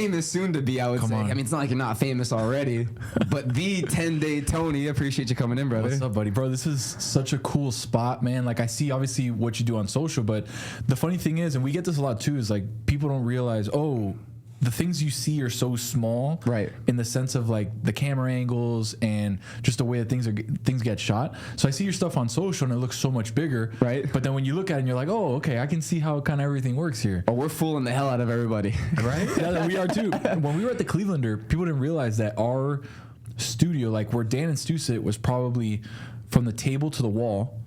famous soon to be, I would say. on. I mean, it's not like you're not famous already, but the 10-day Tony. Appreciate you coming in, brother. What's up, buddy? Bro, this is such a cool spot, man. Like, I see obviously what you do on social, but the funny thing is, and we get this a lot too, is like people don't realize, the things you see are so small, right? In the sense of like the camera angles and just the way that things get shot. So I see your stuff on social and it looks so much bigger, right? But then when you look at it and you're like, oh, okay, I can see how kind of everything works here. Oh, we're fooling the hell out of everybody, right? Yeah, we are too. When we were at the Clevelander, people didn't realize that our studio, like where Dan and Stu sit, was probably from the table to the wall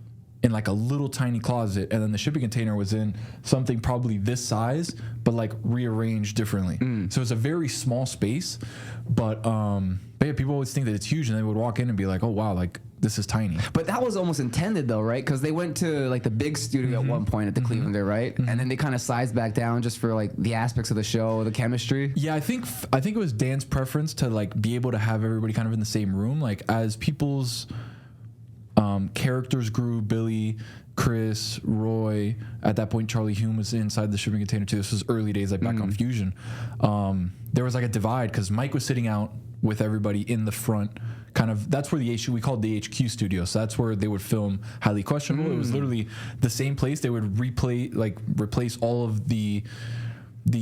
in like a little tiny closet, and then the shipping container was in something probably this size but like rearranged differently. So it's a very small space, but yeah, people always think that it's huge and they would walk in and be like, oh wow, like this is tiny. But that was almost intended though, right? Because they went to like the big studio at one point at the Clevelander, right? And then they kind of sized back down just for like the aspects of the show, the chemistry. Yeah, I think it was Dan's preference to like be able to have everybody kind of in the same room, like as people's characters grew. Billy, Chris, Roy, at that point Charlie Hume was inside the shipping container too. This was early days, like back on Fusion. There was like a divide because Mike was sitting out with everybody in the front, kind of. That's where we called the HQ studio, so that's where they would film Highly Questionable. It was literally the same place. They would replace all of the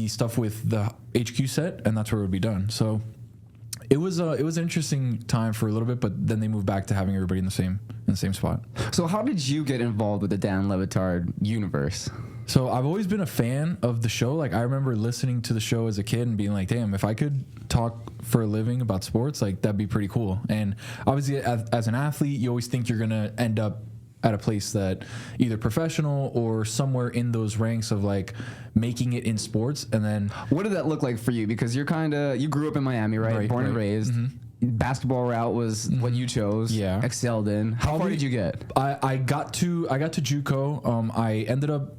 stuff with the HQ set, and that's where it would be done. So it was an interesting time for a little bit, but then they moved back to having everybody in the same spot. So how did you get involved with the Dan Le Batard universe? So I've always been a fan of the show. Like I remember listening to the show as a kid and being like, damn, if I could talk for a living about sports, like that'd be pretty cool. And obviously as an athlete, you always think you're going to end up at a place that either professional or somewhere in those ranks of like making it in sports. And then what did that look like for you? Because you grew up in Miami, right? Born and raised. Basketball route was what you chose. Yeah. Excelled in. How far did you get? I got to JUCO. I ended up,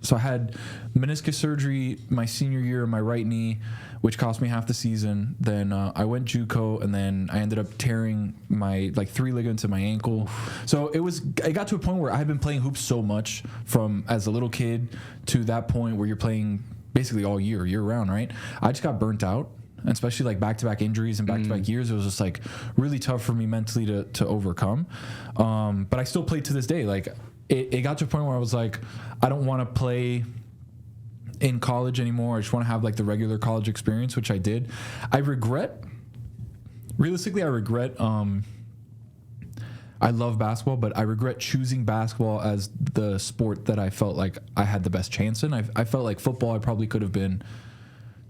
so I had meniscus surgery my senior year in my right knee, which cost me half the season. Then I went JUCO, and then I ended up tearing my 3 ligaments in my ankle. So it got to a point where I had been playing hoops so much from as a little kid to that point where you're playing basically all year round, right? I just got burnt out. And especially like back-to-back injuries and back-to-back years, it was just like really tough for me mentally to overcome. But I still played to this day. Like it got to a point where I was like, I don't want to play in college anymore. I just want to have like the regular college experience, which I did. Realistically, I regret I love basketball, but I regret choosing basketball as the sport that I felt like I had the best chance in. I felt like football, I probably could have been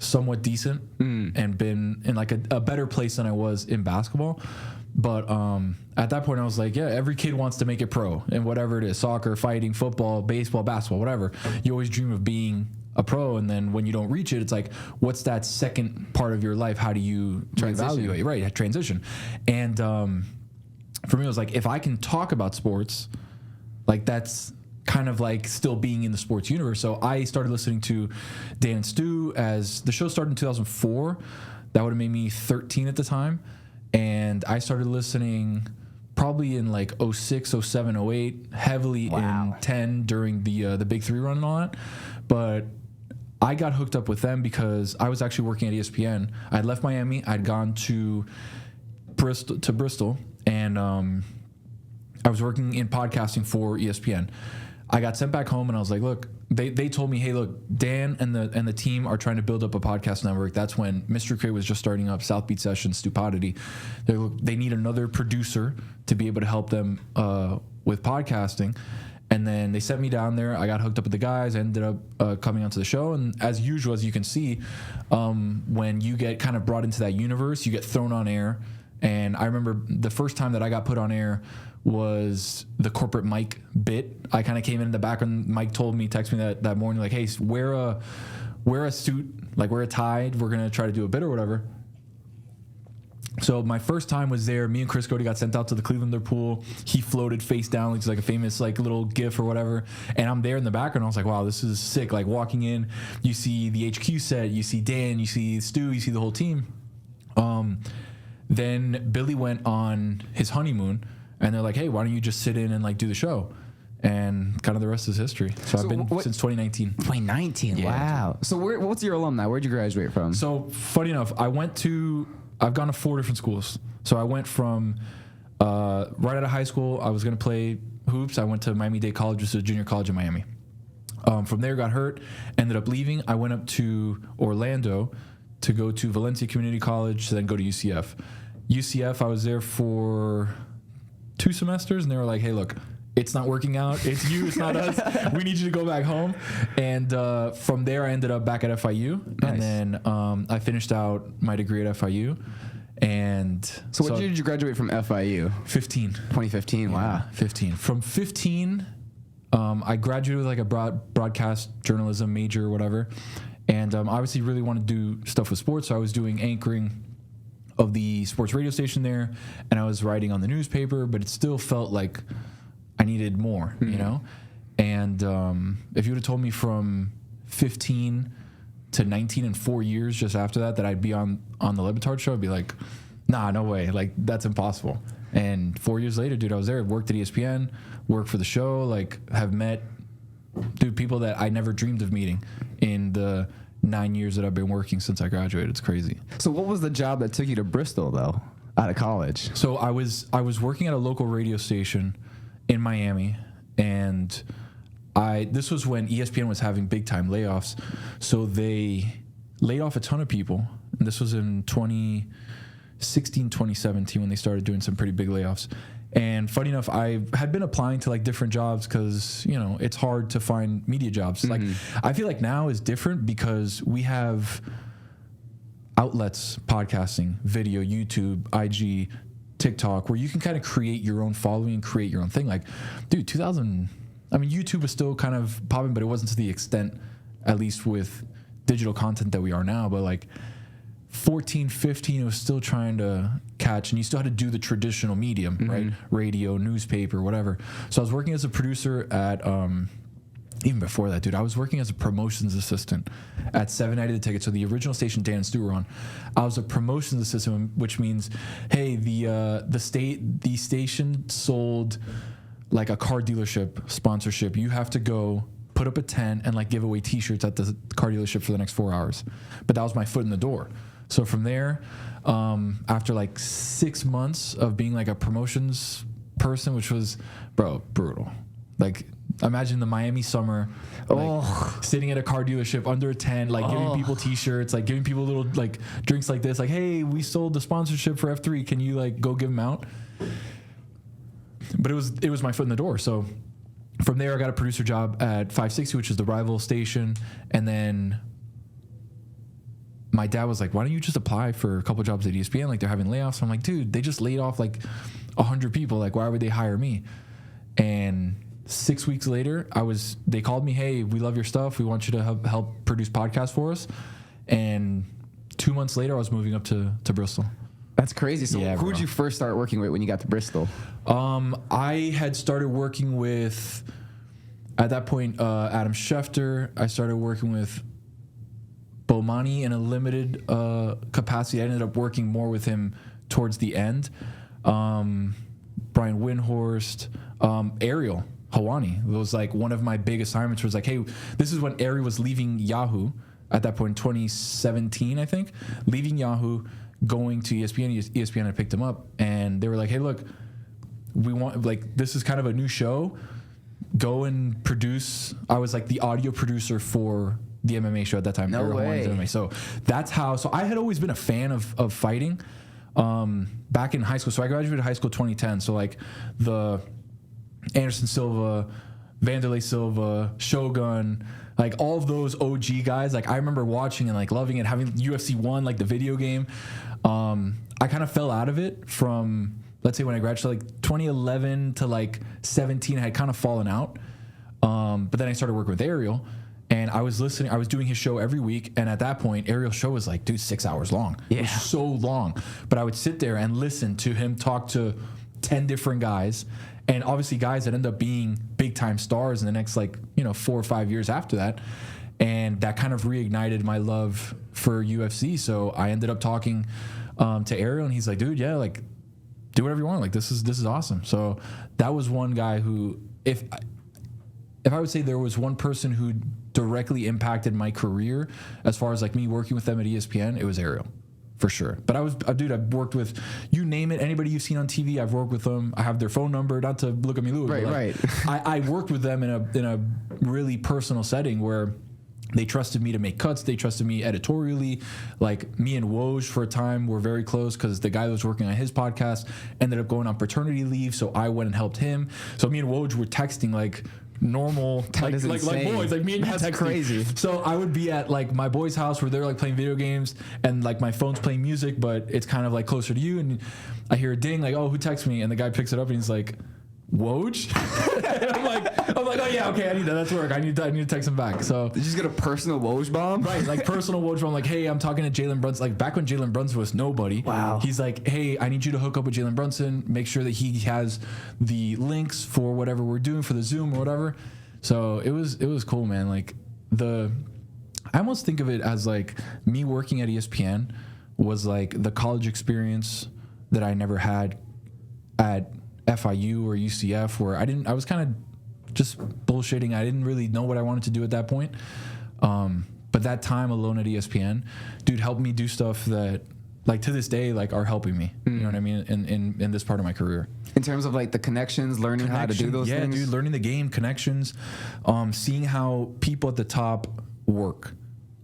somewhat decent and been in like a better place than I was in basketball. But at that point I was like, yeah, every kid wants to make it pro and whatever it is, soccer, fighting, football, baseball, basketball, whatever. You always dream of being a pro, and then when you don't reach it, it's like, what's that second part of your life? How do you evaluate? Right, transition. And for me, it was like, if I can talk about sports, like that's kind of like still being in the sports universe. So I started listening to Dan and Stu as the show started in 2004. That would have made me 13 at the time. And I started listening probably in like 06, 07, 08, heavily in 10 during the Big 3 run and all that. But I got hooked up with them because I was actually working at ESPN. I'd left Miami. I'd gone to Bristol, and I was working in podcasting for ESPN. I got sent back home, and I was like, look, they told me, hey, look, Dan and the team are trying to build up a podcast network. That's when Mystery Crate was just starting up, South Beat Sessions, Stupidity. They need another producer to be able to help them with podcasting. And then they sent me down there. I got hooked up with the guys. I ended up coming onto the show. And as usual, as you can see, when you get kind of brought into that universe, you get thrown on air. And I remember the first time that I got put on air was the corporate Mike bit. I kind of came in the back when Mike texted me that morning, like, hey, wear a suit, like wear a tie. We're going to try to do a bit or whatever. So my first time was there. Me and Chris Cody got sent out to the Clevelander pool. He floated face down, which is like a famous like little gif or whatever. And I'm there in the background. I was like, wow, this is sick. Like walking in, you see the HQ set, you see Dan, you see Stu, you see the whole team. Then Billy went on his honeymoon, and they're like, hey, why don't you just sit in and like do the show? and kind of the rest is history. So I've been since 2019. 2019. Yeah. Wow. So what's your alumni? Where'd you graduate from? So funny enough, I've gone to 4 different schools. So I went from right out of high school, I was going to play hoops. I went to Miami-Dade College, which is a junior college in Miami. From there, got hurt, ended up leaving. I went up to Orlando to go to Valencia Community College, to then go to UCF. UCF, I was there for 2 semesters, and they were like, hey, look, it's not working out. It's you, it's not us. We need you to go back home. And from there, I ended up back at FIU. Nice. And then I finished out my degree at FIU. And so what year did you graduate from FIU? 15. 2015, wow. Yeah, 15. From 15, I graduated with like a broadcast journalism major or whatever. And obviously really wanted to do stuff with sports. So I was doing anchoring of the sports radio station there. And I was writing on the newspaper, but it still felt like I needed more, you know? And if you would have told me from 15 to 19 in 4 years just after that I'd be on the Batard show, I'd be like, nah, no way. Like, that's impossible. And 4 years later, dude, I was there, worked at ESPN, worked for the show, like, have met, dude, people that I never dreamed of meeting in the 9 years that I've been working since I graduated. It's crazy. So what was the job that took you to Bristol, though, out of college? So I was working at a local radio station in Miami, and this was when ESPN was having big time layoffs, so they laid off a ton of people. And this was in 2016, 2017 when they started doing some pretty big layoffs. And funny enough, I had been applying to like different jobs because, you know, it's hard to find media jobs. Like, I feel like now is different because we have outlets, podcasting, video, YouTube, IG, TikTok, where you can kind of create your own following and create your own thing. Like, dude, YouTube was still kind of popping, but it wasn't to the extent, at least with digital content, that we are now. But like 14, 15, it was still trying to catch, and you still had to do the traditional medium, right? Radio, newspaper, whatever. So I was working as a producer at, even before that, dude, I was working as a promotions assistant at 790 The Ticket. So the original station Dan and Stu were on. I was a promotions assistant, which means, hey, the station sold like a car dealership sponsorship. You have to go put up a tent and like give away T-shirts at the car dealership for the next 4 hours. But that was my foot in the door. So from there, after like 6 months of being like a promotions person, which was, bro, brutal. Like, imagine the Miami summer, like, sitting at a car dealership under a tent, like giving people T-shirts, like giving people little like drinks like this, like, hey, we sold the sponsorship for F3. Can you like go give them out? But it was my foot in the door. So from there, I got a producer job at 560, which is the rival station. And then my dad was like, why don't you just apply for a couple jobs at ESPN? Like, they're having layoffs. I'm like, dude, they just laid off like 100 people. Like, why would they hire me? And 6 weeks later, they called me, hey, we love your stuff. We want you to help produce podcasts for us. And 2 months later, I was moving up to Bristol. That's crazy. So yeah, who did you first start working with when you got to Bristol? I had started working with, at that point, Adam Schefter. I started working with Bomani in a limited capacity. I ended up working more with him towards the end. Brian Windhorst, Ariel Helwani. It was like one of my big assignments was like, hey, this is when Ariel was leaving Yahoo at that point, 2017, I think, leaving Yahoo, going to ESPN. ESPN had picked him up, and they were like, hey, look, we want, like, this is kind of a new show. Go and produce. I was like the audio producer for the MMA show at that time. No way. MMA. So that's how. So I had always been a fan of fighting back in high school. So I graduated high school 2010. So like the Anderson Silva, Vanderlei Silva, Shogun, like all of those OG guys. Like I remember watching and like loving it, having UFC 1, like the video game. I kind of fell out of it from, let's say when I graduated, like 2011 to like 17, I had kind of fallen out. But then I started working with Ariel, and I was doing his show every week. And at that point, Ariel's show was like, dude, 6 hours long. Yeah. It was so long. But I would sit there and listen to him talk to 10 different guys. And obviously guys that end up being big time stars in the next 4 or 5 years after that. And that kind of reignited my love for UFC. So I ended up talking to Ariel, and he's like, dude, yeah, like do whatever you want. Like this is awesome. So that was one guy who, if if I would say there was one person who directly impacted my career as far as like me working with them at ESPN, it was Ariel. For sure. But I've worked with, you name it, anybody you've seen on TV, I've worked with them. I have their phone number, not to look at me, Louis. Right. I worked with them in a really personal setting where they trusted me to make cuts. They trusted me editorially. Like me and Woj for a time were very close because the guy that was working on his podcast ended up going on paternity leave. So I went and helped him. So me and Woj were texting like normal, like boys, like me and you. That's crazy. So I would be at like my boy's house where they're like playing video games and like my phone's playing music, but it's kind of like closer to you. And I hear a ding, like, oh, who texts me? And the guy picks it up and he's like, Woj? I'm like, oh yeah, okay, I need that. That's work. I need to text him back. So did you just get a personal Woj bomb? Right, like personal Woj bomb. Like, hey, I'm talking to Jalen Brunson. Like back when Jalen Brunson was nobody. Wow. He's like, hey, I need you to hook up with Jalen Brunson. Make sure that he has the links for whatever we're doing for the Zoom or whatever. So it was cool, man. Like I almost think of it as like me working at ESPN was like the college experience that I never had at FIU or UCF, where I was kind of just bullshitting. I didn't really know what I wanted to do at that point. But that time alone at ESPN, dude, helped me do stuff that like to this day, like are helping me. You know what I mean? In this part of my career. In terms of like the connections, learning how to do those things. Yeah, dude, learning the game, connections, seeing how people at the top work,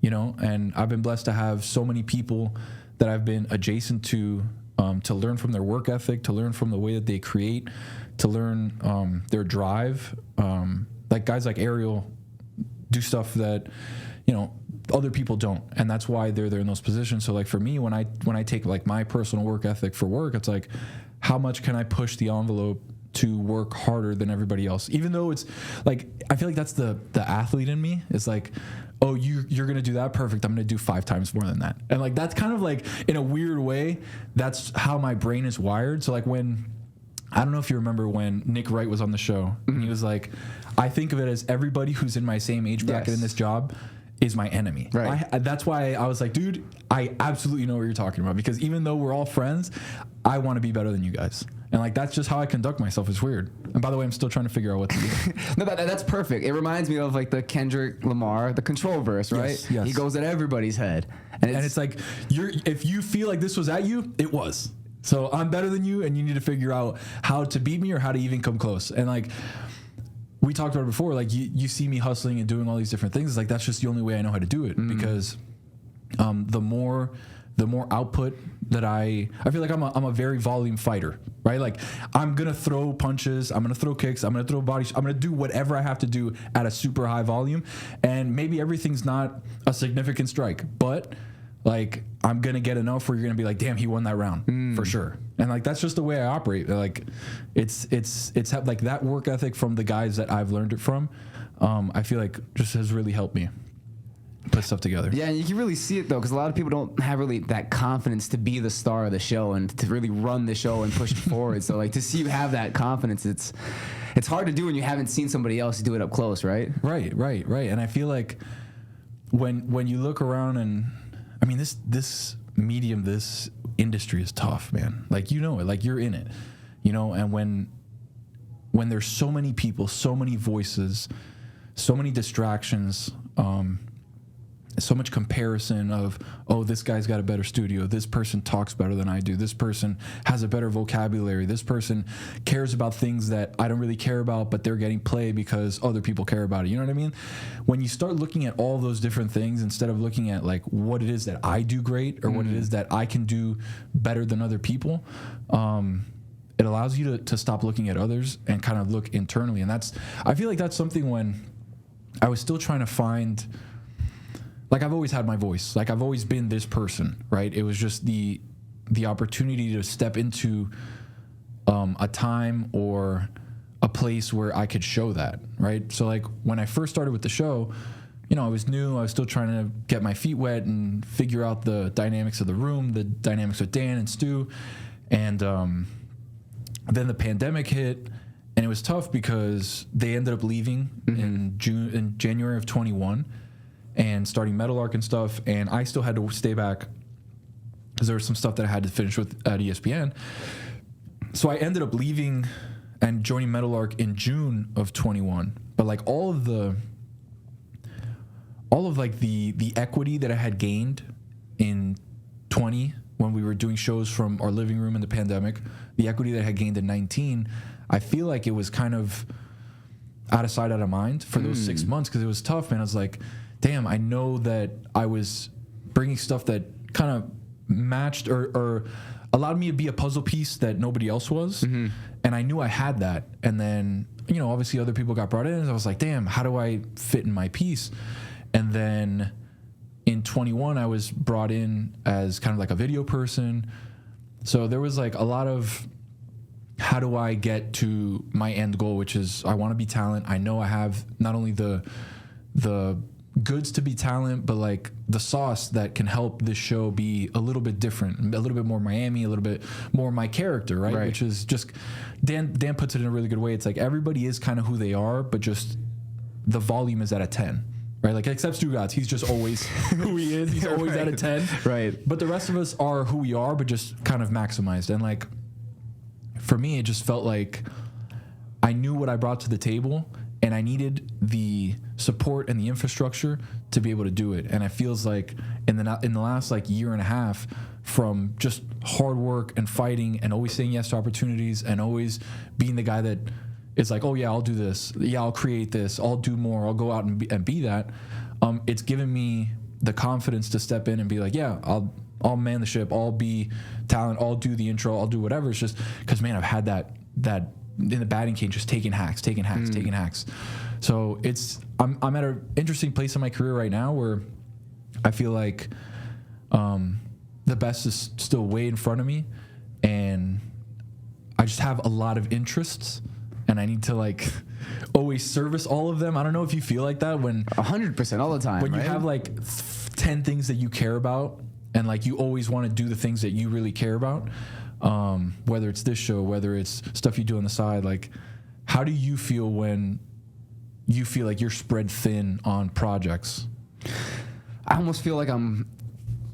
you know, and I've been blessed to have so many people that I've been adjacent to learn from their work ethic, to learn from the way that they create, to learn their drive. Like guys like Ariel do stuff that, you know, other people don't, and that's why they're in those positions. So like for me, when I take like my personal work ethic for work, it's like, how much can I push the envelope to work harder than everybody else? Even though it's like, I feel like that's the athlete in me. It's like, oh, you're gonna do that, perfect, I'm gonna do 5 times more than that. And like that's kind of like, in a weird way, that's how my brain is wired. So like I don't know if you remember when Nick Wright was on the show, and he was like, I think of it as everybody who's in my same age bracket in this job is my enemy. Right. That's why I was like, dude, I absolutely know what you're talking about, because even though we're all friends, I want to be better than you guys. And like, that's just how I conduct myself. It's weird. And by the way, I'm still trying to figure out what to do. No, that's perfect. It reminds me of like the Kendrick Lamar, the control verse, right? Yes. He goes at everybody's head. And it's like, if you feel like this was at you, it was. So I'm better than you, and you need to figure out how to beat me or how to even come close. And like, we talked about it before, like you see me hustling and doing all these different things. It's like, that's just the only way I know how to do it, because the more output that I feel like I'm a very volume fighter, right? Like I'm going to throw punches, I'm going to throw kicks, I'm going to throw bodies, I'm going to do whatever I have to do at a super high volume. And maybe everything's not a significant strike, but like I'm going to get enough where you're going to be like, damn, he won that round for sure. And like, that's just the way I operate. Like it's like that work ethic from the guys that I've learned it from. I feel like just has really helped me put stuff together. Yeah, and you can really see it though, because a lot of people don't have really that confidence to be the star of the show and to really run the show and push it forward. So like to see you have that confidence, it's hard to do when you haven't seen somebody else do it up close, right? Right. And I feel like when you look around, and I mean this medium, this industry is tough, man. Like, you know it, like you're in it, you know. And when there's so many people, so many voices, so many distractions, so much comparison of, oh, this guy's got a better studio, this person talks better than I do, this person has a better vocabulary, this person cares about things that I don't really care about, but they're getting play because other people care about it. You know what I mean? When you start looking at all those different things instead of looking at like what it is that I do great or what it is that I can do better than other people, it allows you to stop looking at others and kind of look internally. And I feel like that's something when I was still trying to find, like, I've always had my voice. Like, I've always been this person, right? It was just the opportunity to step into a time or a place where I could show that, right? So, like, when I first started with the show, you know, I was new. I was still trying to get my feet wet and figure out the dynamics of the room, the dynamics with Dan and Stu. And then the pandemic hit, and it was tough because they ended up leaving in January of 21. And starting Metal Arc and stuff, and I still had to stay back because there was some stuff that I had to finish with at ESPN. So I ended up leaving and joining Meadowlark in June of 21. But like all of like the equity that I had gained in 20 when we were doing shows from our living room in the pandemic, the equity that I had gained in 19, I feel like it was kind of out of sight, out of mind for those 6 months, because it was tough, man. I was like, damn, I know that I was bringing stuff that kind of matched or allowed me to be a puzzle piece that nobody else was. And I knew I had that. And then, you know, obviously other people got brought in, and I was like, damn, how do I fit in my piece? And then in 21, I was brought in as kind of like a video person. So there was like a lot of, how do I get to my end goal, which is I want to be talent. I know I have not only the goods to be talent, but like the sauce that can help this show be a little bit different, a little bit more Miami, a little bit more my character, right? Which is just, Dan puts it in a really good way. It's like everybody is kind of who they are, but just the volume is at a 10. Right, like except Stugotz, he's just always who he is. He's always at a 10. Right. But the rest of us are who we are, but just kind of maximized. And like, for me, it just felt like I knew what I brought to the table, and I needed the support and the infrastructure to be able to do it. And it feels like in the last like year and a half, from just hard work and fighting and always saying yes to opportunities and always being the guy that is like, oh yeah, I'll do this. Yeah, I'll create this. I'll do more. I'll go out and be that. It's given me the confidence to step in and be like, yeah, I'll man the ship. I'll be talent. I'll do the intro. I'll do whatever. It's just because, man, I've had that in the batting cage, just taking hacks. So I'm at an interesting place in my career right now where I feel like the best is still way in front of me, and I just have a lot of interests. And I need to like always service all of them. I don't know if you feel like that when 100% all the time. When you have like 10 things that you care about, and like you always want to do the things that you really care about, whether it's this show, whether it's stuff you do on the side. Like, how do you feel when you feel like you're spread thin on projects? I almost feel like I'm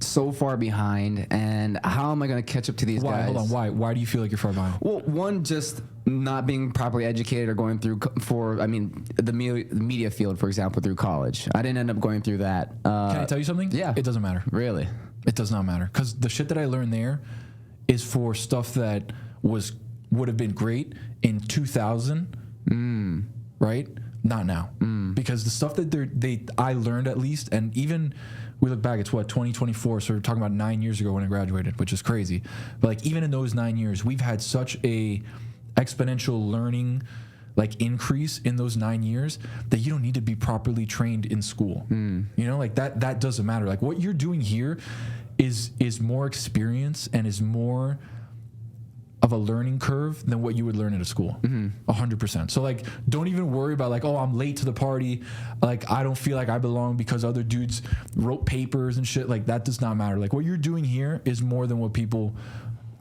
so far behind, and how am I going to catch up to these guys? Hold on. Why do you feel like you're far behind? Well, one, just not being properly educated or going through the media field, for example, through college. I didn't end up going through that. Can I tell you something? Yeah. It doesn't matter. Really? It does not matter, because the shit that I learned there is for stuff that would have been great in 2000, right? Not now, because the stuff that I learned, at least, and even we look back, it's 2024, so we're talking about 9 years ago when I graduated, which is crazy. But like, even in those 9 years, we've had such a exponential learning like increase in those 9 years that you don't need to be properly trained in school. You know, like that doesn't matter. Like, what you're doing here is more experience and is more of a learning curve than what you would learn at a school. 100%. So like, don't even worry about like, oh, I'm late to the party. Like, I don't feel like I belong because other dudes wrote papers and shit. Like, that does not matter. Like, what you're doing here is more than what people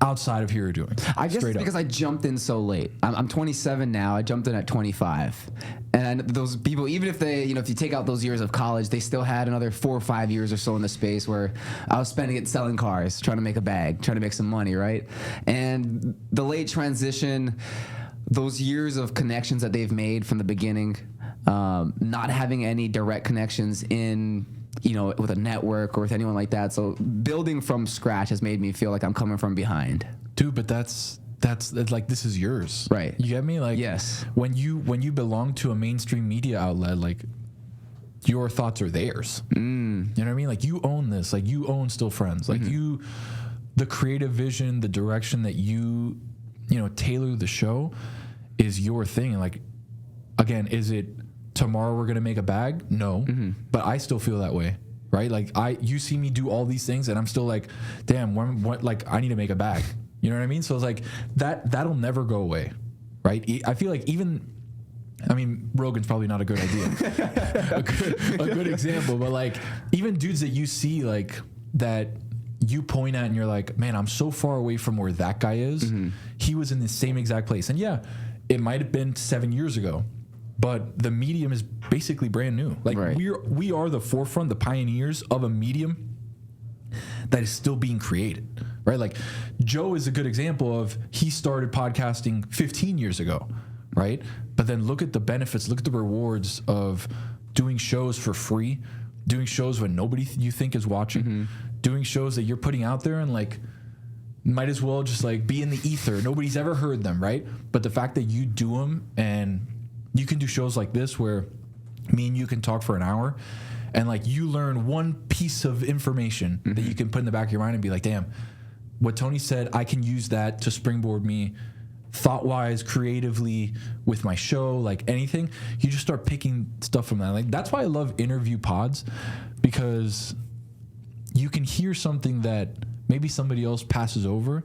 outside of here are doing. I guess it's because I jumped in so late. I'm 27 now. I jumped in at 25. And those people, even if they, if you take out those years of college, they still had another 4 or 5 years or so in the space where I was spending it selling cars, trying to make a bag, trying to make some money, right? And the late transition, those years of connections that they've made from the beginning, not having any direct connections in with a network or with anyone like that. So building from scratch has made me feel like I'm coming from behind. Dude, but that's like, this is yours. Right. You get me? Like, yes. When you belong to a mainstream media outlet, like, your thoughts are theirs. You know what I mean? Like, you own this. Like, you own Still Friends. Like, the creative vision, the direction that you tailor the show is your thing. And like, again, is it tomorrow we're gonna make a bag? No, but I still feel that way, right? Like, you see me do all these things, and I'm still like, damn, like, I need to make a bag. You know what I mean? So it's like that'll never go away, right? I feel like Rogan's probably not a good idea, a good example, but like, even dudes that you see like that you point at and you're like, man, I'm so far away from where that guy is. He was in the same exact place, and yeah, it might have been 7 years ago. But the medium is basically brand new. Like, we are the forefront, the pioneers of a medium that is still being created, right? Like Joe is a good example of, he started podcasting 15 years ago, right? But then look at the benefits, look at the rewards of doing shows for free, doing shows when nobody you think is watching, doing shows that you're putting out there and like might as well just like be in the ether. Nobody's ever heard them, right? But the fact that you do them, and you can do shows like this where me and you can talk for an hour and like you learn one piece of information that you can put in the back of your mind and be like, damn, what Tony said, I can use that to springboard me thought-wise, creatively with my show, like anything. You just start picking stuff from that. Like that's why I love interview pods, because you can hear something that maybe somebody else passes over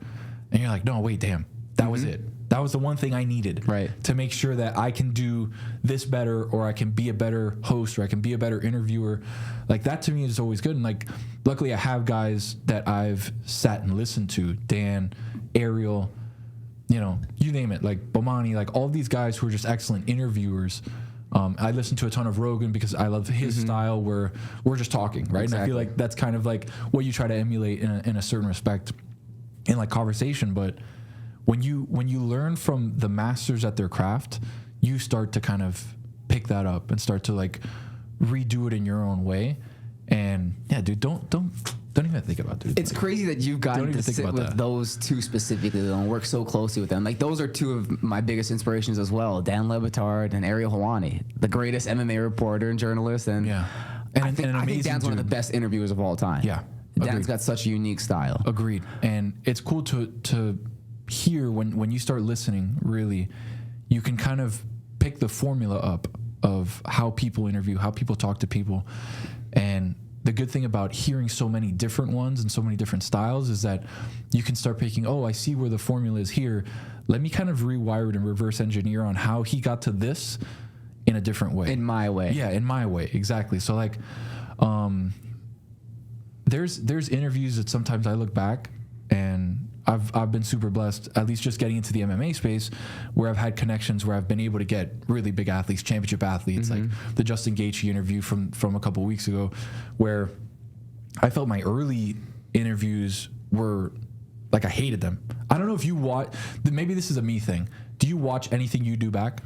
and you're like, no, wait, damn, that was it. That was the one thing I needed to make sure that I can do this better, or I can be a better host, or I can be a better interviewer. Like that to me is always good. And like, luckily I have guys that I've sat and listened to, Dan, Ariel, you know, you name it, like Bomani, like all these guys who are just excellent interviewers. I listen to a ton of Rogan because I love his style where we're just talking, right? Exactly. And I feel like that's kind of like what you try to emulate in a certain respect in like conversation. But when you learn from the masters at their craft, you start to kind of pick that up and start to like redo it in your own way. And yeah, dude, don't even think about it. It's crazy that you've gotten to sit with those two specifically and work so closely with them. Like those are two of my biggest inspirations as well. Dan Batard and Ariel Helwani, the greatest MMA reporter and journalist. And I think Dan's one of the best interviewers of all time. Yeah. Dan's got such a unique style. Agreed. And it's cool to hear when you start listening, really, you can kind of pick the formula up of how people interview, how people talk to people. And the good thing about hearing so many different ones and so many different styles is that you can start picking, oh, I see where the formula is here. Let me kind of rewire it and reverse engineer on how he got to this in a different way. In my way. Yeah, in my way. Exactly. So like, there's interviews that sometimes I look back and I've been super blessed, at least just getting into the MMA space, where I've had connections where I've been able to get really big athletes, championship athletes, like the Justin Gaethje interview from a couple of weeks ago, where I felt my early interviews were like I hated them. I don't know if you watch. Maybe this is a me thing. Do you watch anything you do back?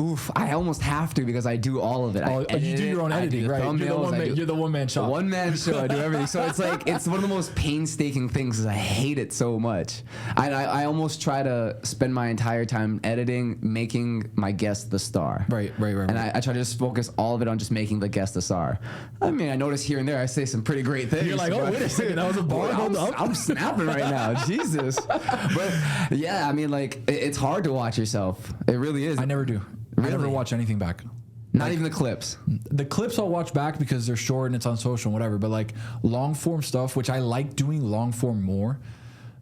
Oof, I almost have to because I do all of it. Oh, you do your own editing, right? You're the one-man shop. One-man show, I do everything. So it's like, it's one of the most painstaking things because I hate it so much. I almost try to spend my entire time editing, making my guest the star. Right. And I try to just focus all of it on just making the guest the star. I mean, I notice here and there I say some pretty great things. You're like, oh, wait a second, that was a bar. I'm snapping right now. Jesus. But yeah, I mean, like, it's hard to watch yourself. It really is. I never do. Really? I never watch anything back. Not even the clips. The clips I'll watch back because they're short and it's on social and whatever. But like long form stuff, which I like doing long form more.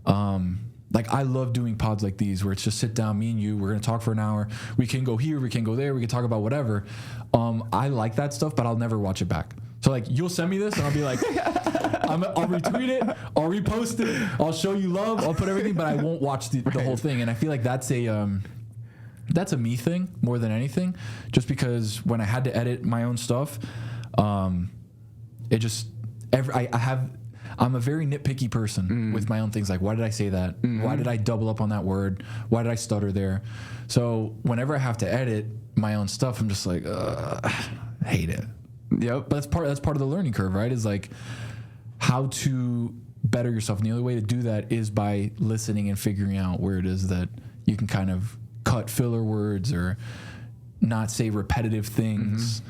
Like I love doing pods like these where it's just sit down, me and you. We're gonna talk for an hour. We can go here, we can go there, we can talk about whatever. I like that stuff, but I'll never watch it back. So like you'll send me this and I'll be like, I'll retweet it, I'll repost it, I'll show you love, I'll put everything, but I won't watch the whole thing. And I feel like that's a me thing more than anything, just because when I had to edit my own stuff, it just I'm a very nitpicky person with my own things. Like, why did I say that? Why did I double up on that word? Why did I stutter there? So whenever I have to edit my own stuff, I'm just like, I hate it. Yep. But that's part of the learning curve, right? Is like how to better yourself. And the only way to do that is by listening and figuring out where it is that you can kind of cut filler words or not say repetitive things.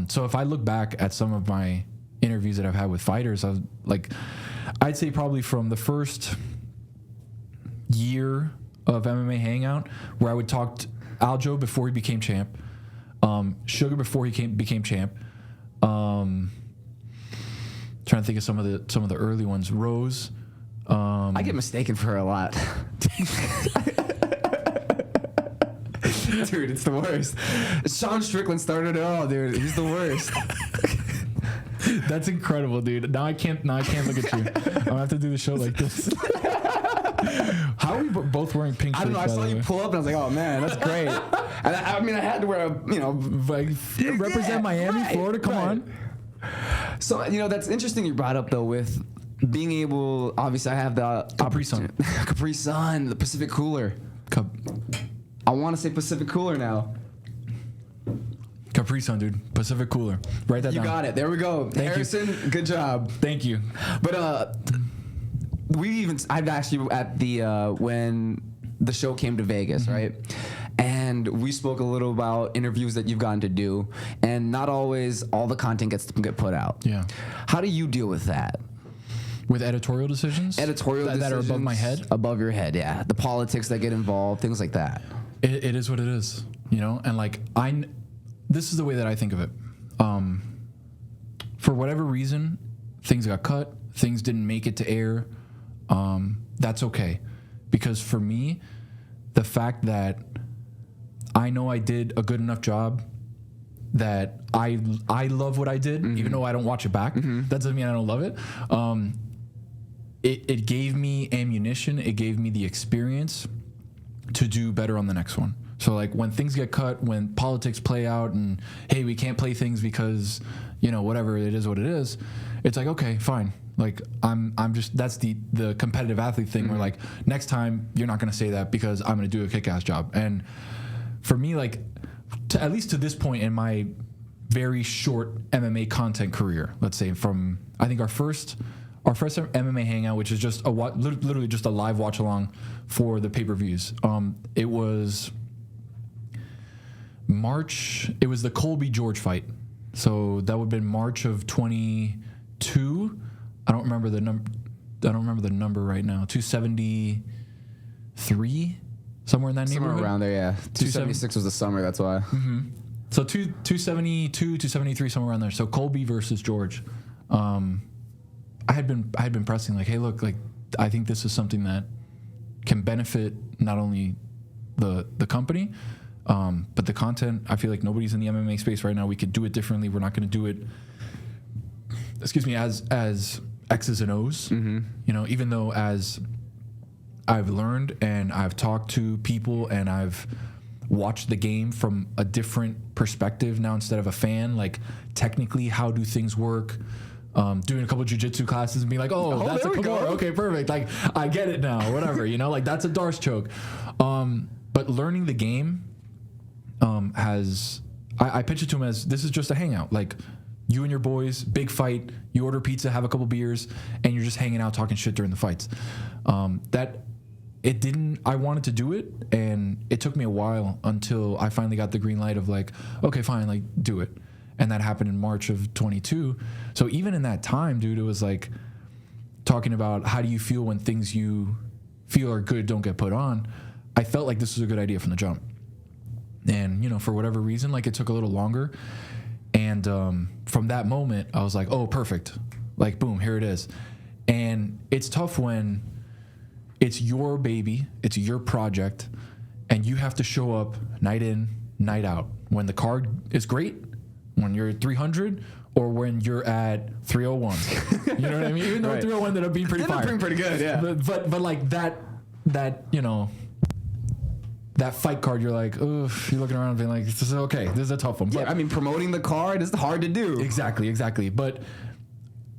So if I look back at some of my interviews that I've had with fighters, I'd say probably from the first year of MMA Hangout, where I would talk to Aljo before he became champ, Sugar before he became champ. Trying to think of some of the early ones. Rose. I get mistaken for her a lot. Dude, it's the worst. Sean Strickland started it all, dude. He's the worst. That's incredible, dude. Now I can't look at you. I'm gonna have to do the show like this. How are we both wearing pink shirts? I don't know. I saw you pull up and I was like, oh man, that's great. And I mean, I had to wear represent Miami, Florida. Come on. So, that's interesting you brought up, though, with being able, obviously, I have the Capri Sun. Capri Sun, the Pacific Cooler. I want to say Pacific Cooler now. Capri Sun, dude. Pacific Cooler. Write that down. You got it. There we go. Thank Harrison, good job. Thank you. But I've actually at the when the show came to Vegas, right? And we spoke a little about interviews that you've gotten to do, and not always all the content gets to get put out. Yeah. How do you deal with that? With editorial decisions? That are above my head? Above your head, yeah. The politics that get involved, things like that. It is what it is, and like this is the way that I think of it. For whatever reason, things got cut, things didn't make it to air. That's okay, because for me, the fact that I know I did a good enough job, that I love what I did, even though I don't watch it back. That doesn't mean I don't love it. It gave me ammunition. It gave me the experience to do better on the next one. So like when things get cut, when politics play out, and hey, we can't play things because whatever, it is what it is. It's like, okay, fine. Like I'm just, that's the competitive athlete thing where like next time you're not going to say that because I'm going to do a kick-ass job. And for me, like at least to this point in my very short MMA content career, let's say from, I think our first MMA hangout, which is just literally just a live watch along for the pay-per-views. It was March. It was the Colby George fight. So that would have been March of 22. I don't remember the number right now. 273, somewhere in that neighborhood. Somewhere around there, yeah. 276 was the summer. That's why. So 272, 273, somewhere around there. So Colby versus George. I had been pressing like, hey, look, like I think this is something that can benefit not only the company, but the content. I feel like nobody's in the MMA space right now. We could do it differently. We're not going to do it, as X's and O's. Even though as I've learned and I've talked to people and I've watched the game from a different perspective now instead of a fan, like technically how do things work? Doing a couple of jiu-jitsu classes and being like, oh that's a Kimura. Okay, perfect. Like I get it now, whatever, like that's a Darce choke. But learning the game I pitch it to him as this is just a hangout. Like you and your boys, big fight, you order pizza, have a couple beers, and you're just hanging out talking shit during the fights. I wanted to do it, and it took me a while until I finally got the green light of like, okay, fine, like do it. And that happened in March of 22. So even in that time, dude, it was like talking about how do you feel when things you feel are good don't get put on. I felt like this was a good idea from the jump. And, for whatever reason, like it took a little longer. And from that moment, I was like, oh, perfect. Like, boom, here it is. And it's tough when it's your baby, it's your project, and you have to show up night in, night out. When the card is great, when you're at 300, or when you're at 301. You know what I mean? Even though 301 ended up being pretty fire. Pretty good, yeah. But like that fight card, you're like, ugh, you're looking around and being like, this is okay. This is a tough one. Yeah, but I mean, promoting the card is hard to do. Exactly. But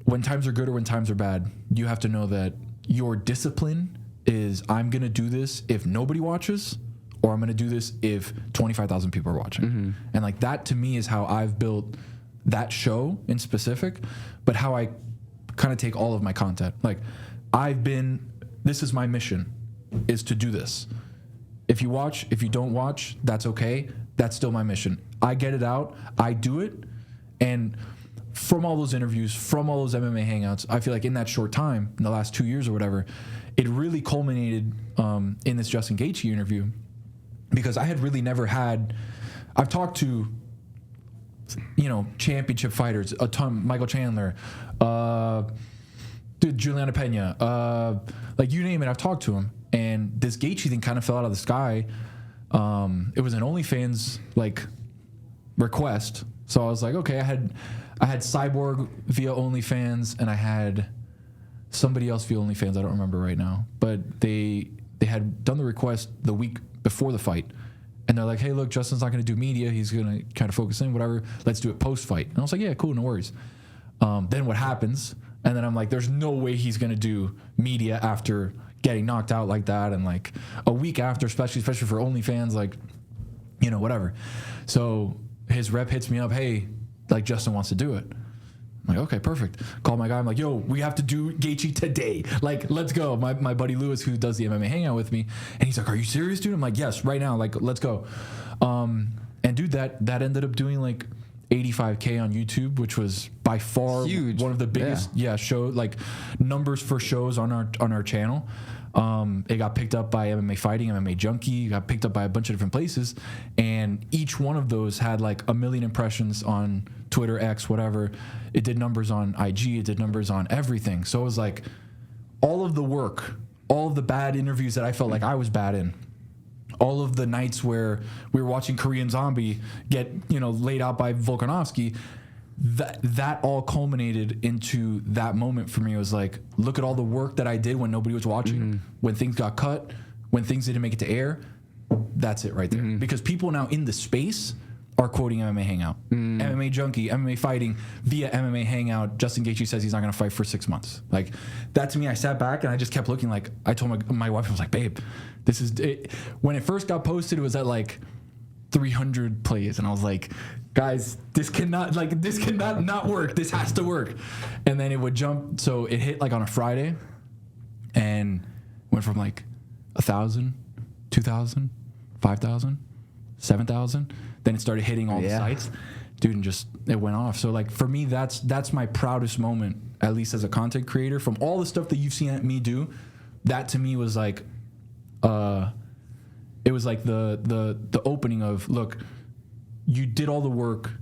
when times are good or when times are bad, you have to know that your discipline is, I'm going to do this if nobody watches, or I'm going to do this if 25,000 people are watching. And like that to me is how I've built that show in specific, but how I kind of take all of my content. Like this is my mission, is to do this. If you watch, if you don't watch, that's okay. That's still my mission. I get it out. I do it. And from all those interviews, from all those MMA hangouts, I feel like in that short time, in the last 2 years or whatever, it really culminated in this Justin Gaethje interview, because I had really never had. I've talked to, championship fighters, a ton, Michael Chandler, Juliana Pena, like you name it, I've talked to him. And this Gaethje thing kind of fell out of the sky. It was an OnlyFans like request, so I was like, okay. I had Cyborg via OnlyFans, and I had somebody else via OnlyFans. I don't remember right now, but they had done the request the week before the fight, and they're like, hey, look, Justin's not going to do media. He's going to kind of focus in, whatever. Let's do it post fight. And I was like, yeah, cool, no worries. Then what happens? And then I'm like, there's no way he's going to do media after getting knocked out like that. And like a week after, especially for OnlyFans, like, you know, whatever. So his rep hits me up. Hey, like Justin wants to do it. I'm like, okay, perfect. Call my guy. I'm like, yo, we have to do Gaethje today. Like, let's go. My buddy Lewis, who does the MMA Hangout with me, and he's like, are you serious, dude? I'm like, yes, right now. Like, let's go. And dude, that ended up doing like 85K on YouTube, which was by far huge. One of the biggest, show like numbers for shows on our channel. It got picked up by MMA Fighting, MMA Junkie, got picked up by a bunch of different places, and each one of those had like 1 million impressions on Twitter, X, whatever. It did numbers on IG, it did numbers on everything. So it was like all of the work, all of the bad interviews that I felt like I was bad in, all of the nights where we were watching Korean Zombie get, you know, laid out by Volkanovski, that all culminated into that moment for me. It was like, look at all the work that I did when nobody was watching, when things got cut, when things didn't make it to air. That's it right there. Because people now in the space are quoting MMA Hangout. MMA Junkie, MMA Fighting, via MMA Hangout, Justin Gaethje says he's not going to fight for 6 months. Like, that to me, I sat back and I just kept looking. Like, I told my wife, I was like, babe, this is it. When it first got posted, it was at like 300 plays, and I was like, guys, this cannot not work. This has to work. And then it would jump. So it hit like on a Friday and went from like 1,000, 2,000, 5,000, 7,000. Then it started hitting all the sites, dude, and just it went off. So like for me, that's my proudest moment, at least as a content creator. From all the stuff that you've seen me do, that to me was like, it was like the opening of, look, you did all the work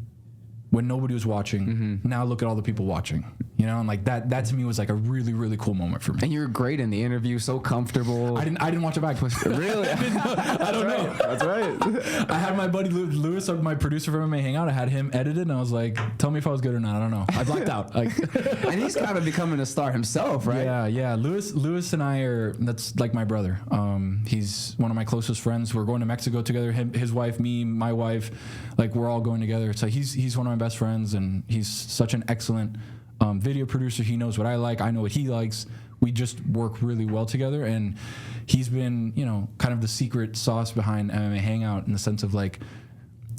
when nobody was watching. Now look at all the people watching, you know? And like that to me was like a really, really cool moment for me. And you were great in the interview, so comfortable. I didn't watch it back. Really? I don't know. That's right. I had my buddy Lewis, my producer for MMA Hangout. I had him edit it, and I was like, tell me if I was good or not. I don't know. I blacked out. Like, and he's kind of becoming a star himself, right? Yeah. Lewis and I that's like my brother. He's one of my closest friends. We're going to Mexico together. Him, his wife, me, my wife, like we're all going together. So he's one of my best friends, and he's such an excellent video producer. He knows what I like. I know what he likes. We just work really well together, and he's been, you know, kind of the secret sauce behind MMA Hangout in the sense of like,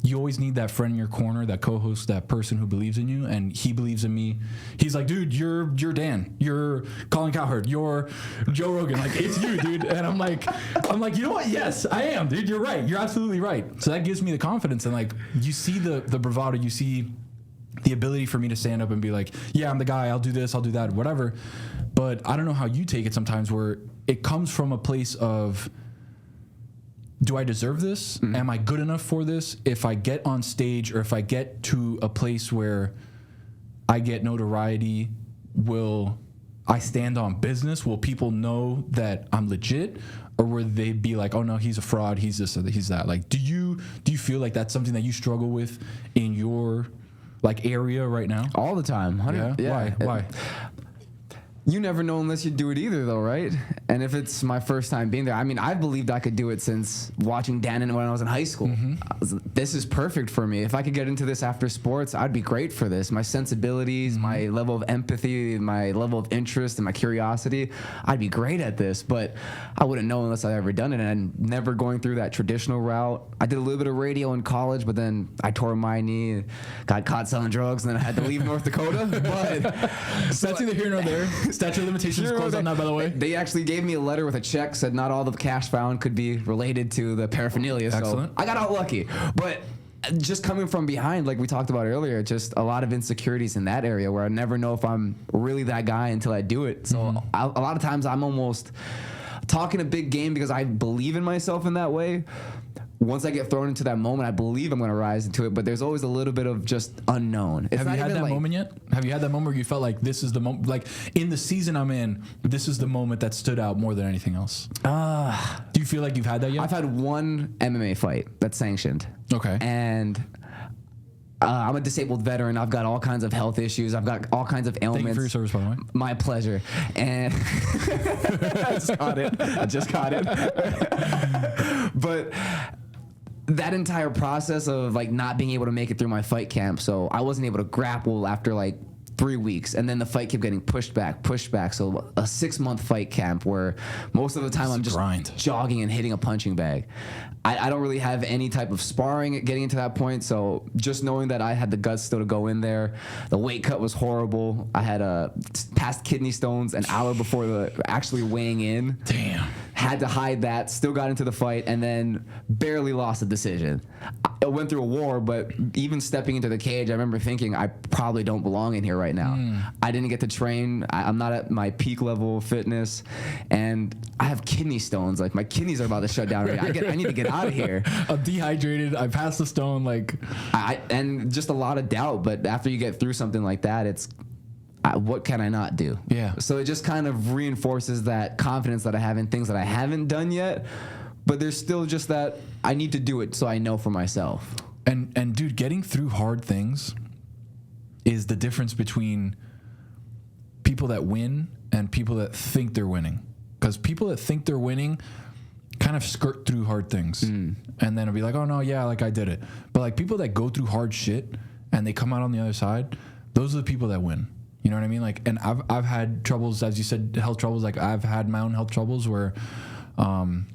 you always need that friend in your corner, that co-host, that person who believes in you, and he believes in me. He's like, dude, you're Dan, you're Colin Cowherd, you're Joe Rogan, like it's you, dude. And I'm like, you know what? Yes, I am, dude. You're right. You're absolutely right. So that gives me the confidence, and like you see the bravado, you see the ability for me to stand up and be like, yeah, I'm the guy. I'll do this, I'll do that, whatever. But I don't know how you take it sometimes, where it comes from a place of, do I deserve this? Am I good enough for this? If I get on stage, or if I get to a place where I get notoriety, will I stand on business? Will people know that I'm legit? Or will they be like, oh no, he's a fraud, he's this or he's that? Like, do you feel like that's something that you struggle with in your like area right now? All the time. Yeah? Why? You never know unless you do it either, though, right? And if it's my first time being there, I mean, I believed I could do it since watching Dan when I was in high school. This is perfect for me. If I could get into this after sports, I'd be great for this. My sensibilities, my level of empathy, my level of interest, and my curiosity, I'd be great at this. But I wouldn't know unless I ever done it. And never going through that traditional route. I did a little bit of radio in college, but then I tore my knee, got caught selling drugs, and then I had to leave North Dakota. But that's neither here nor there. Statute of limitations closed on that, by the way. They actually gave me a letter with a check, said not all the cash found could be related to the paraphernalia. Excellent. So I got out lucky. But just coming from behind, like we talked about earlier, just a lot of insecurities in that area where I never know if I'm really that guy until I do it. So a lot of times I'm almost talking a big game because I believe in myself in that way. Once I get thrown into that moment, I believe I'm going to rise into it, but there's always a little bit of just unknown. Have you had that moment yet? Have you had that moment where you felt like this is the moment, like in the season I'm in, this is the moment that stood out more than anything else? Do you feel like you've had that yet? I've had one MMA fight that's sanctioned. Okay. And I'm a disabled veteran. I've got all kinds of health issues. I've got all kinds of ailments. Thank you for your service, by the way. My pleasure. And I just caught it. But that entire process of like not being able to make it through my fight camp, so I wasn't able to grapple after like 3 weeks, and then the fight kept getting pushed back. So a 6-month fight camp where most of the time I'm just jogging and hitting a punching bag. I don't really have any type of sparring getting into that point, so just knowing that I had the guts still to go in there. The weight cut was horrible. I had past kidney stones an hour before actually weighing in. Damn. Had to hide that, still got into the fight, and then barely lost the decision. I went through a war, but even stepping into the cage, I remember thinking, I probably don't belong in here right now. I didn't get to train. I'm not at my peak level of fitness, and I have kidney stones. Like, my kidneys are about to shut down. I need to get out of here. I'm dehydrated. I passed the stone. And just a lot of doubt, but after you get through something like that, it's, what can I not do? Yeah. So it just kind of reinforces that confidence that I have in things that I haven't done yet, but there's still just that I need to do it so I know for myself. And dude, getting through hard things is the difference between people that win and people that think they're winning. Because people that think they're winning kind of skirt through hard things and then it'll be like, oh no, yeah, like I did it. But like people that go through hard shit and they come out on the other side, those are the people that win. You know what I mean? Like, and I've had troubles, as you said, health troubles. Like I've had my own health troubles where, I'm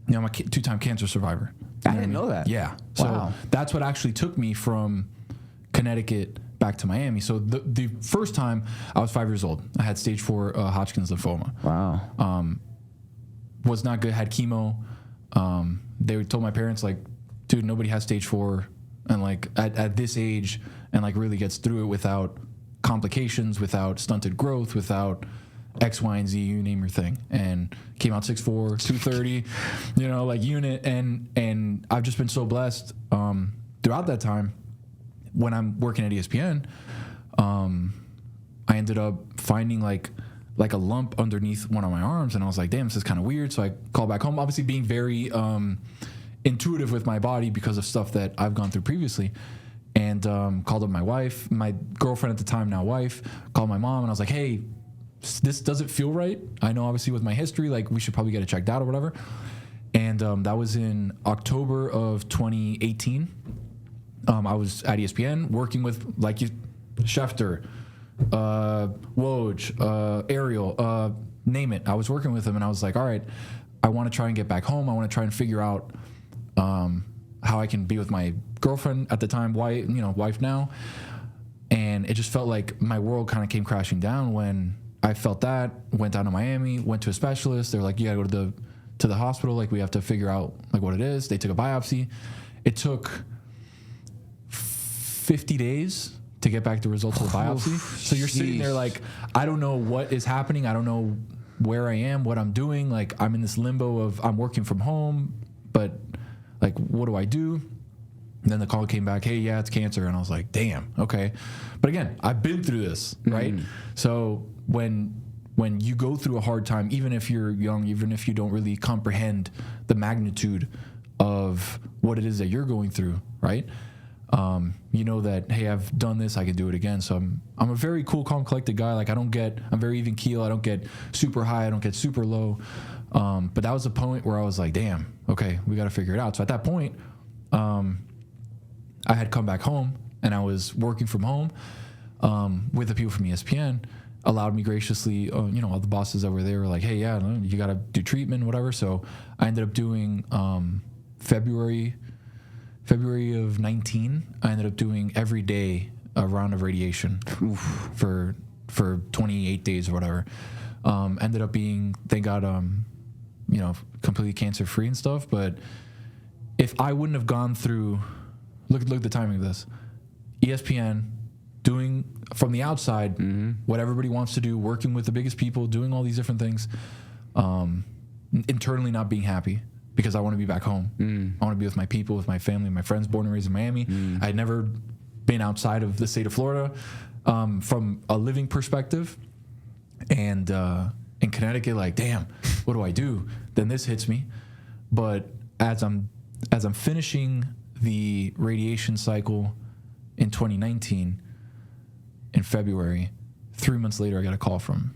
a 2-time cancer survivor. I didn't know that. Yeah. So that's what actually took me from Connecticut back to Miami. So the first time I was 5 years old, I had stage 4 Hodgkin's lymphoma. Wow. Was not good. Had chemo. They told my parents, like, dude, nobody has stage 4 and like at this age and like really gets through it without complications, without stunted growth, without X, Y, and Z, you name your thing. And came out 6'4", 230, like unit. And I've just been so blessed throughout that time. When I'm working at ESPN, I ended up finding like a lump underneath one of my arms, and I was like, damn, this is kind of weird. So I called back home, obviously being very intuitive with my body because of stuff that I've gone through previously. And called up my wife, my girlfriend at the time, now wife, called my mom, and I was like, hey, this doesn't feel right. I know obviously with my history, like we should probably get it checked out or whatever. And that was in October of 2018. I was at ESPN working with like Schefter, Woj, Ariel, name it. I was working with him, and I was like, all right, I want to try and get back home. I want to try and figure out how I can be with my girlfriend at the time, wife now. And it just felt like my world kind of came crashing down when I felt that. Went down to Miami, went to a specialist. They're like, you gotta go to the hospital. Like, we have to figure out like what it is. They took a biopsy. It took 50 days to get back the results of the biopsy. So you're sitting there like, I don't know what is happening. I don't know where I am, what I'm doing. Like, I'm in this limbo of I'm working from home, but like, what do I do? And then the call came back, hey, yeah, it's cancer. And I was like, damn, okay. But again, I've been through this, right? So when you go through a hard time, even if you're young, even if you don't really comprehend the magnitude of what it is that you're going through, right? You know that, hey, I've done this, I can do it again. So I'm a very cool, calm, collected guy. Like, I'm very even keel. I don't get super high. I don't get super low. But that was the point where I was like, damn, okay, we got to figure it out. So at that point, I had come back home and I was working from home, with the people from ESPN. Allowed me graciously, all the bosses that were there were like, hey, yeah, you got to do treatment, whatever. So I ended up doing, February of 19, I ended up doing every day a round of radiation for 28 days or whatever. Ended up being, thank God, completely cancer free and stuff. But if I wouldn't have gone through, look at the timing of this, ESPN, doing from the outside what everybody wants to do, working with the biggest people, doing all these different things, internally not being happy. Because I want to be back home. I want to be with my people, with my family, my friends, born and raised in Miami. I had never been outside of the state of Florida from a living perspective. And in Connecticut, like, damn, what do I do? Then this hits me. But as I'm finishing the radiation cycle in 2019, in February, 3 months later, I got a call from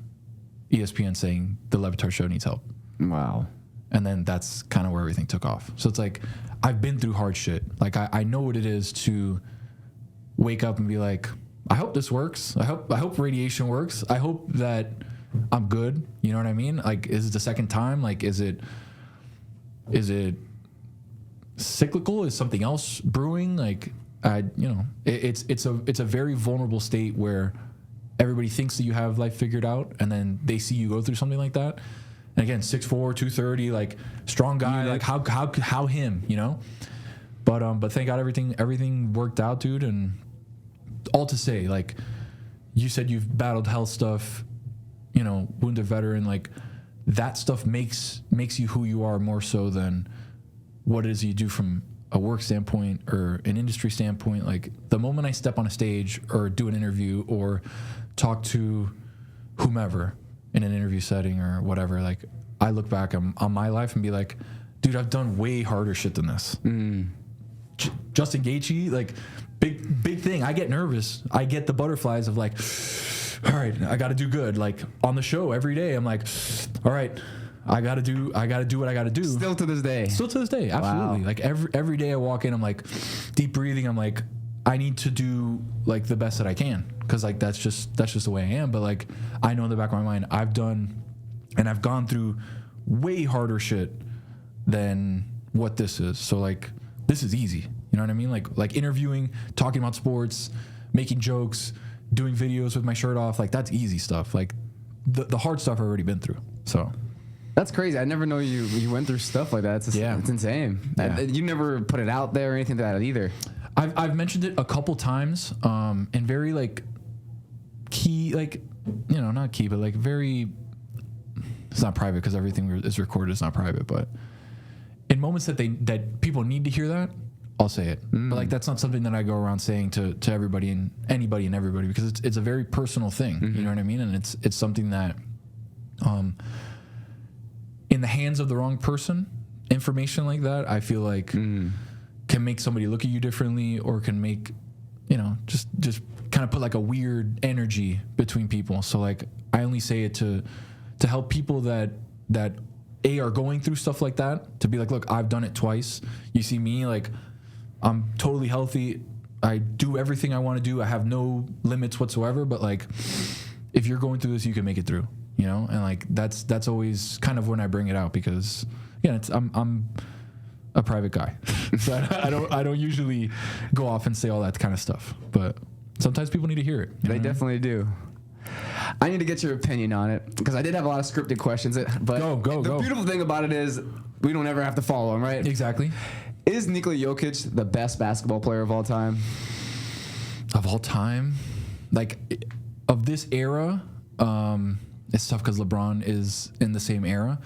ESPN saying the Batard show needs help. Wow. And then that's kind of where everything took off. So it's like, I've been through hard shit. Like, I know what it is to wake up and be like, I hope this works. I hope radiation works. I hope that I'm good. You know what I mean? Like, is it the second time? Like, is it cyclical? Is something else brewing? Like, it's a very vulnerable state where everybody thinks that you have life figured out, and then they see you go through something like that. And again, 6'4", 230, like strong guy. Like how him, you know? But thank God everything worked out, dude. And all to say, like you said, you've battled health stuff, you know, wounded veteran. Like that stuff makes you who you are more so than what it is you do from a work standpoint or an industry standpoint. Like the moment I step on a stage or do an interview or talk to whomever in an interview setting or whatever, like I look back on my life and be like, dude, I've done way harder shit than this. Justin Gaethje, like big thing. I get nervous. I get the butterflies of like, all right, I got to do good. Like on the show every day, I'm like, all right, I got to do what I got to do. Still to this day, absolutely. Wow. Like every day I walk in, I'm like deep breathing. I'm like, I need to do like the best that I can. Cause like, that's just the way I am. But like, I know in the back of my mind, I've done, and I've gone through way harder shit than what this is. So like, this is easy. You know what I mean? Like interviewing, talking about sports, making jokes, doing videos with my shirt off. Like that's easy stuff. Like the hard stuff I've already been through. So that's crazy. I never know you went through stuff like that. It's insane. Yeah. You never put it out there or anything like that either. I've mentioned it a couple times, and very like key, like, you know, not key, but like very, it's not private because everything is recorded. It's not private, but in moments that people need to hear that, I'll say it. But like, that's not something that I go around saying to everybody and anybody and everybody, because it's a very personal thing. You know what I mean? And it's something that, in the hands of the wrong person, information like that, I feel like can make somebody look at you differently, or can make, you know, just kind of put like a weird energy between people. So like, I only say it to help people that are going through stuff like that, to be like, look, I've done it twice. You see me, like, I'm totally healthy. I do everything I want to do. I have no limits whatsoever. But like, if you're going through this, you can make it through, you know? And like, that's always kind of when I bring it out, because yeah, I'm a private guy. So I don't usually go off and say all that kind of stuff, but sometimes people need to hear it. They definitely do. I need to get your opinion on it, because I did have a lot of scripted questions. But go. The beautiful thing about it is we don't ever have to follow them, right? Exactly. Is Nikola Jokic the best basketball player of all time? Of all time? Like, of this era, it's tough because LeBron is in the same era,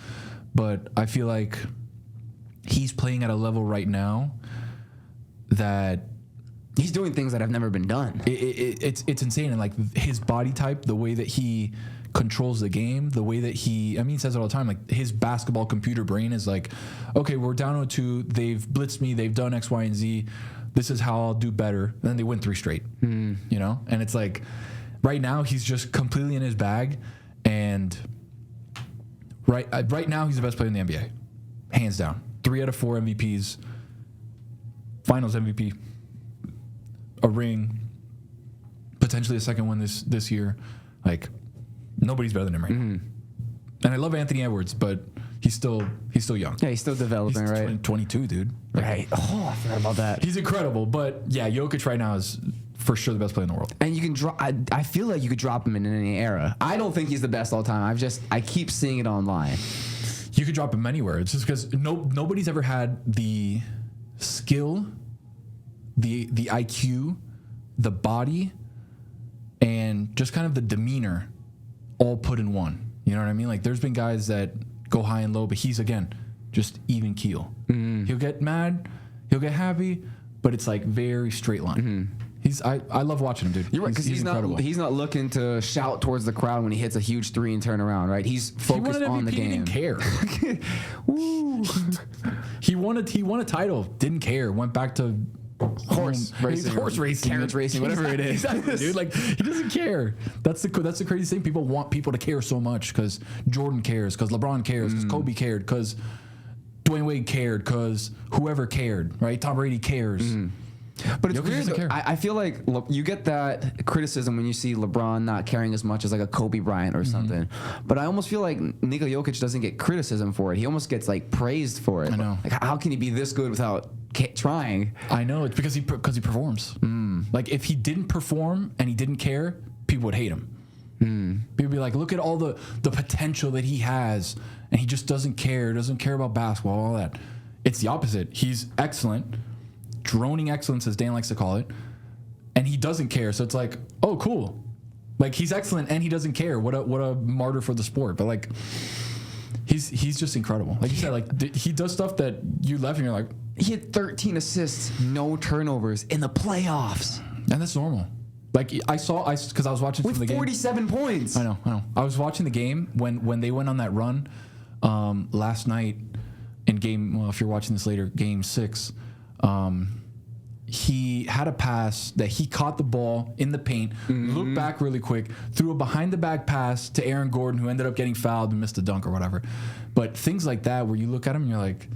but I feel like he's playing at a level right now that he's doing things that have never been done. It's insane. And like his body type, the way that he controls the game, the way that he says it all the time, like his basketball computer brain is like, okay, we're down 0-2, they've blitzed me, they've done X, Y, and Z, this is how I'll do better. And then they win 3 straight, you know? And it's like, right now he's just completely in his bag, and right now he's the best player in the NBA, hands down. 3 out of 4 MVPs, Finals MVP, a ring, potentially a second one this year. Like, nobody's better than him right now. And I love Anthony Edwards, but he's still young. Yeah, he's still developing, he's right? 22, dude. Like, right. Oh, I forgot about that. He's incredible, but yeah, Jokic right now is for sure the best player in the world. And you can drop. I feel like you could drop him in any era. I don't think he's the best all time. I keep seeing it online. You could drop him anywhere. It's just because nobody's ever had the skill, the IQ, the body, and just kind of the demeanor all put in one. You know what I mean? Like, there's been guys that go high and low, but he's, again, just even keel. He'll get mad, he'll get happy, but it's like very straight line. I love watching him, dude. You're right, because he's not looking to shout towards the crowd when he hits a huge 3 and turn around, right? He's focused on the game. He didn't care. He won a title, didn't care, went back to horse racing, carriage racing, whatever it is. Exactly, dude. Like, he doesn't care. That's the crazy thing. People want people to care so much, because Jordan cares, because LeBron cares, because Kobe cared, because Dwayne Wade cared, because whoever cared, right? Tom Brady cares. But it's Jokic weird. doesn't care. I feel like you get that criticism when you see LeBron not caring as much as like a Kobe Bryant or something. But I almost feel like Nikola Jokic doesn't get criticism for it. He almost gets like praised for it. I know. Like, how can he be this good without trying? I know. It's because he performs. Like if he didn't perform and he didn't care, people would hate him. People would be like, look at all the potential that he has, and he just doesn't care about basketball, all that. It's the opposite. He's excellent, droning excellence, as Dan likes to call it, and he doesn't care. So it's like, oh, cool. Like he's excellent and he doesn't care. What a martyr for the sport. But like, he's just incredible. Like you said, like he does stuff that you left and you're like, he had 13 assists, no turnovers in the playoffs, and that's normal. Like because I was watching with from the game. 47 points. I know. I was watching the game when they went on that run last night in game. Well, if you're watching this later, game 6. He had a pass that he caught the ball in the paint, looked back really quick, threw a behind the back pass to Aaron Gordon, who ended up getting fouled and missed a dunk or whatever. But things like that, where you look at him and you're like,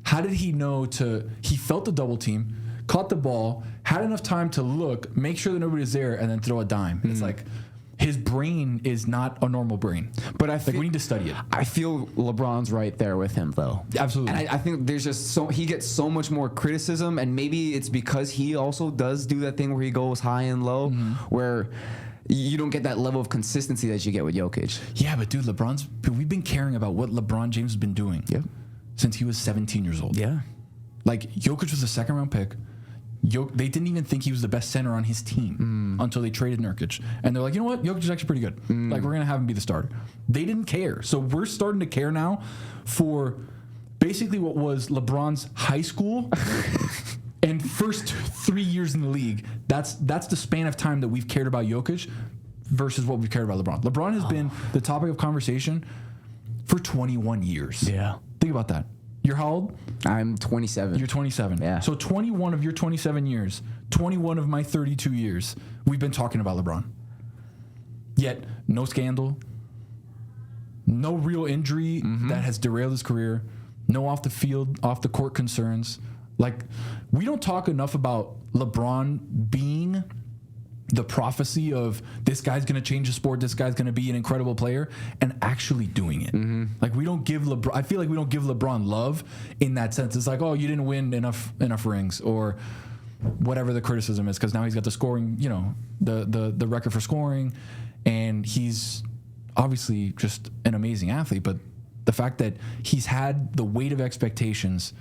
how did he know he felt the double team, caught the ball, had enough time to look, make sure that nobody's there, and then throw a dime. It's like his brain is not a normal brain. But we need to study it. I feel LeBron's right there with him, though. Absolutely. And I think there's just he gets so much more criticism, and maybe it's because he also does do that thing where he goes high and low, where you don't get that level of consistency that you get with Jokic. Yeah, but dude, we've been caring about what LeBron James has been doing since he was 17 years old. Yeah. Like, Jokic was a second-round pick. They didn't even think he was the best center on his team until they traded Nurkic. And they're like, you know what? Jokic is actually pretty good. Like, we're going to have him be the starter. They didn't care. So we're starting to care now for basically what was LeBron's high school and first 3 years in the league. That's the span of time that we've cared about Jokic versus what we've cared about LeBron. LeBron has been the topic of conversation for 21 years. Yeah. Think about that. You're how old? I'm 27. You're 27. Yeah. So 21 of your 27 years, 21 of my 32 years, we've been talking about LeBron. Yet, no scandal, no real injury that has derailed his career, no off the court concerns. Like, we don't talk enough about LeBron being the prophecy of this guy's going to change the sport, this guy's going to be an incredible player, and actually doing it. Like, we don't give LeBron, I feel like we don't give LeBron love in that sense. It's like, oh, you didn't win enough rings, or whatever the criticism is, because now he's got the scoring, the record for scoring, and he's obviously just an amazing athlete. But the fact that he's had the weight of expectations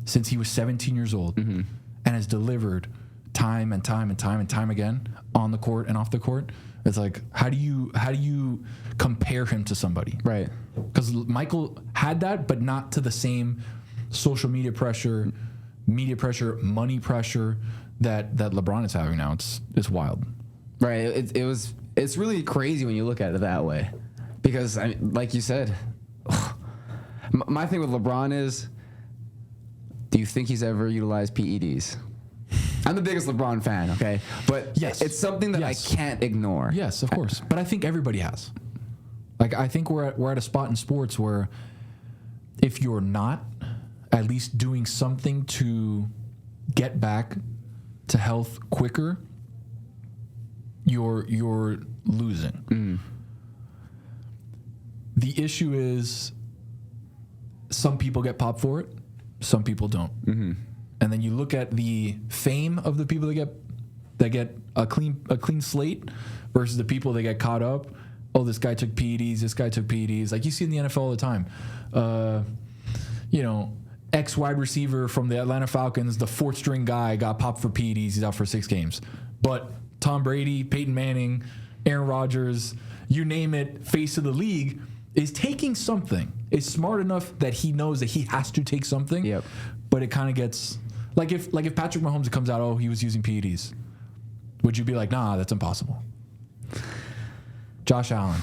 since he was 17 years old and has delivered time and time and time and time again on the court and off the court. It's like, how do you compare him to somebody? Right. Because Michael had that, but not to the same social media pressure, money pressure that LeBron is having now. It's wild. Right. It's really crazy when you look at it that way, because like you said, my thing with LeBron is, do you think he's ever utilized PEDs? I'm the biggest LeBron fan, okay? But yes, it's something that I can't ignore. Yes, of course. But I think everybody has. Like, I think we're at a spot in sports where if you're not at least doing something to get back to health quicker, you're losing. The issue is some people get popped for it, some people don't. And then you look at the fame of the people that get a clean slate versus the people that get caught up. Oh, this guy took PEDs. This guy took PEDs. Like you see in the NFL all the time. Ex wide receiver from the Atlanta Falcons, the fourth string guy, got popped for PEDs. He's out for 6 games. But Tom Brady, Peyton Manning, Aaron Rodgers, you name it, face of the league, is taking something. Is smart enough that he knows that he has to take something. Yep. But it kind of gets like if Patrick Mahomes comes out, oh, he was using PEDs, would you be like, nah, that's impossible? Josh Allen,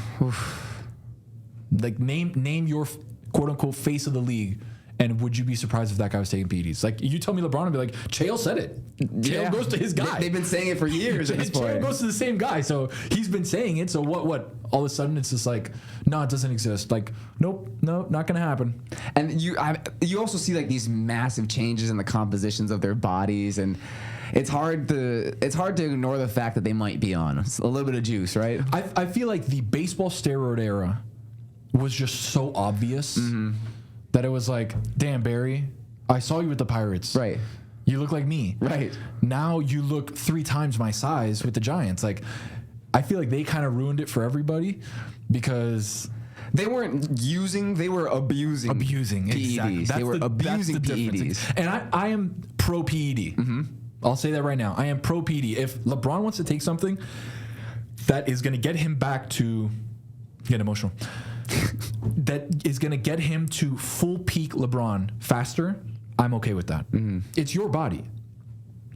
like name your quote unquote face of the league, and would you be surprised if that guy was taking PEDs? Like, you tell me LeBron, would be like, Chael said it. Chael goes to his guy. They've been saying it for years at this point. Chael goes to the same guy, so he's been saying it. So what? all of a sudden it's just like, no, it doesn't exist. Like, nope, not gonna happen. And you also see like these massive changes in the compositions of their bodies, and it's hard to ignore the fact that they might be on a little bit of juice, right? I feel like the baseball steroid era was just so obvious that it was like, damn, Barry, I saw you with the Pirates. Right. You look like me. Right. Now you look 3 times my size with the Giants. Like, I feel like they kind of ruined it for everybody because they weren't using, they were abusing. PEDs. Exactly. They were abusing PEDs. And I am pro PED. I'll say that right now. I am pro PED. If LeBron wants to take something that is going to get him back to, get emotional, that is going to get him to full peak LeBron faster, I'm okay with that. It's your body.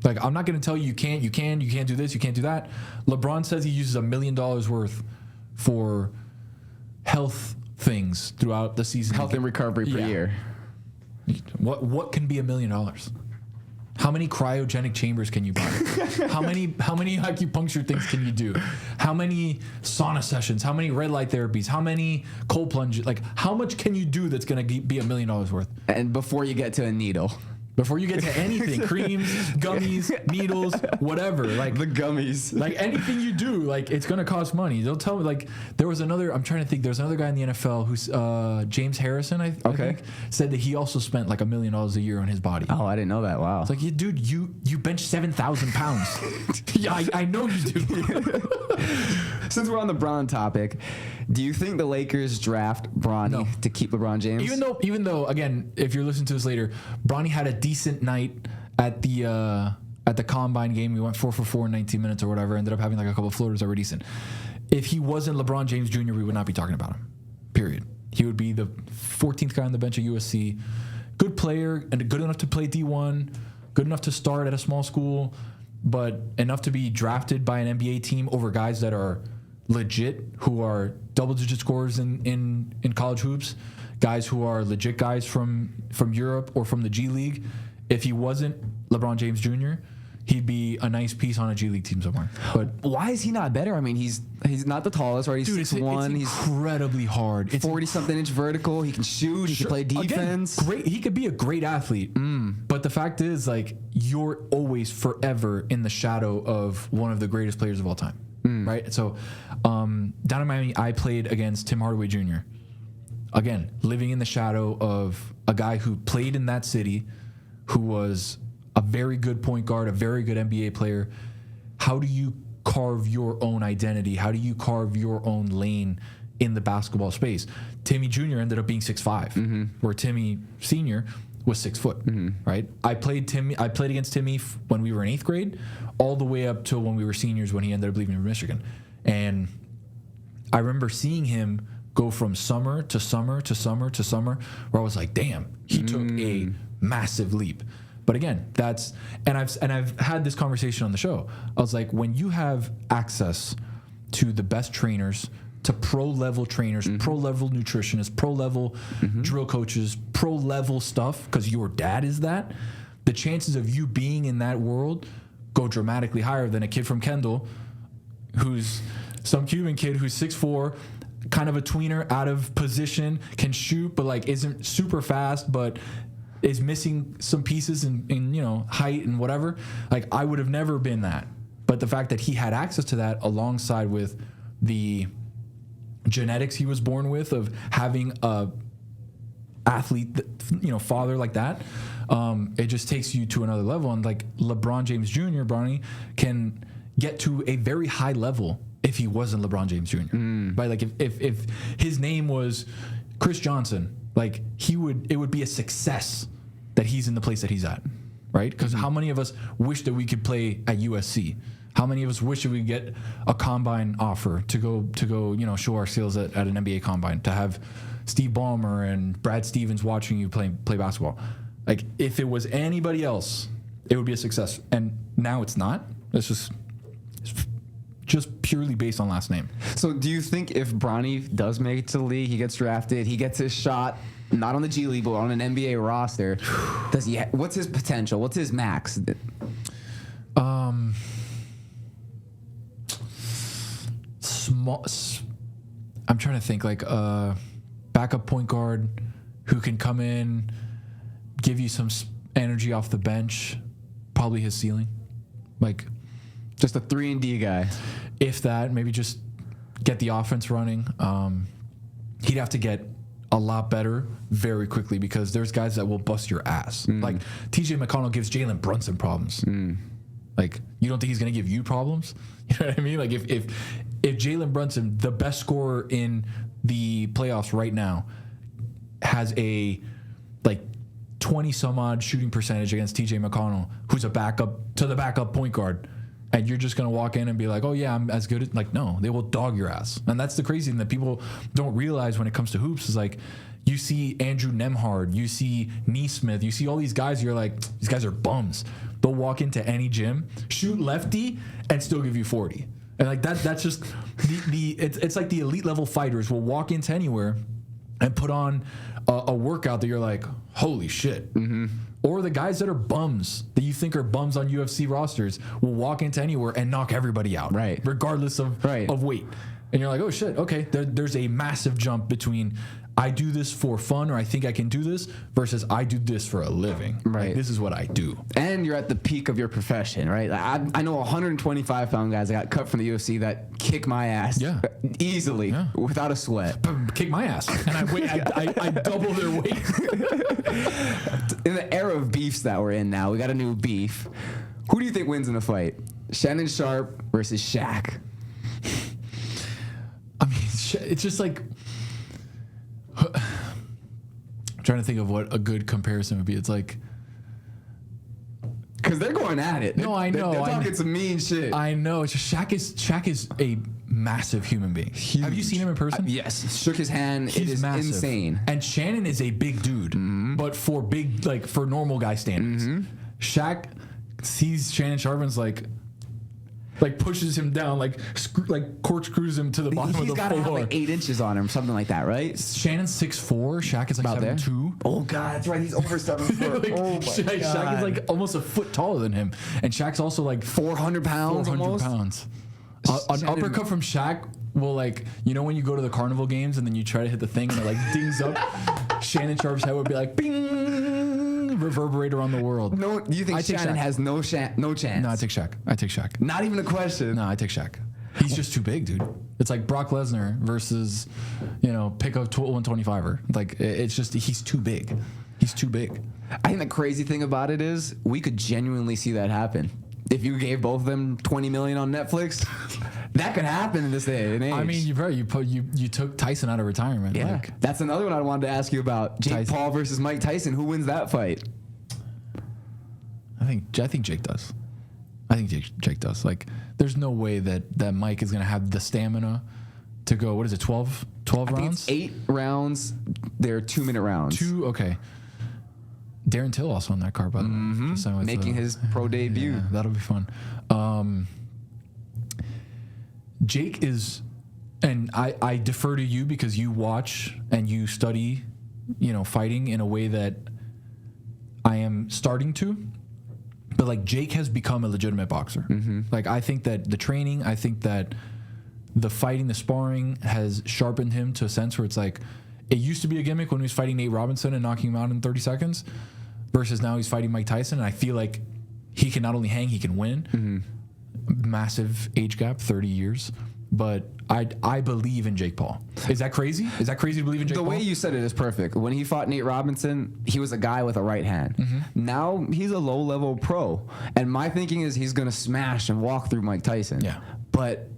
Like, I'm not going to tell you you can't do this, you can't do that. LeBron says he uses $1 million worth for health things throughout the season. Health and recovery per year. What can be $1 million? How many cryogenic chambers can you buy? How many acupuncture things can you do? How many sauna sessions? How many red light therapies? How many cold plunges? Like, how much can you do that's going to be $1 million worth? And before you get to a needle. Before you get to anything, creams, gummies, needles, whatever. Like the gummies. Like anything you do, like it's gonna cost money. They'll tell me, like, there was another, I'm trying to think, there's another guy in the NFL who's James Harrison, I think, said that he also spent like $1 million a year on his body. Oh, I didn't know that. Wow. It's like, yeah, dude, you bench 7,000 pounds. Yeah, I know you do. Since we're on the Bron topic, do you think the Lakers draft Bronny to keep LeBron James? Even though, again, if you're listening to this later, Bronny had a decent night at the combine game. We went 4 for 4 in 19 minutes or whatever. Ended up having like a couple of floaters that were decent. If he wasn't LeBron James Jr., we would not be talking about him. Period. He would be the 14th guy on the bench at USC. Good player and good enough to play D1. Good enough to start at a small school, but enough to be drafted by an NBA team over guys that are legit, who are double-digit scorers in college hoops, guys who are legit guys from Europe or from the G League. If he wasn't LeBron James Jr., he'd be a nice piece on a G League team somewhere. But why is he not better? I mean, he's not the tallest, right? He's 6'1". He's incredibly hard. It's 40-something inch vertical. He can shoot. He can play defense. Again, great. He could be a great athlete. But the fact is, like, you're always forever in the shadow of one of the greatest players of all time. Right? So down in Miami, I played against Tim Hardaway Jr. Again, living in the shadow of a guy who played in that city, who was a very good point guard, a very good NBA player. How do you carve your own identity? How do you carve your own lane in the basketball space? Timmy Jr. ended up being 6'5", where Timmy Sr. was 6 foot, right? I played against Timmy when we were in 8th grade, all the way up till when we were seniors when he ended up leaving for Michigan. And I remember seeing him go from summer to summer to summer to summer, where I was like, damn, he took a massive leap. But again, I've had this conversation on the show. I was like, when you have access to the best trainers, to pro-level trainers, pro-level nutritionists, pro-level drill coaches, pro-level stuff, because your dad is that, the chances of you being in that world go dramatically higher than a kid from Kendall who's some Cuban kid who's 6'4", kind of a tweener, out of position, can shoot, but like isn't super fast, but is missing some pieces in you know, height and whatever. Like, I would have never been that. But the fact that he had access to that alongside with the genetics he was born with of having a athlete, you know, father like that, it just takes you to another level. And like LeBron James Jr., Bronny, can get to a very high level if he wasn't LeBron James Jr. Right? Like if his name was Chris Johnson, like it would be a success that he's in the place that he's at, right? Because how many of us wish that we could play at USC? How many of us wish that we get a combine offer to go, you know, show our skills at an NBA combine, to have Steve Ballmer and Brad Stevens watching you play basketball? Like, if it was anybody else, it would be a success. And now it's not. It's just purely based on last name. So do you think if Bronny does make it to the league, he gets drafted, he gets his shot, not on the G League, but on an NBA roster, does he? What's his potential? What's his max? I'm trying to think like backup point guard who can come in, give you some energy off the bench. Probably his ceiling, like just a 3-and-D guy. If that, maybe just get the offense running. He'd have to get a lot better very quickly because there's guys that will bust your ass. Like TJ McConnell gives Jalen Brunson problems. Like, you don't think he's going to give you problems? You know what I mean? Like, if Jalen Brunson, the best scorer in the playoffs right now, has a, like, 20-some-odd shooting percentage against TJ McConnell, who's a backup to the backup point guard, and you're just going to walk in and be like, oh, yeah, I'm as good as... Like, no, they will dog your ass. And that's the crazy thing that people don't realize when it comes to hoops is, like, you see Andrew Nemhard, you see Neesmith, you see all these guys, you're like, these guys are bums. They'll walk into any gym, shoot lefty, and still give you 40. And, like, that's just... It's like the elite level fighters will walk into anywhere and put on a workout that you're like, holy shit. Or the guys that are bums, that you think are bums on UFC rosters, will walk into anywhere and knock everybody out, right? Regardless of weight. And you're like, oh shit, okay. There's a massive jump between I do this for fun or I think I can do this versus I do this for a living. Right. Like, this is what I do. And you're at the peak of your profession, right? Like, I know 125-pound guys that got cut from the UFC that kick my ass easily without a sweat. Kick my ass. And I double their weight. In the era of beefs that we're in now, we got a new beef. Who do you think wins in a fight? Shannon Sharpe versus Shaq. I mean, it's just like... I'm trying to think of what a good comparison would be. It's like... Because they're going at it. No, I know. They're talking some mean shit. I know. It's just Shaq is a massive human being. Huge. Have you seen him in person? Yes. Shook his hand. He's it is massive. Insane. And Shannon is a big dude, but for big, like, for normal guy standards. Shaq sees Shannon Sharpe and's like pushes him down, like corkscrews him to the bottom of the floor. He's got to have like 8 inches on him, something like that, right? Shannon's 6'4", Shaq is like 7'2". Oh god, that's right. He's over 7 foot. Like, oh my Shaq god, is like almost a foot taller than him, and Shaq's also like 400 pounds. 400 pounds. An uppercut from Shaq will, like, you know when you go to the carnival games and then you try to hit the thing and it like dings up. Shannon Sharpe's head would be like bing, reverberate around the world. No, you think Shannon has no chance? No, I take Shaq. Not even a question. No, I take Shaq. He's just too big, dude. It's like Brock Lesnar versus, pick a 125er. Like, it's just, he's too big. He's too big. I think the crazy thing about it is we could genuinely see that happen. If you gave both of them $20 million on Netflix, that could happen in this day and age. I mean, you took Tyson out of retirement. Yeah, like, that's another one I wanted to ask you about. Jake Paul versus Mike Tyson. Who wins that fight? I think Jake does. I think Jake does. Like, there's no way that Mike is going to have the stamina to go. What is it? 12 rounds? Think it's 8 rounds. They're 2-minute rounds. Okay. Darren Till also on that card, by the way. Making his pro debut. Yeah, that'll be fun. Jake is, and I defer to you because you watch and you study, fighting in a way that I am starting to. But, like, Jake has become a legitimate boxer. Like, I think that the training, I think that the fighting, the sparring has sharpened him to a sense where it's like, it used to be a gimmick when he was fighting Nate Robinson and knocking him out in 30 seconds versus now he's fighting Mike Tyson. And I feel like he can not only hang, he can win. Massive age gap, 30 years. But I believe in Jake Paul. Is that crazy? Is that crazy to believe in Jake Paul? The way you said it is perfect. When he fought Nate Robinson, he was a guy with a right hand. Now he's a low-level pro. And my thinking is he's going to smash and walk through Mike Tyson. Yeah. But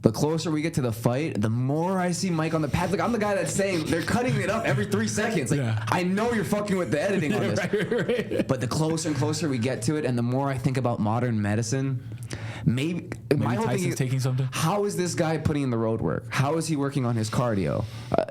the closer we get to the fight, the more I see Mike on the pad. Like, I'm the guy that's saying they're cutting it up every 3 seconds. Like, I know you're fucking with the editing on this. Right. But the closer and closer we get to it, and the more I think about modern medicine, maybe my whole Tyson's thing is, taking something. how is this guy putting in the road work? How is he working on his cardio?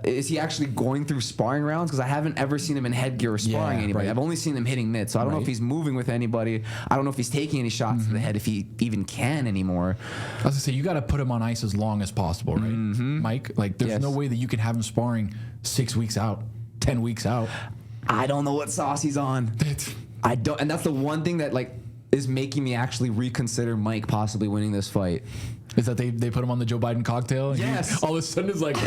Is he actually going through sparring rounds? Because I haven't ever seen him in headgear or sparring anybody. Right. I've only seen him hitting mitts, so I don't know if he's moving with anybody. I don't know if he's taking any shots to the head, if he even can anymore. I was gonna say, you got to put him on ice as long as possible, right, Mike? Like, there's no way that you can have him sparring 6 weeks out, 10 weeks out. I don't know what sauce he's on. I don't, and that's the one thing that, like, is making me actually reconsider Mike possibly winning this fight. Is that they put him on the Joe Biden cocktail? And yes. All of a sudden it's like,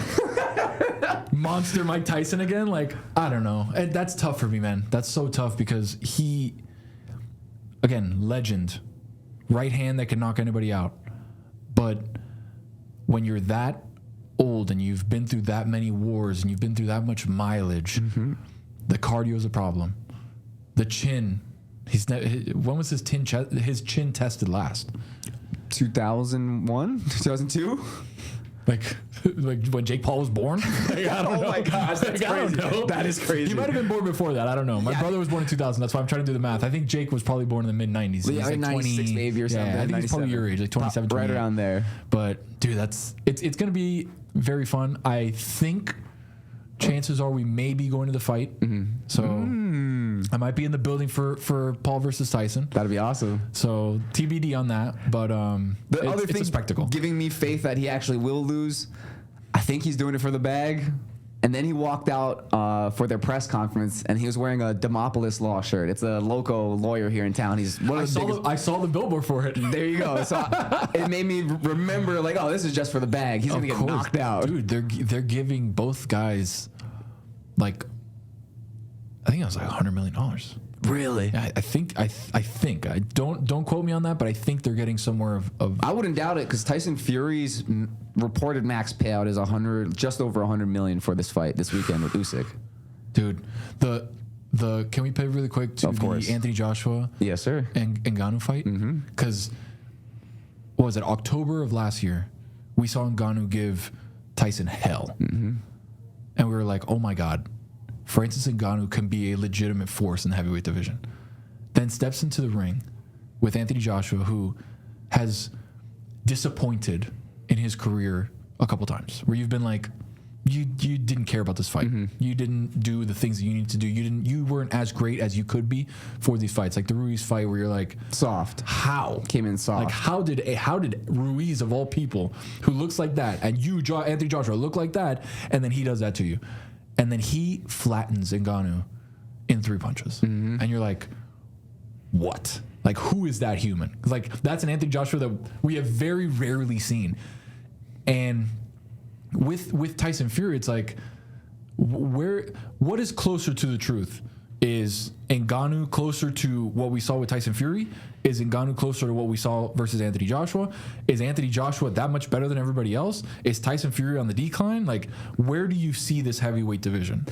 monster Mike Tyson again. Like, I don't know. And that's tough for me, man. That's so tough because he, again, legend, right hand that can knock anybody out. But when you're that old and you've been through that many wars and you've been through that much mileage, the cardio is a problem. The chin, when was his chin tested last? 2001, 2002. Like when Jake Paul was born? Like, I don't know. Oh my gosh, that's I don't crazy. know. That is crazy. He might have been born before that. I don't know. My brother was born in 2000. That's why I'm trying to do the math. I think Jake was probably born in the mid 90s. Yeah, like 96 maybe or something. Yeah, I think he's probably your age, like 27, right 28. around there. But dude, it's gonna be very fun. I think chances are we may be going to the fight. So I might be in the building for Paul versus Tyson. That'd be awesome. So TBD on that. But it's a spectacle. Giving me faith that he actually will lose. I think he's doing it for the bag. And then he walked out for their press conference, and he was wearing a Demopolis Law shirt. It's a local lawyer here in town. He's one of the biggest. I saw the billboard for it. There you go. So it made me remember, like, oh, this is just for the bag. He's gonna get knocked out, dude. They're giving both guys, like, I think it was like $100 million. Really? I think. I don't quote me on that, but I think they're getting somewhere of I wouldn't doubt it because Tyson Fury's reported max payout is just over $100 million for this fight this weekend with Usyk. Dude, the can we pivot really quick to the Anthony Joshua? Yes, sir. And Ngannou fight? Because what was it, October of last year? We saw Ngannou give Tyson hell, and we were like, oh my god. Francis Ngannou can be a legitimate force in the heavyweight division. Then steps into the ring with Anthony Joshua, who has disappointed in his career a couple times, where you've been like, you didn't care about this fight. You didn't do the things that you need to do. You weren't as great as you could be for these fights. Like the Ruiz fight, where you're like, soft. How came in soft? Like how did Ruiz, of all people, who looks like that, and Anthony Joshua look like that, and then he does that to you. And then he flattens Ngannou in 3 punches. And you're like, what? Like, who is that human? Like, that's an Anthony Joshua that we have very rarely seen. And with Tyson Fury, it's like, what is closer to the truth? Is Ngannou closer to what we saw with Tyson Fury? Is Ngannou closer to what we saw versus Anthony Joshua? Is Anthony Joshua that much better than everybody else? Is Tyson Fury on the decline? Like, where do you see this heavyweight division?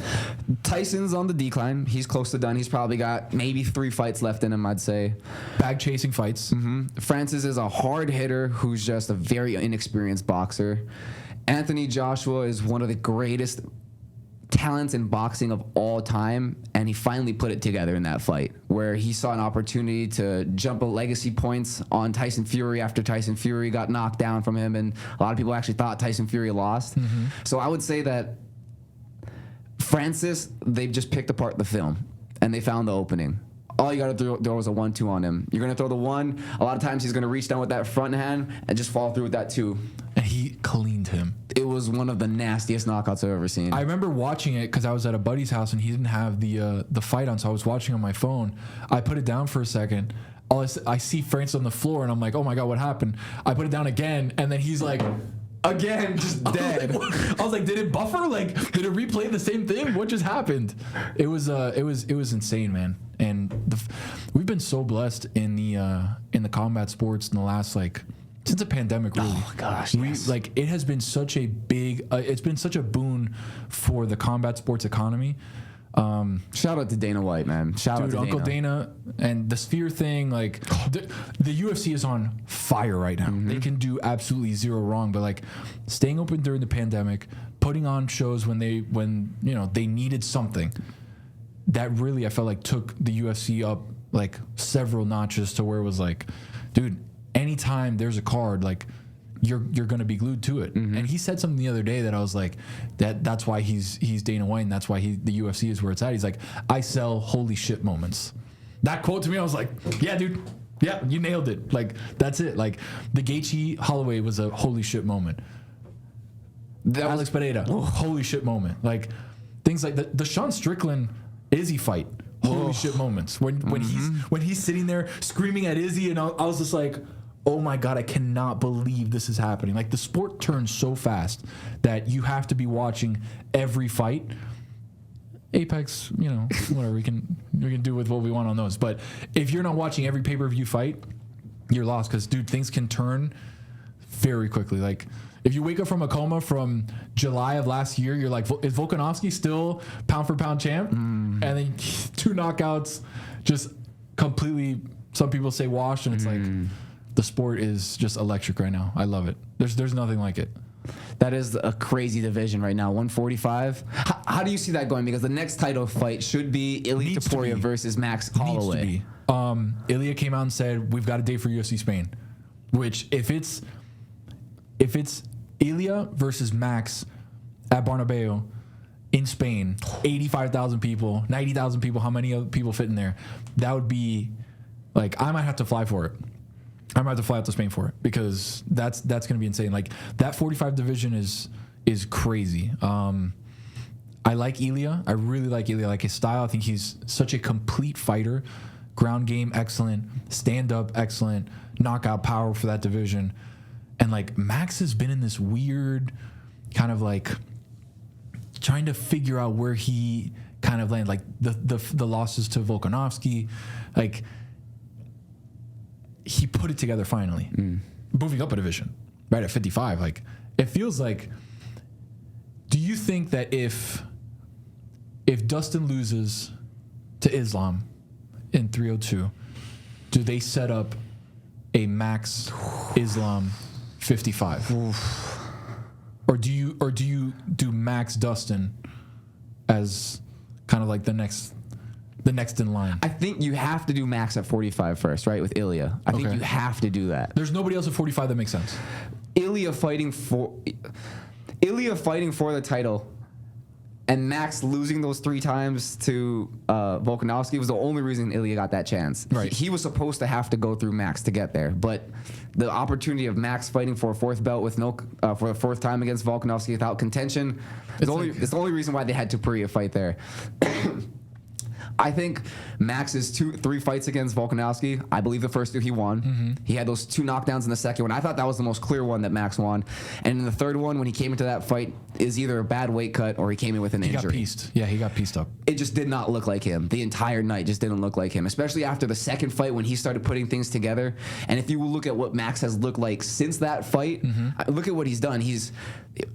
Tyson's on the decline. He's close to done. He's probably got maybe 3 fights left in him, I'd say. Bag chasing fights. Francis is a hard hitter who's just a very inexperienced boxer. Anthony Joshua is one of the greatest talents in boxing of all time, and he finally put it together in that fight where he saw an opportunity to jump a legacy points on Tyson Fury after Tyson Fury got knocked down from him, and a lot of people actually thought Tyson Fury lost. So I would say that Francis, they've just picked apart the film and they found the opening. All you got to throw is a 1-2 on him. You're going to throw the 1. A lot of times he's going to reach down with that front hand and just fall through with that 2. And he cleaned him. It was one of the nastiest knockouts I've ever seen. I remember watching it because I was at a buddy's house and he didn't have the fight on, so I was watching on my phone. I put it down for a second. I see Francis on the floor and I'm like, oh my god, what happened? I put it down again, and then he's like, again, just dead. I was like, did it buffer? Like, did it replay the same thing? What just happened? It was insane, man. And we've been so blessed in the combat sports in the last, like, since the pandemic, really. Oh gosh, yes. Like, it has been such a big, it's been such a boon for the combat sports economy. Shout out to Dana White, man. Shout out to Uncle Dana and the Sphere thing. Like, the UFC is on fire right now. They can do absolutely zero wrong. But like, staying open during the pandemic, putting on shows when they needed something, that really, I felt like, took the UFC up like several notches to where it was like, dude, anytime there's a card, like, you're going to be glued to it. And he said something the other day that I was like, that's why he's Dana White, and that's why the UFC is where it's at. He's like, I sell holy shit moments. That quote to me, I was like, yeah, dude. Yeah, you nailed it. Like, that's it. Like, the Gaethje Holloway was a holy shit moment. Alex Pereira, holy shit moment. Like, things like the Sean Strickland Izzy fight, holy shit moments. When he's sitting there screaming at Izzy, and I was just like, oh my God, I cannot believe this is happening. Like, the sport turns so fast that you have to be watching every fight. Apex, whatever, we can do with what we want on those. But if you're not watching every pay-per-view fight, you're lost, because, dude, things can turn very quickly. Like, if you wake up from a coma from July of last year, you're like, is Volkanovski still pound-for-pound champ? And then 2 knockouts, just completely, some people say washed, and it's like, the sport is just electric right now. I love it. There's nothing like it. That is a crazy division right now, 145. How do you see that going? Because the next title fight should be Ilia Topuria versus Max Holloway. Ilia came out and said, we've got a date for UFC Spain. Which, if it's Ilia versus Max at Bernabeu in Spain, 85,000 people, 90,000 people, how many other people fit in there? That would be, like, I might have to fly for it. I might have to fly out to Spain for it, because that's going to be insane. Like, that 45 division is crazy. I like Ilia. I really like Ilia. I like his style. I think he's such a complete fighter. Ground game, excellent. Stand up, excellent. Knockout power for that division. And, like, Max has been in this weird kind of, like, trying to figure out where he kind of landed. Like, the losses to Volkanovski, like, he put it together finally. Moving up a division, right at 55. Like, it feels like, do you think that if Dustin loses to Islam in 302, do they set up a Max Islam 55? Or do you do Max Dustin as kind of like the next in line? I think you have to do Max at 45 first, right? With Ilia. I think you have to do that. There's nobody else at 45 that makes sense. Ilia fighting for the title, and Max losing those 3 times to Volkanovski was the only reason Ilia got that chance. Right. He was supposed to have to go through Max to get there, but the opportunity of Max fighting for a 4th belt with for the 4th time against Volkanovski without contention, it's the only reason why they had Topuria fight there. I think Max's 3 fights against Volkanovski, I believe the first 2 he won. He had those 2 knockdowns in the second one. I thought that was the most clear one that Max won. And in the third one, when he came into that fight, is either a bad weight cut or he came in with an injury. He got pieced. Yeah, he got pieced up. It just did not look like him. The entire night just didn't look like him, especially after the second fight when he started putting things together. And if you look at what Max has looked like since that fight, look at what he's done. He's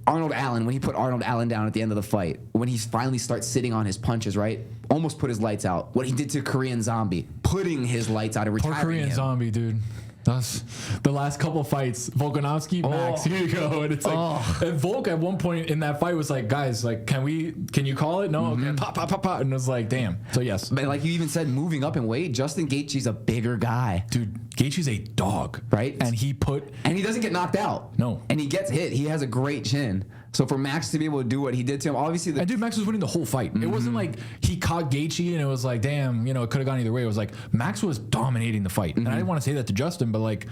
Arnold Allen, when he put Arnold Allen down at the end of the fight, when he finally starts sitting on his punches, right? Almost put his lights out. What he did to Korean Zombie, putting his lights out and retiring Poor Korean him. Zombie, dude. That's the last couple fights. Volkanovski, Max, here you go. And it's like, and Volk at one point in that fight was like, guys, like, can you call it? No, okay, pop, pop, pop, pop. And it was like, damn. So yes. But like you even said, moving up in weight, Justin Gaethje's a bigger guy. Dude, Gaethje's a dog. Right? And he doesn't get knocked out. No. And he gets hit. He has a great chin. So for Max to be able to do what he did to him, obviously... And dude, Max was winning the whole fight. It wasn't like he caught Gaethje and it was like, damn, it could have gone either way. It was like, Max was dominating the fight. And I didn't want to say that to Justin, but like,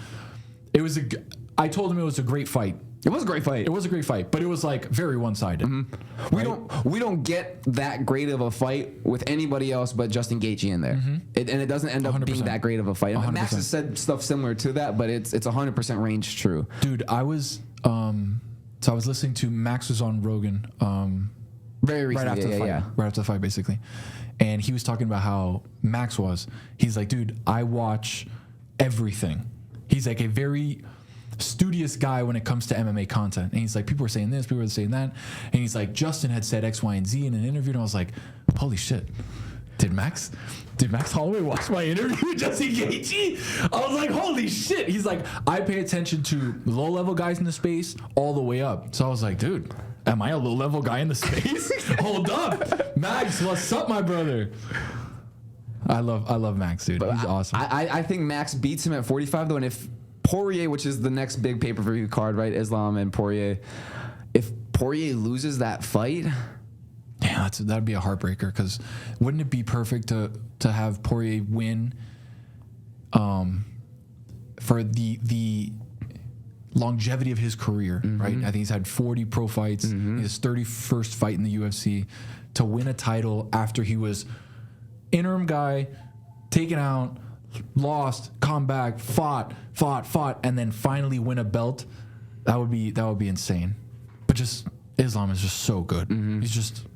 I told him it was a great fight. It was a great fight. It was a great fight, but it was like very one-sided. Right? We don't get that great of a fight with anybody else but Justin Gaethje in there, and it doesn't end up 100%. being that great of a fight. I mean, Max has said stuff similar to that, but it's 100% range true. Dude, I was listening to Max was on Rogan very recently, right after the fight, right after the fight, basically, and he was talking about how Max was. He's like, dude, I watch everything. He's like a very studious guy when it comes to MMA content. And he's like, people are saying this, people are saying that. And he's like, Justin had said X, Y, and Z in an interview. And I was like, holy shit. Did Max Holloway watch my interview with Justin Gaethje? I was like, holy shit. He's like, I pay attention to low-level guys in the space all the way up. So I was like, dude, am I a low-level guy in the space? Hold up. Max, what's up, my brother? I love Max, dude. He's awesome. I think Max beats him at 45, though, and if Poirier, which is the next big pay-per-view card, right? Islam and Poirier. If Poirier loses that fight... Yeah, that'd be a heartbreaker, because wouldn't it be perfect to have Poirier win for the longevity of his career, right? I think he's had 40 pro fights. His 31st fight in the UFC, to win a title after he was interim guy, taken out, lost, come back, fought, and then finally win a belt. That would be insane. But just Islam is just so good. He's just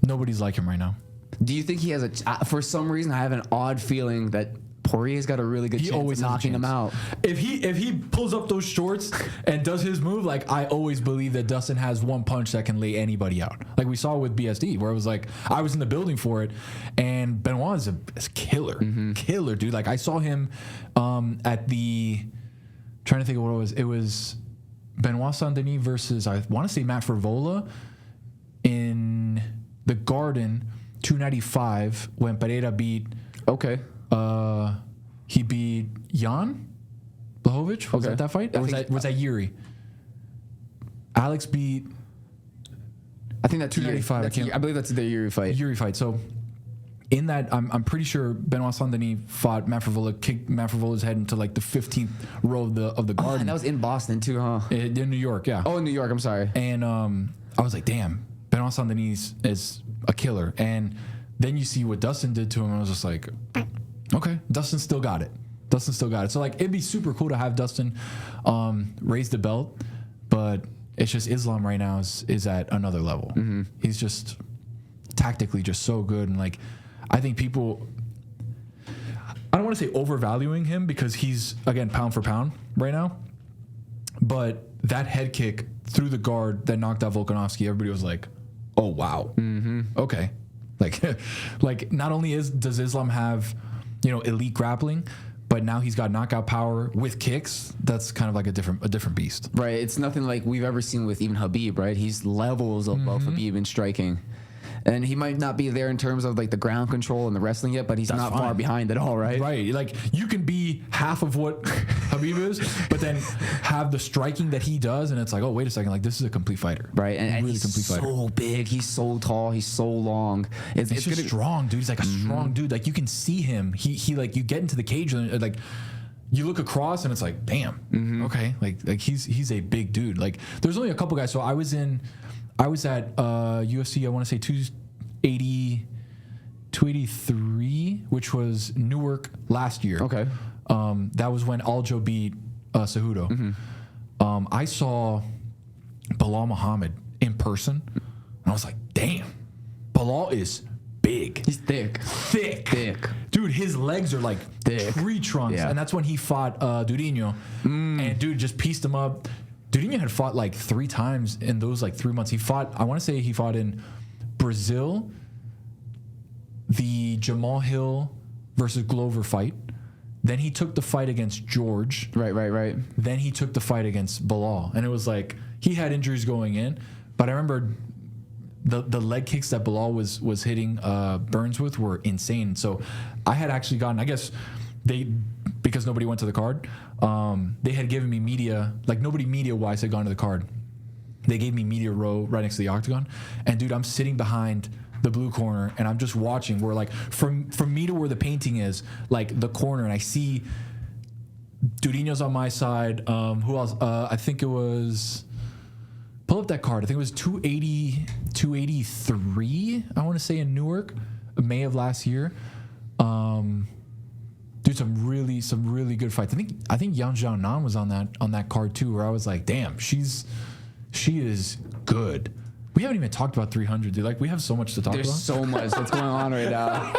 nobody's like him right now. Do you think he has for some reason I have an odd feeling that Poirier's got a really good chance of knocking him out. If he pulls up those shorts and does his move, like I always believe that Dustin has one punch that can lay anybody out. Like we saw with BSD, where it was like I was in the building for it, and Benoit is a killer, killer dude. Like I saw him at the trying to think of what it was. It was Benoit Saint-Denis versus I want to say Matt Favola in the Garden 295 when Pereira beat. Okay. He beat Jan Blachowicz. Was that fight? Or was that Yuri? Alex beat. I think that's 295. I believe that's the Yuri fight. Yuri fight. So in that, I'm pretty sure Benoit Saint-Denis fought Matt Favola, kicked Matt Favola's head into like the 15th row of the Garden. And that was in Boston too, huh? In New York, yeah. Oh, in New York. I'm sorry. And I was like, damn, Benoit Saint-Denis is a killer. And then you see what Dustin did to him, and I was just like, okay, Dustin still got it. So like, it'd be super cool to have Dustin raise the belt, but it's just Islam right now is at another level. He's just tactically just so good, and like, I think people, I don't want to say overvaluing him because he's again pound for pound right now, but that head kick through the guard that knocked out Volkanovski, everybody was like, oh wow, okay. Like not only does Islam have, elite grappling, but now he's got knockout power with kicks. That's kind of like a different beast. Right. It's nothing like we've ever seen with even Khabib, right? He's levels above Khabib in striking. And he might not be there in terms of like the ground control and the wrestling yet, but he's not far behind at all, right? Right. Like you can be half of what Khabib is, but then have the striking that he does, and it's like, oh, wait a second, like this is a complete fighter. Right. And he's so big, he's so tall, he's so long. It's just strong, dude. He's like a strong dude. Like you can see him. He like you get into the cage and like you look across and it's like, damn, okay. Like he's a big dude. Like there's only a couple guys. So I was at UFC, I want to say 283, which was Newark last year. Okay. That was when Aljo beat Cejudo. I saw Bilal Muhammad in person, and I was like, damn, Bilal is big. He's thick. Dude, his legs are like thick. Tree trunks. Yeah. And that's when he fought Durinho. And dude just pieced him up. Durinho had fought like 3 times in those like 3 months. I want to say he fought in Brazil, the Jamal Hill versus Glover fight. Then he took the fight against George. Right. Then he took the fight against Bilal. And it was like, he had injuries going in, but I remember the leg kicks that Bilal was hitting Burns with were insane. So I had actually gotten, I guess because nobody went to the card, they had given me media, like nobody media-wise had gone to the card. They gave me media row right next to the octagon. And dude, I'm sitting behind the blue corner and I'm just watching where like from me to where the painting is, like the corner, and I see Durinho's on my side. Who else? I think it was, pull up that card. I think it was 283, I want to say, in Newark, May of last year. Dude, some really good fights. I think Yang Xiaonan was on that card too, where I was like, damn, she is good. We haven't even talked about 300, dude. Like we have so much to talk about. There's so much that's going on right now.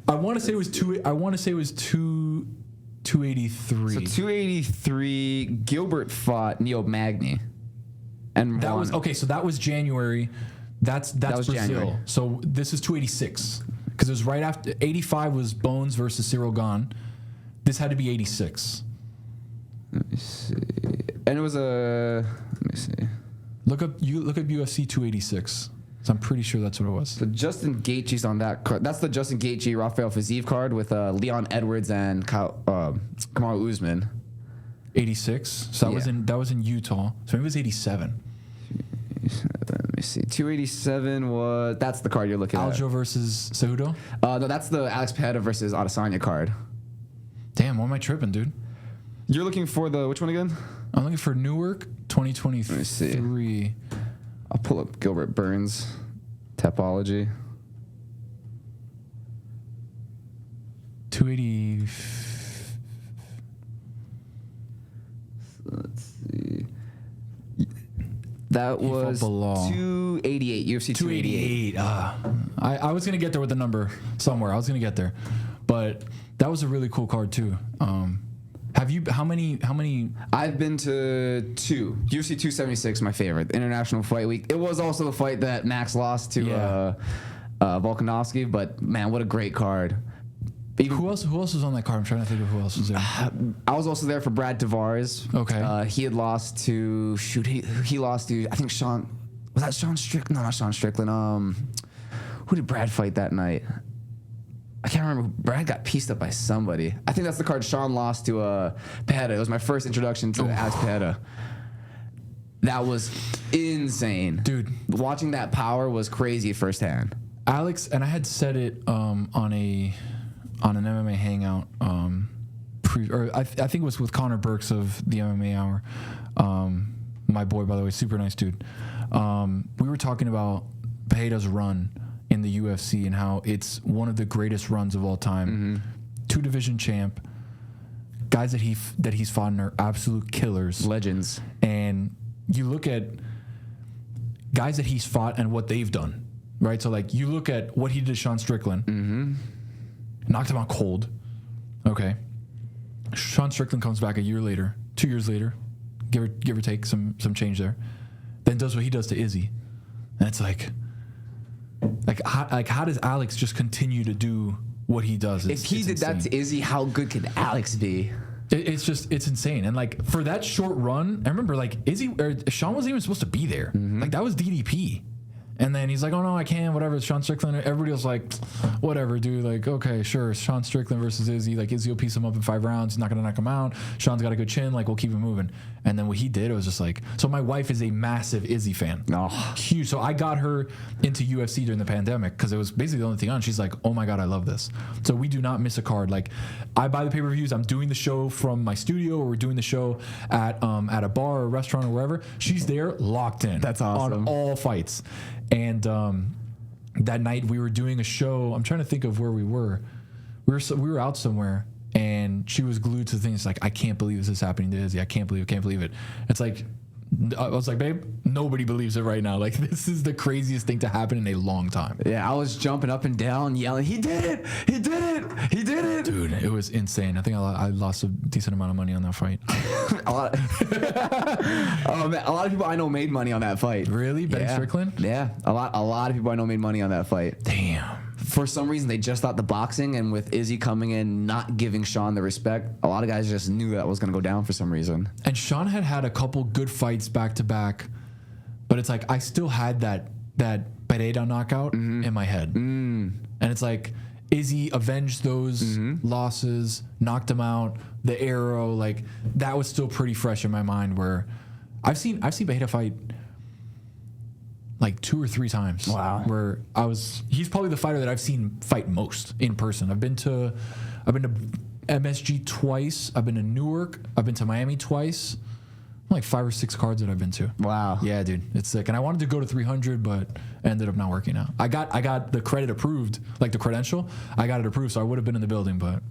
I want to say it was 283. So 283, Gilbert fought Neil Magny, and that won. was okay. So that was January. That was Brazil. January. So this is 286 because it was right after 85 was Bones versus Cyril Gane. This had to be 86. Let me see. And it was let me see. Look up UFC 286. So I'm pretty sure that's what it was. So Justin Gaethje's on that card. That's the Justin Gaethje Rafael Fiziev card with Leon Edwards and Kamaru Usman. 86. So that was in Utah. So maybe it was 87. Let me see. 287 that's the card you're looking at. Aljo versus Cejudo? No, that's the Alex Pereira versus Adesanya card. Damn, what am I tripping, dude? You're looking for which one again? I'm looking for Newark 2023. Let me see. I'll pull up Gilbert Burns topology. 280. Let's see. That was 288. UFC 288. I was gonna get there with the number somewhere. I was gonna get there, but that was a really cool card too. Have you? How many? I've been to 2. UFC 276, my favorite. International Fight Week. It was also the fight that Max lost to Volkanovski, but man, what a great card. Who else was on that card? I'm trying to think of who else was there. I was also there for Brad Tavares. Okay. He had lost to he lost to, I think, Sean. Was that Sean Strickland? No, not Sean Strickland. Who did Brad fight that night? I can't remember. Brad got pieced up by somebody. I think that's the card Sean lost to Pajeda. It was my first introduction to Alex Pajeda. That was insane. Dude. Watching that power was crazy firsthand. Alex, and I had said it on an MMA hangout, I think it was with Connor Burks of the MMA Hour. My boy, by the way, super nice dude. We were talking about Pajeda's run in the UFC and how it's one of the greatest runs of all time. 2-division champ. Guys that he's fought in are absolute killers. Legends. And you look at guys that he's fought and what they've done, right? So, like, you look at what he did to Sean Strickland. Knocked him out cold. Okay. Sean Strickland comes back a year later, 2 years later, give or take some change there. Then does what he does to Izzy. And it's like how does Alex just continue to do what he does? If he did that to Izzy, how good could Alex be? It's insane. And like for that short run, I remember like Sean wasn't even supposed to be there. Like that was DDP. And then he's like, oh, no, I can't, whatever, it's Sean Strickland. Everybody was like, whatever, dude. Like, okay, sure, Sean Strickland versus Izzy. Like, Izzy will piece him up in 5 rounds. He's not going to knock him out. Sean's got a good chin. Like, we'll keep him moving. And then what he did, it was just like, so my wife is a massive Izzy fan. Huge. So I got her into UFC during the pandemic because it was basically the only thing on. She's like, oh, my God, I love this. So we do not miss a card. Like, I buy the pay-per-views. I'm doing the show from my studio, or we're doing the show at a bar or a restaurant or wherever. She's there locked in. That's awesome. On all fights. And that night we were doing a show. I'm trying to think of where we were. We were out somewhere, and she was glued to things like, I can't believe this is happening to Izzy. I can't believe it. It's like, I was like, babe, nobody believes it right now. Like, this is the craziest thing to happen in a long time. Yeah, I was jumping up and down, yelling, he did it! He did it! He did it! Dude, it was insane. I think I lost a decent amount of money on that fight. a lot of people I know made money on that fight. Really? Ben Strickland? Yeah, a lot of people I know made money on that fight. Damn. For some reason, they just thought the boxing, and with Izzy coming in, not giving Sean the respect, a lot of guys just knew that was going to go down for some reason. And Sean had a couple good fights back to back, but it's like I still had that Pereira knockout in my head. And it's like Izzy avenged those losses, knocked him out, the arrow, like that was still pretty fresh in my mind, where I've seen Pereira fight like 2 or 3 times. Wow. Where he's probably the fighter that I've seen fight most in person. I've been to MSG twice. I've been to Newark. I've been to Miami twice. Like 5 or 6 cards that I've been to. Wow. Yeah, dude, it's sick. And I wanted to go to 300, but ended up not working out. I got the credit approved, like the credential. I got it approved, so I would have been in the building, but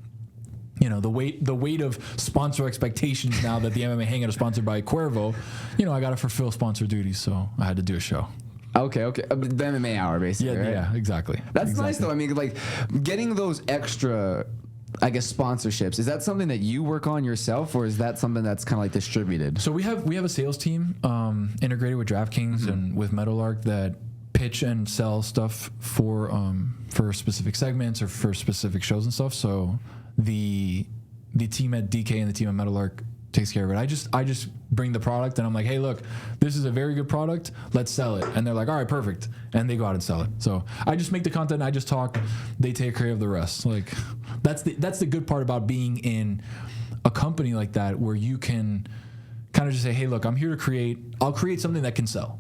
you know, the weight of sponsor expectations now that the MMA Hangout is sponsored by Cuervo, you know, I got to fulfill sponsor duties, so I had to do a show. Okay. The MMA Hour, basically. Yeah, right? yeah, exactly. That's nice, though. I mean, like, getting those extra, I guess, sponsorships, is that something that you work on yourself, or is that something that's kind of like distributed? So we have a sales team integrated with DraftKings and with Meadowlark that pitch and sell stuff for specific segments or for specific shows and stuff. So the team at DK and the team at Meadowlark takes care of it. I just bring the product and I'm like, hey, look, this is a very good product. Let's sell it. And they're like, all right, perfect. And they go out and sell it. So I just make the content. I just talk. They take care of the rest. Like that's the good part about being in a company like that, where you can kind of just say, hey, look, I'm here to I'll create something that can sell.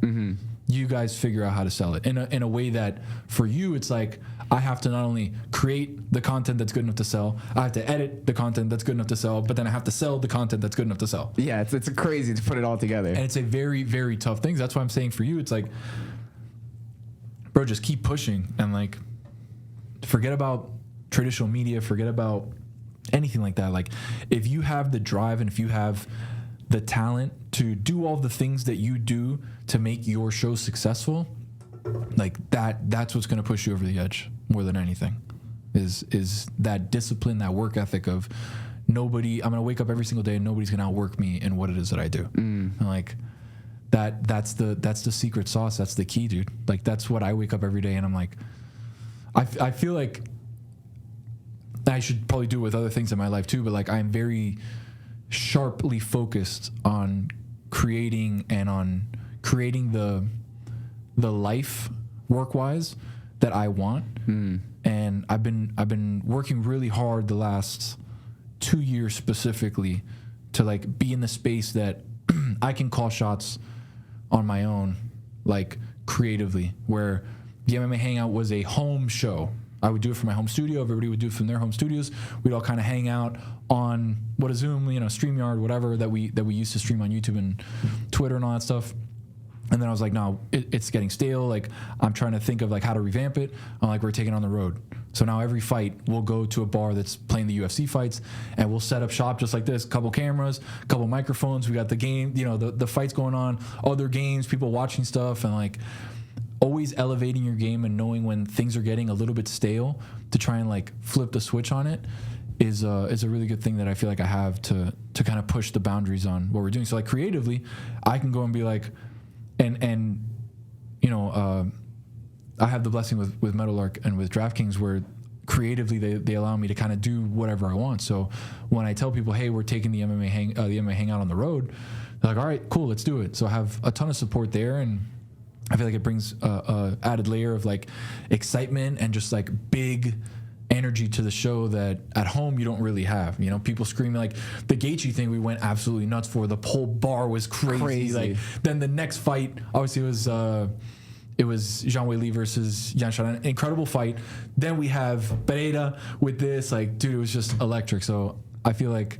You guys figure out how to sell it in a way that for you, it's like, I have to not only create the content that's good enough to sell, I have to edit the content that's good enough to sell, but then I have to sell the content that's good enough to sell. Yeah, it's crazy to put it all together. And it's a very, very tough thing. That's why I'm saying for you, it's like, bro, just keep pushing and like, forget about traditional media, forget about anything like that. Like, if you have the drive and if you have the talent to do all the things that you do to make your show successful, like that's what's going to push you over the edge more than anything, is that discipline, that work ethic of I'm going to wake up every single day and nobody's going to outwork me in what it is that I do. And like that's the secret sauce. That's the key, dude. Like that's what I wake up every day and I'm like, I feel like I should probably do it with other things in my life too, but like I'm very sharply focused on creating the life work-wise that I want. And I've been working really hard the last 2 years specifically to like be in the space that I can call shots on my own, like creatively, where the MMA Hangout was a home show. I would do it from my home studio. Everybody would do it from their home studios. We'd all kind of hang out on a Zoom, StreamYard, whatever that we used to stream on YouTube and Twitter and all that stuff. And then I was like, no, it's getting stale. Like I'm trying to think of like how to revamp it. I'm like, we're taking it on the road. So now every fight we'll go to a bar that's playing the UFC fights and we'll set up shop just like this, couple cameras, couple microphones. We got the game, the fights going on, other games, people watching stuff, and like always elevating your game and knowing when things are getting a little bit stale to try and like flip the switch on it is a really good thing that I feel like I have to kind of push the boundaries on what we're doing. So like creatively, I can go and be like, I have the blessing with Meadowlark and with DraftKings where creatively they allow me to kind of do whatever I want. So when I tell people, hey, we're taking the MMA Hangout on the road, they're like, all right, cool, let's do it. So I have a ton of support there, and I feel like it brings a added layer of like excitement and just like big energy to the show that at home you don't really have. People screaming, like the Gaethje thing we went absolutely nuts for. The whole bar was crazy. Like then the next fight obviously it was Zhang Weili versus Yan Xiaonan. Incredible fight. Then we have Pereira with this, like, dude, it was just electric. So I feel like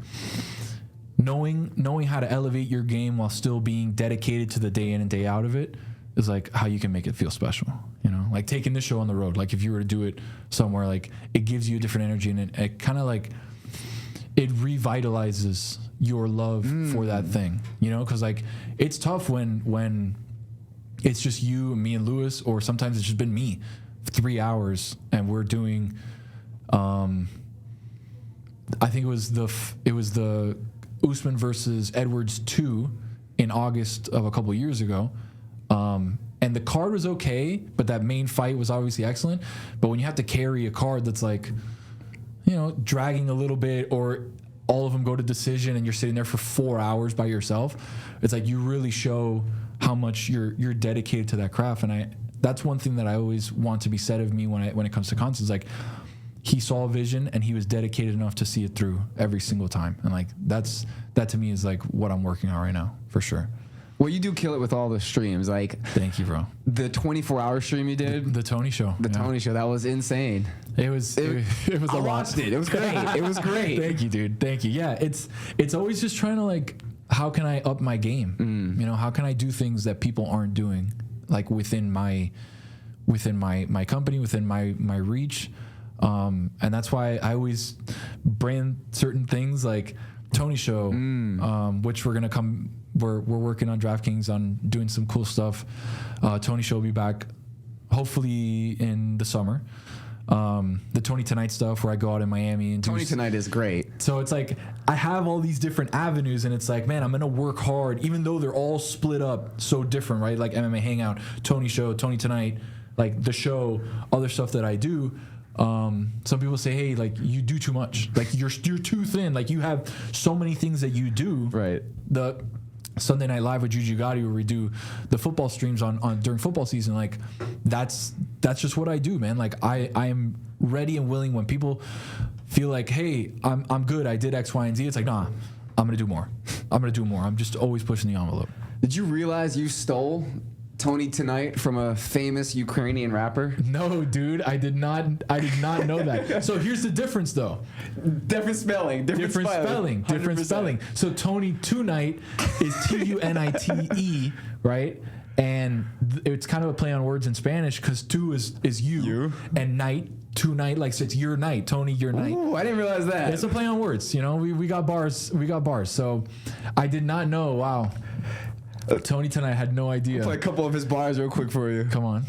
knowing how to elevate your game while still being dedicated to the day in and day out of it is like how you can make it feel special. Like taking this show on the road, like if you were to do it somewhere, like it gives you a different energy, and it kind of like it revitalizes your love for that thing, because like it's tough when it's just you and me and Lewis, or sometimes it's just been me for 3 hours and we're doing I think it was the Usman versus Edwards 2 in August of a couple of years ago. And the card was okay, but that main fight was obviously excellent. But when you have to carry a card that's like, dragging a little bit, or all of them go to decision and you're sitting there for 4 hours by yourself, it's like you really show how much you're dedicated to that craft. And that's one thing that I always want to be said of me when it comes to concerts. Like he saw a vision and he was dedicated enough to see it through every single time. And like that to me is like what I'm working on right now, for sure. Well, you do kill it with all the streams. Like, thank you, bro. The 24-hour stream you did, the Tony show, Tony show, that was insane. It was a lot. I watched it. It was great. It was great. Thank you, dude. Thank you. Yeah, it's always just trying to like, how can I up my game? How can I do things that people aren't doing, like within my company, within my reach, and that's why I always brand certain things like Tony show, which we're working on DraftKings on doing some cool stuff. Tony show will be back hopefully in the summer. The Tony Tonight stuff where I go out in Miami and Tony Tonight is great. So it's like I have all these different avenues, and it's like, man, I'm gonna work hard, even though they're all split up so different, right? Like MMA Hangout, Tony show, Tony Tonight, like the show, other stuff that I do. Some people say, hey, like you do too much, like you're too thin, like you have so many things that you do. Right. The Sunday Night Live with Juju Gotti, where we do the football streams on during football season, like that's just what I do, man. Like I am ready and willing when people feel like, hey, I'm good, I did X, Y, and Z. It's like, nah, I'm gonna do more. I'm just always pushing the envelope. Did you realize you stole Tony Tonight from a famous Ukrainian rapper? No, dude, I did not know that. So here's the difference, though. Different spelling. So Tony Tonight is Tunite, right? And it's kind of a play on words in Spanish because tu is you, and night, tonight, like so it's your night, Tony, your night. Ooh, I didn't realize that. It's a play on words, you know. We got bars. So I did not know. Wow, Tony tonight had no idea. I'll play a couple of his bars real quick for you. Come on.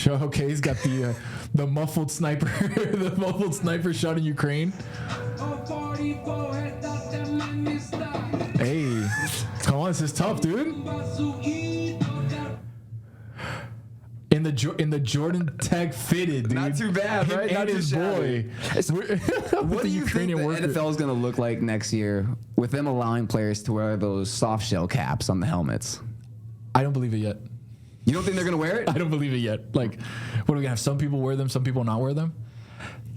Okay, he's got the muffled sniper, the muffled sniper shot in Ukraine. Hey, come on, this is tough, dude. In the Jordan Tech fitted, dude. Not too bad, Him right? and Not his too boy. What do you think the NFL is going to look like next year with them allowing players to wear those soft shell caps on the helmets? I don't believe it yet. You don't think they're going to wear it? I don't believe it yet. Like, what are we going to have some people wear them, some people not wear them?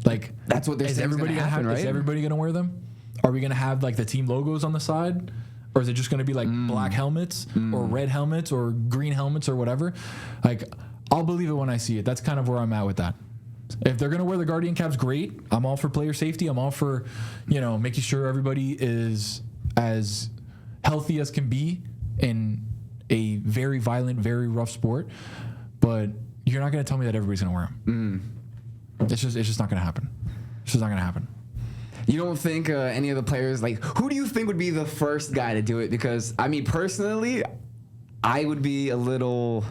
Like, that's what they're saying is going to happen, right? Is everybody going to wear them? Are we going to have, like, the team logos on the side? Or is it just going to be, like, black helmets or red helmets or green helmets or whatever? Like, I'll believe it when I see it. That's kind of where I'm at with that. If they're going to wear the Guardian caps, great. I'm all for player safety. I'm all for, making sure everybody is as healthy as can be in a very violent, very rough sport. But you're not going to tell me that everybody's going to wear them. It's just not going to happen. It's just not going to happen. You don't think any of the players, like, who do you think would be the first guy to do it? Because, I mean, personally, I would be a little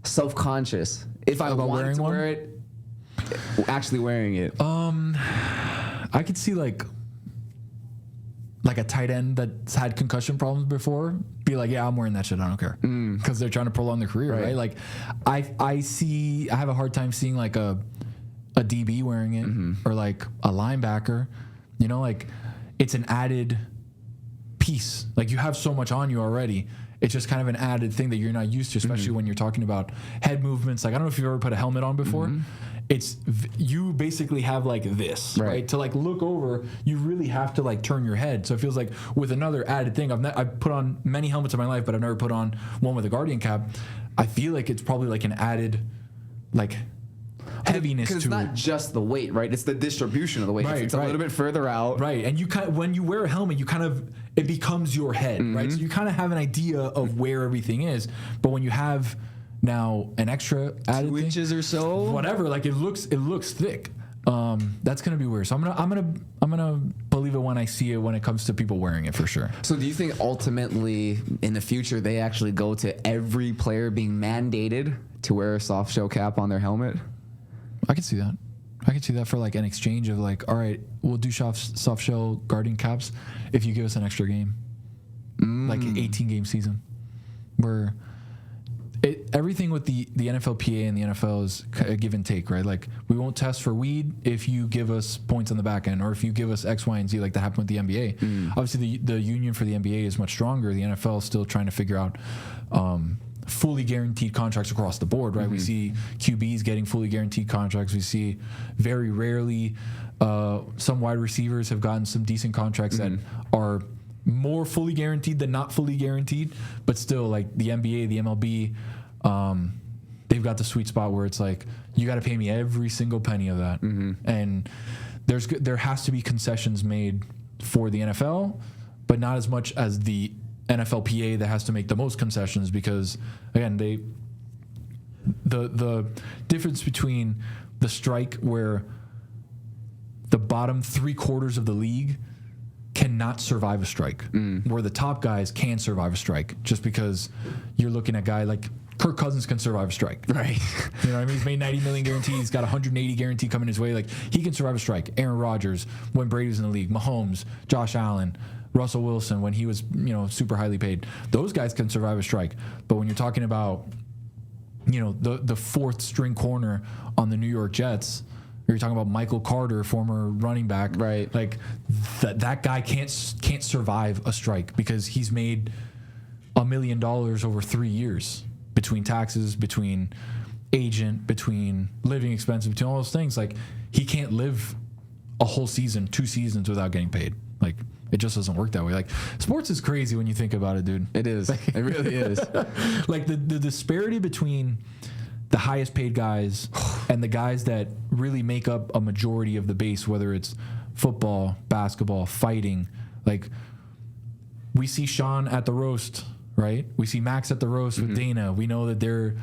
self-conscious if I wanted to wear it, actually wearing it. I could see, like a tight end that's had concussion problems before be like, yeah, I'm wearing that shit, I don't care, because they're trying to prolong their career, right? Like, I have a hard time seeing like a DB wearing it or like a linebacker, like it's an added piece. Like, you have so much on you already. It's just kind of an added thing that you're not used to, especially when you're talking about head movements. Like, I don't know if you've ever put a helmet on before. It's you basically have like this, right? To like look over, you really have to like turn your head. So it feels like with another added thing. I've put on many helmets in my life, but I've never put on one with a Guardian cap. I feel like it's probably like an added like heaviness to it. Because it's not just the weight, right? It's the distribution of the weight. Right, it's a little bit further out. Right. And when you wear a helmet, it becomes your head, right? So you kind of have an idea of where everything is. But when you have now an extra added 2 inches or so, whatever, like it looks thick. That's gonna be weird. So I'm gonna believe it when I see it when it comes to people wearing it for sure. So do you think ultimately in the future they actually go to every player being mandated to wear a soft shell cap on their helmet? I can see that. I can see that for like an exchange of like, all right, we'll do soft shell Guardian caps if you give us an extra game, like an 18-game season, where everything with the NFLPA and the NFL is a give and take, right? Like, we won't test for weed if you give us points on the back end, or if you give us X, Y, and Z, like that happened with the NBA. Obviously, the union for the NBA is much stronger. The NFL is still trying to figure out fully guaranteed contracts across the board, right? We see QBs getting fully guaranteed contracts. We see very rarely some wide receivers have gotten some decent contracts that are more fully guaranteed than not fully guaranteed, but still, like the NBA, the MLB, they've got the sweet spot where it's like, you got to pay me every single penny of that. And there has to be concessions made for the NFL, but not as much as the NFLPA that has to make the most concessions, because again, the difference between the strike where the bottom 3/4 of the league cannot survive a strike, where the top guys can survive a strike, just because you're looking at a guy like Kirk Cousins can survive a strike. Right. You know what I mean? He's made 90 million guaranteed. He's got 180 guaranteed coming his way. Like, he can survive a strike. Aaron Rodgers, when Brady was in the league, Mahomes, Josh Allen, Russell Wilson, when he was, super highly paid. Those guys can survive a strike. But when you're talking about, the fourth string corner on the New York Jets, or you're talking about Michael Carter, former running back, right? Like that guy can't survive a strike, because he's made $1 million over 3 years between taxes, between agent, between living expenses, between all those things. Like, he can't live a whole season, 2 seasons without getting paid. Like, it just doesn't work that way. Like, sports is crazy when you think about it, dude. It is. It really is. Like, the disparity between the highest paid guys and the guys that really make up a majority of the base, whether it's football, basketball, fighting, like, we see Sean at the roast, right? We see Max at the roast with Dana. We know that they're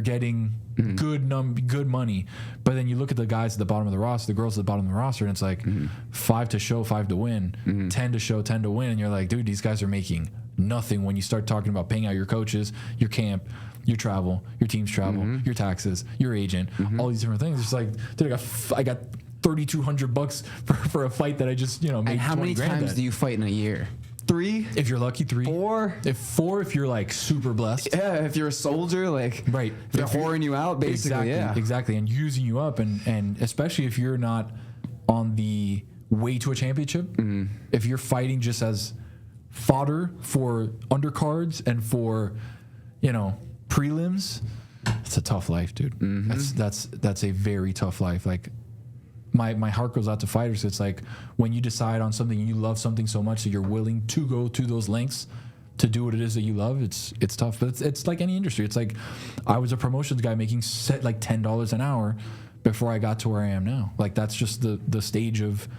getting good money. But then you look at the guys at the bottom of the roster, the girls at the bottom of the roster, and it's like 5 to show, 5 to win, 10 to show, 10 to win. And you're like, dude, these guys are making nothing when you start talking about paying out your coaches, your camp, your travel, your team's travel, your taxes, your agent, all these different things. It's like, dude, I got $3,200 for a fight that I just, made. And how many times do you fight in a year? 3? If you're lucky, 3. 4? If you're like super blessed. Yeah, if you're a soldier, like, right. They're whoring you out, basically. Exactly. And using you up. And especially if you're not on the way to a championship, if you're fighting just as fodder for undercards and for, prelims, it's a tough life, dude. That's a very tough life. Like, my heart goes out to fighters. It's like when you decide on something and you love something so much that you're willing to go to those lengths to do what it is that you love. It's tough, but it's like any industry. It's like I was a promotions guy making like $10 an hour before I got to where I am now. Like that's just the stage of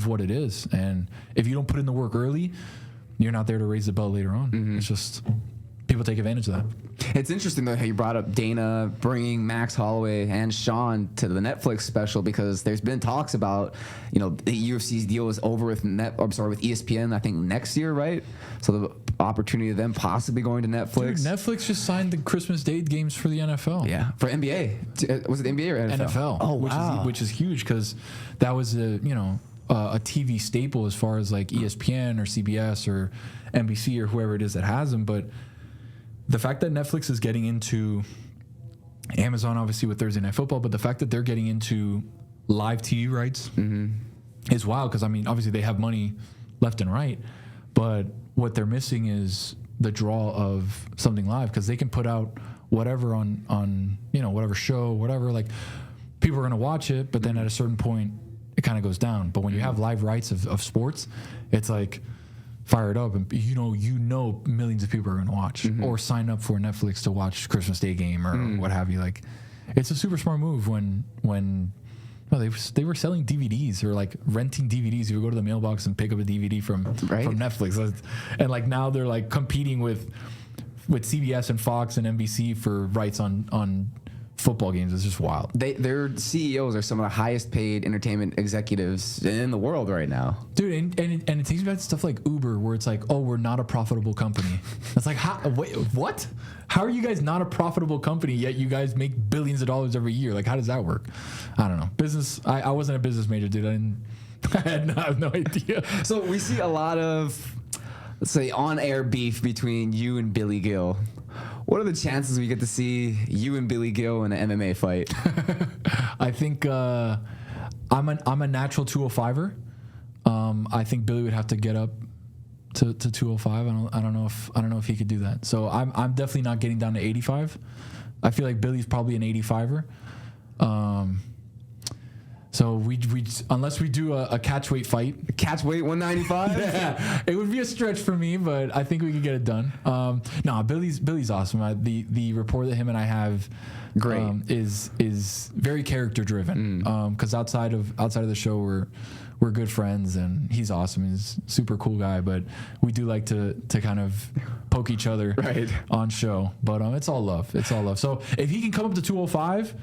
what it is. And if you don't put in the work early, you're not there to raise the belt later on. It's just people take advantage of that. It's interesting though how you brought up Dana bringing Max Holloway and Sean to the Netflix special, because there's been talks about, the UFC's deal is over with with ESPN, I think next year, right? So the opportunity of them possibly going to Netflix. Dude, Netflix just signed the Christmas Day games for the NFL. Yeah, for NBA. Was it NBA or NFL? NFL. Oh, wow. Which is huge, because that was a TV staple as far as like ESPN or CBS or NBC or whoever it is that has them. But the fact that Netflix is getting into Amazon, obviously with Thursday Night Football, but the fact that they're getting into live TV rights is wild, because, obviously they have money left and right, but what they're missing is the draw of something live, because they can put out whatever on whatever show, whatever, like people are going to watch it, but then at a certain point it kind of goes down. But when you have live rights of sports, it's like fire it up, and millions of people are going to watch or sign up for Netflix to watch Christmas Day game or what have you. Like, it's a super smart move when they were selling DVDs or like renting DVDs. You would go to the mailbox and pick up a DVD from Netflix, and like now they're like competing with CBS and Fox and NBC for rights on football games. Is just wild. Their CEOs are some of the highest paid entertainment executives in the world right now, dude. And it takes me back to stuff like Uber, where it's like, oh, we're not a profitable company. It's like, wait, what? How are you guys not a profitable company yet you guys make billions of dollars every year? Like, how does that work? I don't know. Business. I wasn't a business major, dude. I have no idea. So we see a lot of, let's say, on-air beef between you and Billy Gill. What are the chances we get to see you and Billy Gill in an MMA fight? I think I'm a natural 205er. I think Billy would have to get up to 205. I don't know if he could do that. So I'm definitely not getting down to 85. I feel like Billy's probably an 85er. So we unless we do a catch weight fight, catch weight 195. Yeah, it would be a stretch for me, but I think we could get it done. Billy's awesome. The rapport that him and I have, great, is very character driven. Because outside of the show, we're good friends, and he's awesome. He's a super cool guy, but we do like to kind of poke each other on show. But it's all love. It's all love. So if he can come up to 205.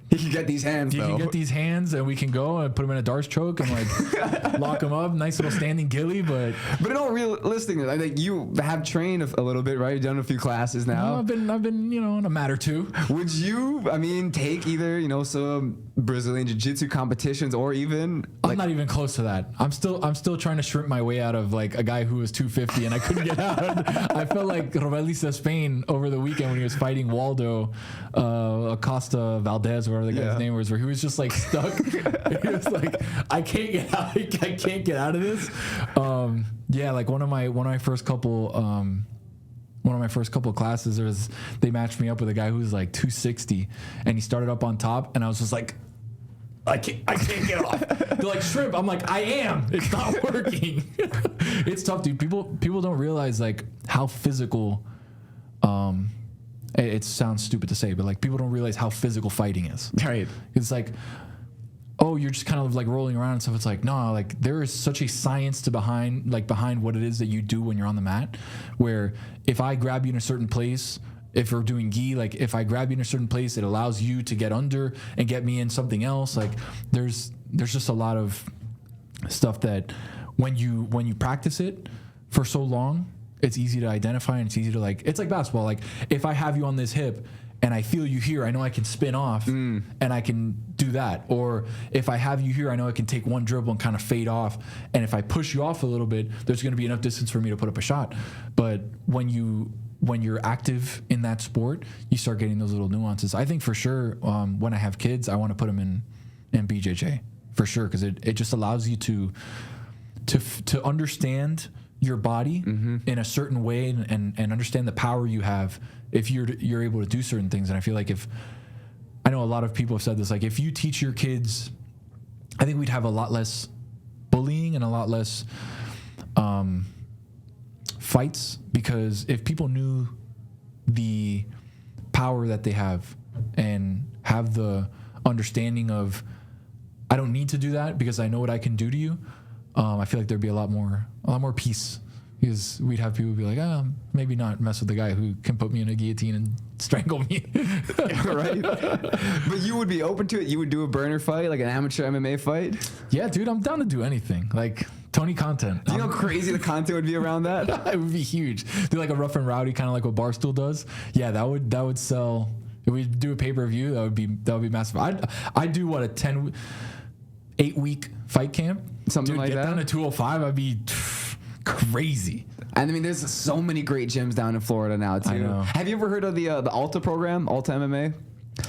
He can get these hands, though. He can get these hands, and we can go and put him in a darts choke and like lock him up. Nice little standing gilly, but in all realistically, I think you have trained a little bit, right? You've done a few classes now. I've been in a mat or two. Would you, take either some Brazilian jiu-jitsu competitions or even? I'm not even close to that. I'm still trying to shrimp my way out of like a guy who was 250 and I couldn't get out. I felt like Robelisa Spain over the weekend when he was fighting Waldo Acosta Valdez, or whatever the guy's name was, where he was just like stuck. He was like, I can't get out. I can't get out of this. Like one of my first couple classes, they matched me up with a guy who was like 260, and he started up on top, and I was just like, I can't get off. They're like, shrimp. I'm like, I am. It's not working. It's tough, dude. People don't realize like how physical. It sounds stupid to say, but like people don't realize how physical fighting is. Right. It's like, oh, you're just kind of like rolling around and stuff. It's like, no, like there is such a science behind what it is that you do when you're on the mat, where if I grab you in a certain place, if we're doing gi, like if I grab you in a certain place, it allows you to get under and get me in something else. Like there's just a lot of stuff that when you practice it for so long, it's easy to identify, and it's easy to like, it's like basketball. Like if I have you on this hip and I feel you here, I know I can spin off and I can do that. Or if I have you here, I know I can take one dribble and kind of fade off. And if I push you off a little bit, there's going to be enough distance for me to put up a shot. But when you're active in that sport, you start getting those little nuances. I think for sure, when I have kids, I want to put them in BJJ for sure, because it just allows you to understand your body in a certain way and understand the power you have if you're able to do certain things. And I feel like I know a lot of people have said this, like if you teach your kids, I think we'd have a lot less bullying and a lot less fights, because if people knew the power that they have and have the understanding of, I don't need to do that because I know what I can do to you, I feel like there'd be a lot more peace, because we'd have people be like, maybe not mess with the guy who can put me in a guillotine and strangle me. Right? But you would be open to it? You would do a burner fight, like an amateur MMA fight? Yeah, dude, I'm down to do anything. Like Tony content. Do you know how crazy the content would be around that? It would be huge. Do like a rough and rowdy, kind of like what Barstool does. Yeah, that would sell. If we do a pay-per-view, that would be massive. I'd do what, a 8-week fight camp? Something like that? Get down to 205, I'd be crazy. And I mean, there's so many great gyms down in Florida now too. I know. Have you ever heard of the Alta program, Alta MMA?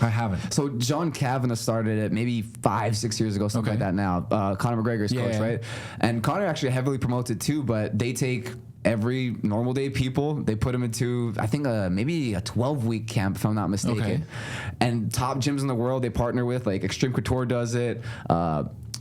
I haven't. So John Kavanagh started it maybe 5-6 years ago, something like that now. Conor McGregor's coach, right? And Conor actually heavily promotes it too, but they take every normal day people, they put them into, I think, maybe a 12-week camp, if I'm not mistaken. Okay. And top gyms in the world they partner with, like Extreme Couture does it,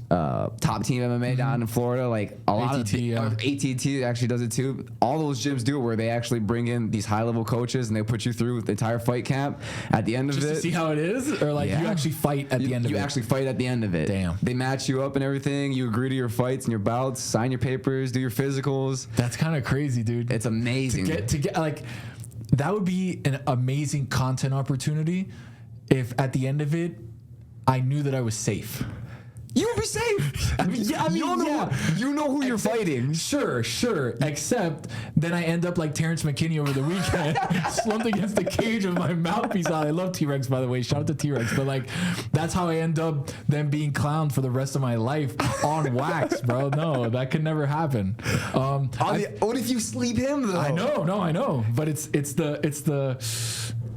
Top Team MMA down in Florida, like a lot ATT, of ATT actually does it too. All those gyms do it, where they actually bring in these high-level coaches and they put you through the entire fight camp. At the end of Just it, to see how it is, or like you actually fight at the end of it. You actually fight at the end of it. Damn. They match you up and everything. You agree to your fights and your bouts, sign your papers, do your physicals. That's kind of crazy, dude. It's amazing. To get like, that would be an amazing content opportunity if at the end of it, I knew that I was safe. You would be safe. You know who you're fighting. Sure. Except then I end up like Terrence McKinney over the weekend, slumped against the cage with my mouthpiece on. I love T-Rex, by the way. Shout out to T-Rex. But like, that's how I end up then being clowned for the rest of my life on wax, bro. No, that could never happen. What if you sleep him though? I know. But it's the.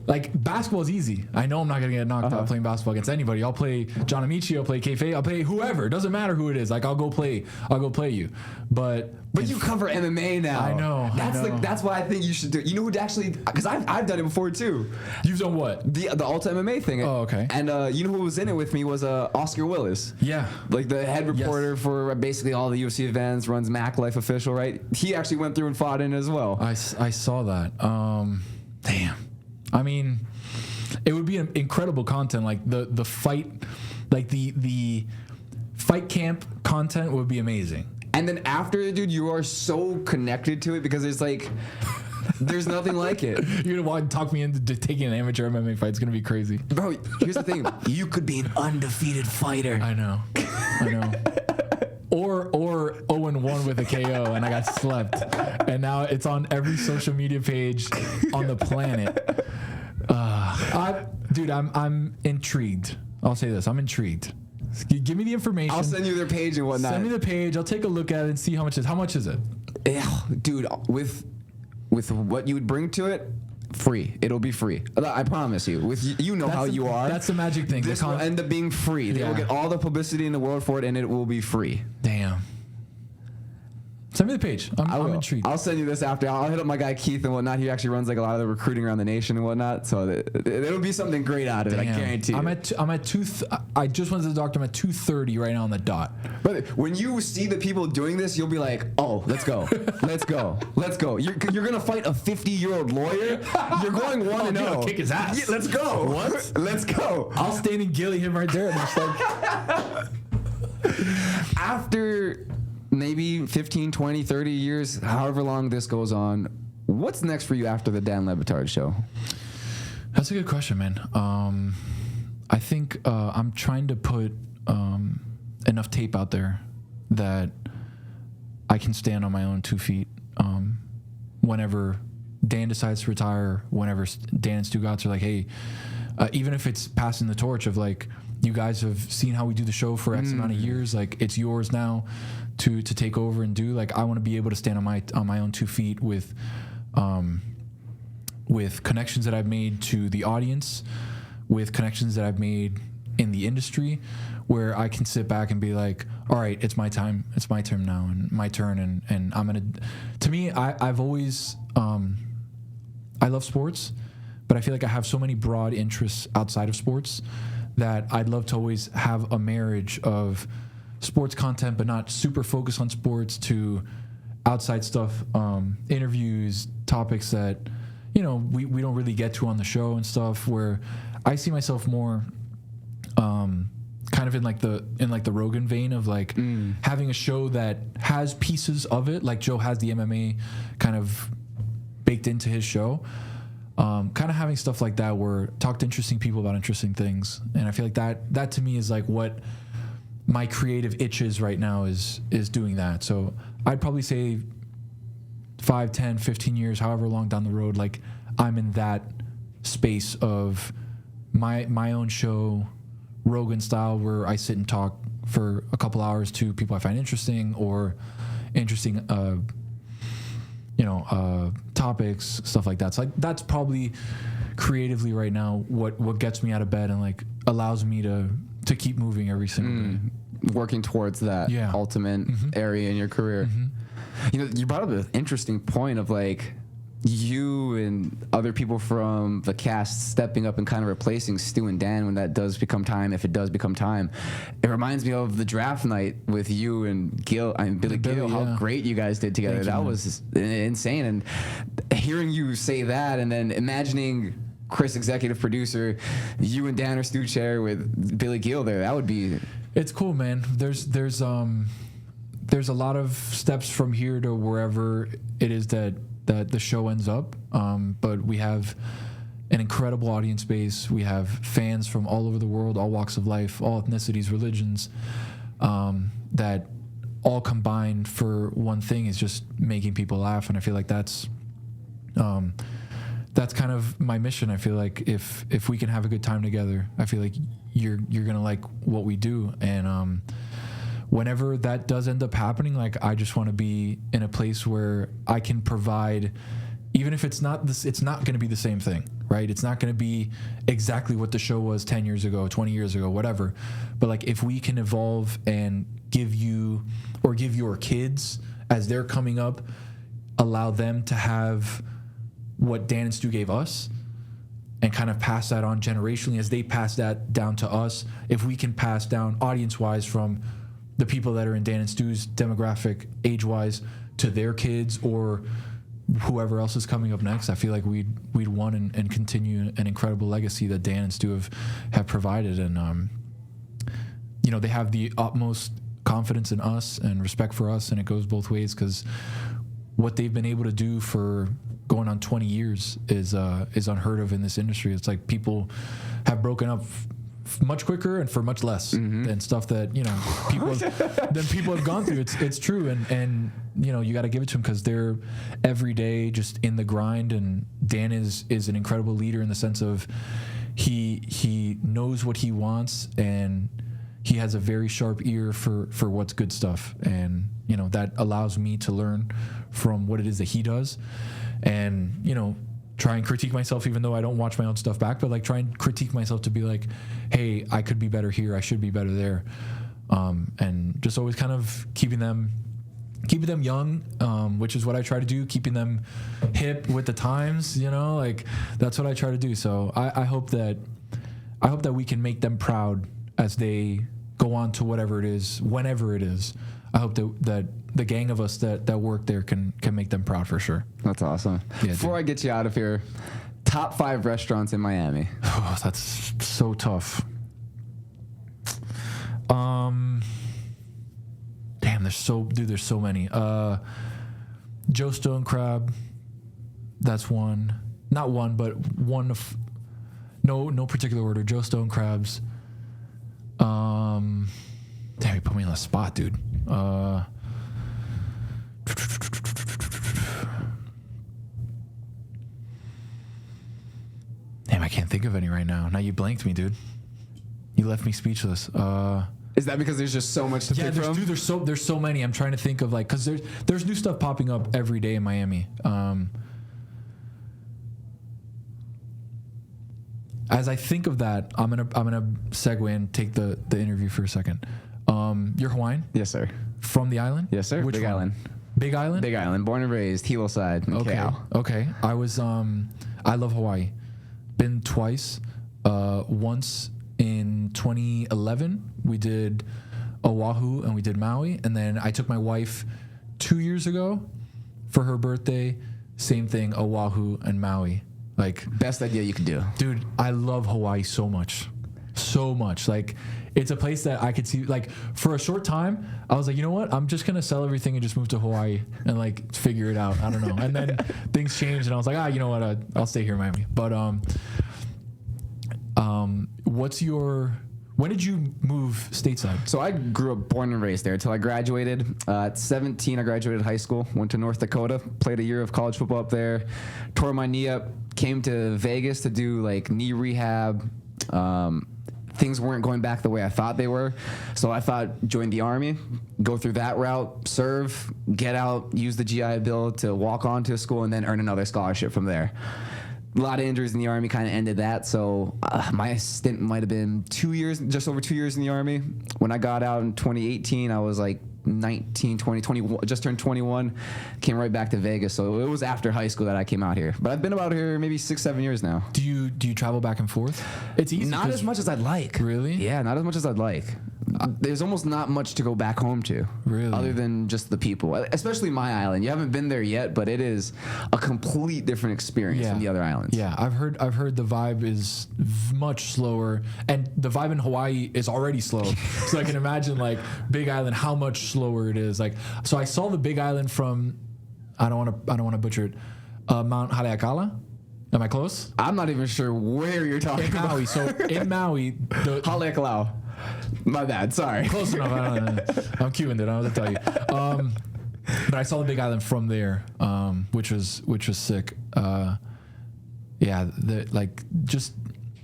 Like, basketball is easy. I know I'm not going to get knocked out playing basketball against anybody. I'll play John Amici, I'll play Keife, I'll play whoever. It doesn't matter who it is. Like, I'll go play you. But you cover MMA now. I know. That's why I think you should do it. You know who actually, because I've done it before too. You've done what? The Alta MMA thing. Oh, okay. And you know who was in it with me was Oscar Willis. Yeah. Like the head reporter for basically all the UFC events, runs Mac Life Official, right? He actually went through and fought in it as well. I saw that. Damn. I mean, it would be an incredible content. Like the fight, like the fight camp content would be amazing. And then after, dude, you are so connected to it because it's like, there's nothing like it. You're gonna want to talk me into taking an amateur MMA fight. It's gonna be crazy. Bro, here's the thing. You could be an undefeated fighter. I know. Or 0-1 with a KO, and I got slept. And now it's on every social media page on the planet. I'm intrigued. I'll say this. I'm intrigued. Give me the information. I'll send you their page and whatnot. Send me the page. I'll take a look at it and see how much is it. Yeah, dude, with what you would bring to it, free. It'll be free. I promise you. How you are. That's the magic thing. This will end up being free. They will get all the publicity in the world for it, and it will be free. Damn. Send me the page. I'm intrigued. I'll send you this after. I'll hit up my guy Keith and whatnot. He actually runs like a lot of the recruiting around the nation and whatnot. So it'll be something great out of it. I guarantee you. I'm at I just went to the doctor. I'm at 2:30 right now on the dot. But when you see the people doing this, you'll be like, "Oh, let's go, let's go, let's go." You're gonna fight a 50-year-old lawyer. You're going 1-0. I'll kick his ass. Yeah, let's go. What? Let's go. I'll stand and gilly him right there. And just like. After maybe 15, 20, 30 years, however long this goes on, what's next for you after the Dan Le Batard show? That's a good question, man. I think I'm trying to put enough tape out there that I can stand on my own 2 feet. Whenever Dan decides to retire, whenever Dan and Stugotz are like, hey, even if it's passing the torch of like, you guys have seen how we do the show for X amount of years, like it's yours now to take over and do. Like I want to be able to stand on my own 2 feet with connections that I've made to the audience, with connections that I've made in the industry, where I can sit back and be like, all right, it's my time. It's my turn now and my turn. And I'm going to me, I've always, I love sports, but I feel like I have so many broad interests outside of sports that I'd love to always have a marriage of sports content, but not super focused on sports, to outside stuff, interviews, topics that, you know, we don't really get to on the show and stuff, where I see myself more kind of in like the Rogan vein of like having a show that has pieces of it, like Joe has the MMA kind of baked into his show. Kind of having stuff like that where talk to interesting people about interesting things. And I feel like that to me is like what my creative itch is right now, is doing that. So I'd probably say 5, 10, 15 years, however long down the road, like I'm in that space of my own show, Rogan style, where I sit and talk for a couple hours to people I find interesting, or interesting, topics, stuff like that. So like that's probably creatively right now what gets me out of bed and like allows me to keep moving every single day. Working towards that ultimate area in your career. You know, you brought up an interesting point of like you and other people from the cast stepping up and kind of replacing Stu and Dan when that does become time, if it does become time. It reminds me of the draft night with you and Billy Gill, how great you guys did together. That was insane. And hearing you say that and then imagining Chris, executive producer, you and Dan are Stu chair with Billy Gill there, that would be... It's cool, man. There's a lot of steps from here to wherever it is that the show ends up, but we have an incredible audience base. We have fans from all over the world, all walks of life, all ethnicities, religions, that all combine for one thing, is just making people laugh. And I feel like that's kind of my mission. I feel like if we can have a good time together, I feel like you're gonna like what we do. And whenever that does end up happening, like I just want to be in a place where I can provide, even if it's not going to be the same thing, right? It's not going to be exactly what the show was 10 years ago, 20 years ago, whatever. But like if we can evolve and give you, or give your kids as they're coming up, allow them to have what Dan and Stu gave us, and kind of pass that on generationally as they pass that down to us. If we can pass down audience-wise from the people that are in Dan and Stu's demographic, age-wise, to their kids or whoever else is coming up next, I feel like we'd want and continue an incredible legacy that Dan and Stu have provided. And they have the utmost confidence in us and respect for us, and it goes both ways, because what they've been able to do for going on 20 years is unheard of in this industry. It's like people have broken up much quicker and for much less than stuff that people have gone through. It's true, and you got to give it to them, because they're every day just in the grind. And Dan is an incredible leader in the sense of he knows what he wants, and he has a very sharp ear for what's good stuff, and that allows me to learn from what it is that he does, and try and critique myself, even though I don't watch my own stuff back, but like try and critique myself to be like, hey, I could be better here, I should be better there, and just always kind of keeping them young, which is what I try to do, keeping them hip with the times, like that's what I try to do. So I hope that we can make them proud as they go on to whatever it is, whenever it is. I hope that the gang of us that work there can make them proud, for sure. That's awesome. Yeah, before I get you out of here, top 5 restaurants in Miami. Oh, that's so tough. there's so many. Joe Stone crab, that's one. Not one, but one of no particular order. Joe Stone crabs. Damn, you put me on the spot, dude. Damn, I can't think of any right now. Now you blanked me, dude. You left me speechless. Is that because there's just so much to pick from? Dude, there's so many. I'm trying to think of like, cause there's new stuff popping up every day in Miami. As I think of that, I'm gonna segue and take the interview for a second. You're Hawaiian? Yes, sir. From the island? Yes, sir. Which Big one? Island. Big Island? Big Island. Born and raised, Hilo side. Okay. I was I love Hawaii. Been twice. Once in 2011, we did Oahu and we did Maui, and then I took my wife 2 years ago for her birthday. Same thing, Oahu and Maui. Like, best idea you could do. dude, I love Hawaii so much. Like, it's a place that I could see. Like, for a short time, I was like, you know what? I'm just gonna sell everything and just move to Hawaii and like figure it out. I don't know. And then things changed, and I was like, you know what? I'll stay here in Miami. But when did you move stateside? So I grew up, born and raised there until I graduated. At 17, I graduated high school, went to North Dakota, played a year of college football up there, tore my knee up, came to Vegas to do like knee rehab. Things weren't going back the way I thought they were. So I thought, join the Army, go through that route, serve, get out, use the GI Bill to walk on to a school, and then earn another scholarship from there. A lot of injuries in the Army kind of ended that. So my stint might have been 2 years, just over 2 years in the Army. When I got out in 2018, I was like 19, 20, 21, just turned 21, came right back to Vegas. So it was after high school that I came out here. But I've been about here maybe 6-7 years now. Do you travel back and forth? It's easy. Not as much as I'd like. Really? Yeah, not as much as I'd like. There's almost not much to go back home to. Really? Other than just the people. Especially my island. You haven't been there yet, but it is a complete different experience than the other islands. Yeah, I've heard the vibe is much slower, and the vibe in Hawaii is already slow. So I can imagine like Big Island, how much slower it is. Like, so I saw the Big Island from, I don't want to butcher it, Mount Haleakala. Am I close? I'm not even sure where you're talking about. Maui. So in Maui, the Haleakala. My bad. Sorry. Close enough. I'm Cuban, dude. I don't know what to tell you. But I saw the Big Island from there, which was sick.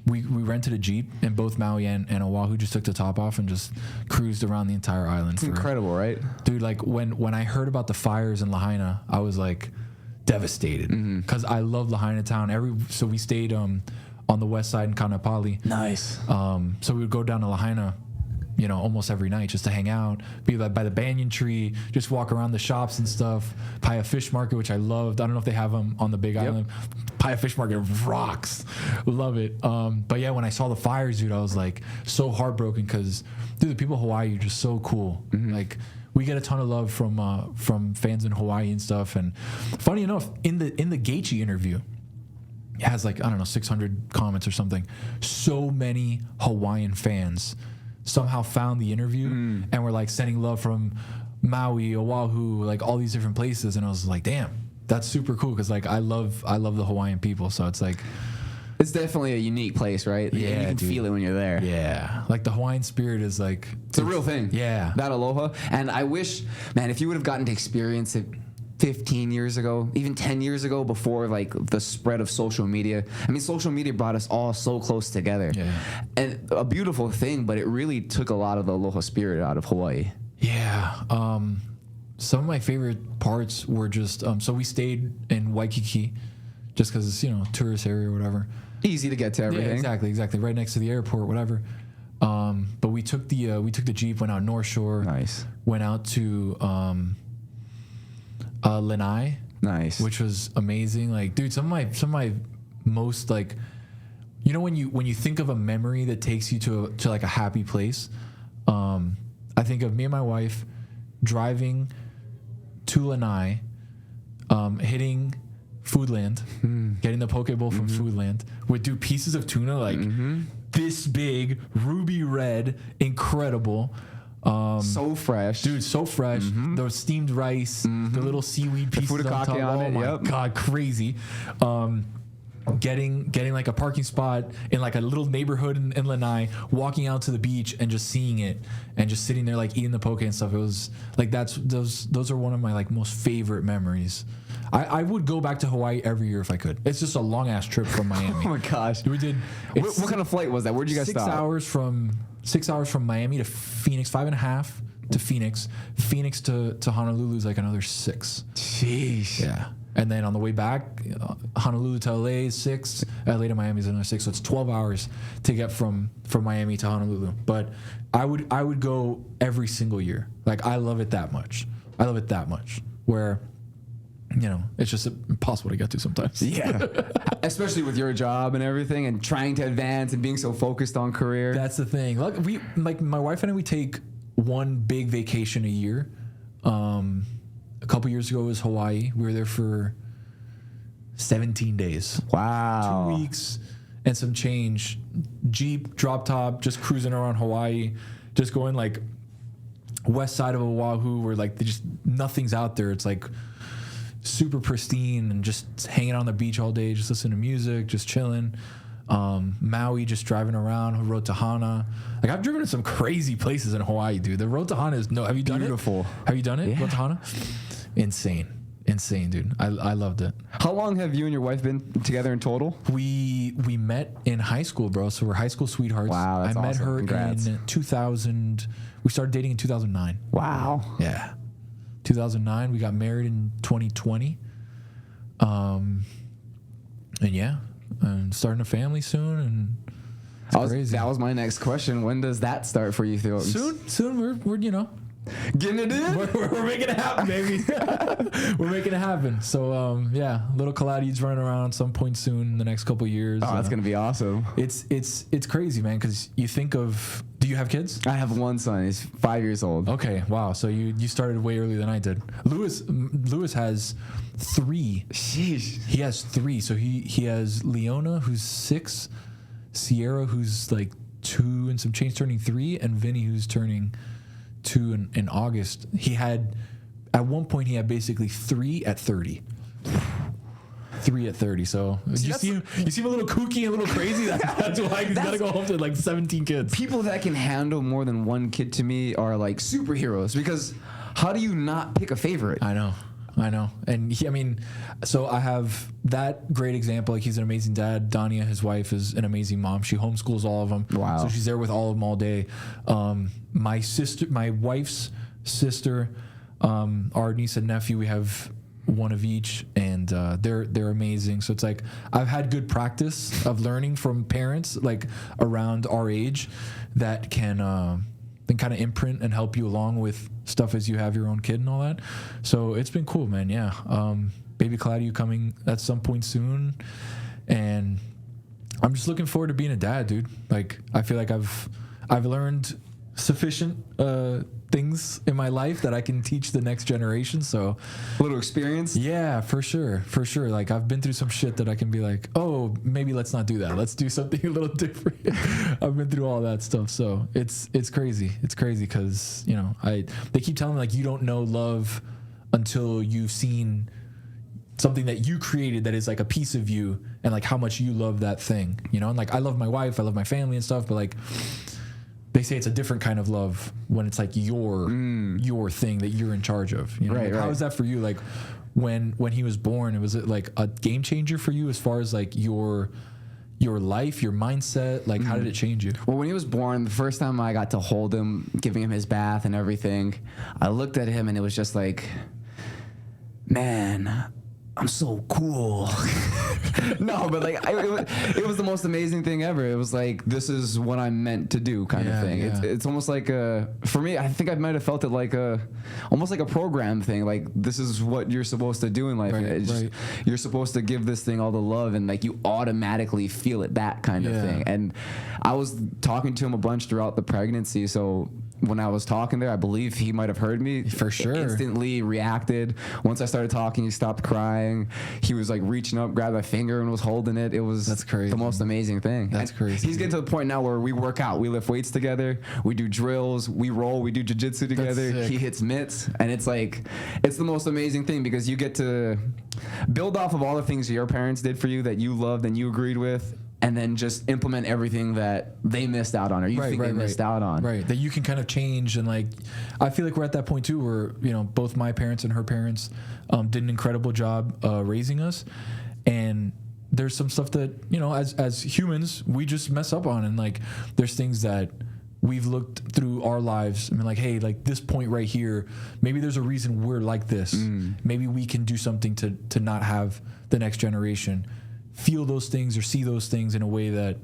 We rented a Jeep in both Maui and Oahu, just took the top off and just cruised around the entire island. It's incredible, right? Dude, like when I heard about the fires in Lahaina, I was like devastated because I love Lahaina town. So we stayed on the west side in Kaanapali. Nice. So we would go down to Lahaina, almost every night just to hang out, be like by the banyan tree, just walk around the shops and stuff. Paia Fish Market, which I loved. I don't know if they have them on the Big Island. Paia Fish Market rocks. Love it. But yeah, when I saw the fires, dude, I was like so heartbroken because, dude, the people of Hawaii are just so cool. Like, we get a ton of love from fans in Hawaii and stuff. And funny enough, in the Gaethje interview, it has like, I don't know, 600 comments or something. So many Hawaiian fans somehow found the interview and were like sending love from Maui, Oahu, like all these different places. And I was like, damn, that's super cool. Cause like I love the Hawaiian people. So it's like, it's definitely a unique place, right? Yeah, you can dude. feel it when you're there. Yeah. Like the Hawaiian spirit is like, it's a real thing. Yeah. That aloha. And I wish, man, if you would have gotten to experience it 15 years ago, even 10 years ago, before like the spread of social media. I mean, social media brought us all so close together. Yeah. And a beautiful thing, but it really took a lot of the aloha spirit out of Hawaii. Yeah. Some of my favorite parts were just, so we stayed in Waikiki just because it's, tourist area or whatever. Easy to get to everything. Yeah, exactly. Right next to the airport, whatever. But we took the Jeep, went out North Shore. Nice. Went out to Lanai. Nice. Which was amazing. Like, dude, some of my most like, when you think of a memory that takes you to like a happy place, I think of me and my wife driving to Lanai, hitting Foodland, getting the poke bowl from Foodland, would do pieces of tuna like this big, ruby red, incredible. So fresh. Dude, so fresh. The steamed rice, the little seaweed pieces on top. On it. Oh my God, crazy. Getting like a parking spot in like a little neighborhood in Lanai, walking out to the beach and just seeing it and just sitting there like eating the poke and stuff. It was like those are one of my like most favorite memories. I would go back to Hawaii every year if I could. It's just a long ass trip from Miami. Oh my gosh. We did. What kind of flight was that? Where'd you guys stop? 6 hours from Miami to Phoenix, 5.5 to Phoenix. Phoenix to Honolulu is like another 6. Jeez. Yeah. And then on the way back, Honolulu to LA is 6. LA to Miami is another 6. So it's 12 hours to get from Miami to Honolulu. But I would go every single year. Like I love it that much. Where, you know, it's just impossible to get to sometimes. Yeah. Especially with your job and everything and trying to advance and being so focused on career. That's the thing. Like my wife and I, we take one big vacation a year. A couple years ago was Hawaii. We were there for 17 days. Wow. 2 weeks and some change. Jeep, drop top, just cruising around Hawaii, just going like west side of Oahu where like just nothing's out there. It's like super pristine and just hanging on the beach all day, just listening to music, just chilling. Maui, just driving around, road to Hana. Like I've driven to some crazy places in Hawaii, dude. The road to Hana is have you done beautiful. It? Have you done it? Yeah. Road to Hana? Insane, dude. I loved it. How long have you and your wife been together in total? We met in high school, bro. So we're high school sweethearts. Wow, that's I met awesome. her Congrats. in 2000. We started dating in 2009. Wow. Yeah. 2009. We got married in 2020. And yeah, and starting a family soon, and it's crazy. That was my next question. When does that start for you, Theo? Soon. We're you know. Getting it in? We're making it happen, baby. We're making it happen. So yeah, little Calatayud's running around some point soon in the next couple of years. Oh, that's gonna be awesome. It's crazy, man. Because you think of. Do you have kids? I have one son. He's 5 years old. Okay, wow. So you started way earlier than I did. Lewis has 3. Sheesh. He has 3. So he has Leona, who's 6, Sierra, who's like 2 and some change, turning 3, and Vinny, who's turning 2 in August. At one point he had basically 3 at 30. 3 at 30. So you seem a little kooky and a little crazy. That's why he's got to go home to like 17 kids. People that can handle more than one kid to me are like superheroes, because how do you not pick a favorite? I know. And so I have that great example. Like he's an amazing dad. Dania, his wife, is an amazing mom. She homeschools all of them. Wow. So she's there with all of them all day. My wife's sister, our niece and nephew, we have one of each, and they're amazing. So it's like I've had good practice of learning from parents like around our age that can kind of imprint and help you along with stuff as you have your own kid and all that. So it's been cool, man. Yeah. Baby Calatayud coming at some point soon, and I'm just looking forward to being a dad, dude. Like I feel like I've learned sufficient things in my life that I can teach the next generation. So A little experience? yeah, for sure. Like I've been through some shit that I can be like, oh, maybe let's not do that. Let's do something a little different. I've been through all that stuff. So it's crazy. It's crazy because, you know, they keep telling me like you don't know love until you've seen something that you created that is like a piece of you and like how much you love that thing, you know? And like I love my wife, I love my family and stuff, but like they say it's a different kind of love when it's like your thing that you're in charge of. You know? Right, like, right. How is that for you? Like when he was born, was it like a game changer for you as far as like your life, your mindset? Like how did it change you? Well, when he was born, the first time I got to hold him, giving him his bath and everything, I looked at him and it was just like, man, I'm so cool. No, but like it was the most amazing thing ever. It was like, this is what I'm meant to do kind of thing. Yeah. It's almost like for me, I think I might have felt it like almost like a program thing. Like this is what you're supposed to do in life. Right. You're supposed to give this thing all the love, and like you automatically feel it, that kind of thing. And I was talking to him a bunch throughout the pregnancy, so when I was talking there. I believe he might have heard me. For sure. Instantly reacted. Once I started talking, he stopped crying. He was like reaching up, grabbed my finger and was holding it. It was That's crazy. the most amazing thing. That's crazy. He's getting to the point now where we work out. We lift weights together. We do drills. We roll. We do jiu-jitsu together. sick. He hits mitts. And it's like, it's the most amazing thing because you get to build off of all the things your parents did for you that you loved and you agreed with, and then just implement everything that they missed out on or you think they missed out on. Right. That you can kind of change. And like, I feel like we're at that point too where, you know, both my parents and her parents did an incredible job raising us. And there's some stuff that, you know, as humans, we just mess up on. And like, there's things that we've looked through our lives and been like, hey, like this point right here, maybe there's a reason we're like this. Maybe we can do something to not have the next generation feel those things or see those things in a way that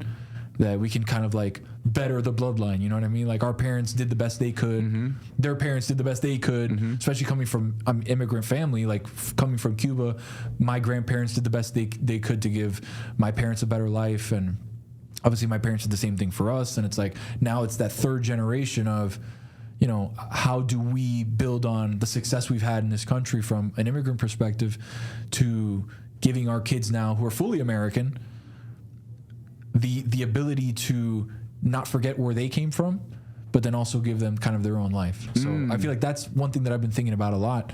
we can kind of like better the bloodline. You know what I mean? Like our parents did the best they could. Their parents did the best they could, especially coming from an immigrant family, like coming from Cuba. My grandparents did the best they could to give my parents a better life. And obviously my parents did the same thing for us. And it's like, now it's that third generation of, you know, how do we build on the success we've had in this country from an immigrant perspective to giving our kids now who are fully American the ability to not forget where they came from, but then also give them kind of their own life. So I feel like that's one thing that I've been thinking about a lot,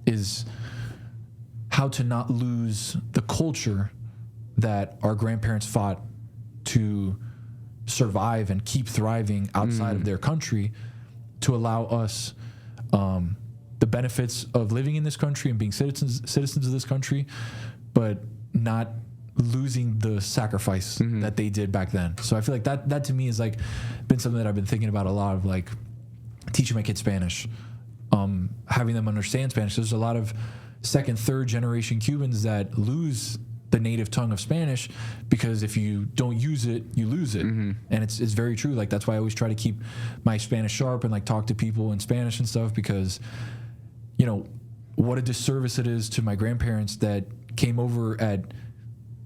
is how to not lose the culture that our grandparents fought to survive and keep thriving outside of their country, to allow us the benefits of living in this country and being citizens of this country, but not losing the sacrifice that they did back then. So I feel like that to me is like been something that I've been thinking about a lot, of like teaching my kids Spanish, having them understand Spanish. There's a lot of second, third generation Cubans that lose the native tongue of Spanish because if you don't use it, you lose it. And it's very true. Like that's why I always try to keep my Spanish sharp and like talk to people in Spanish and stuff, because you know what a disservice it is to my grandparents that came over at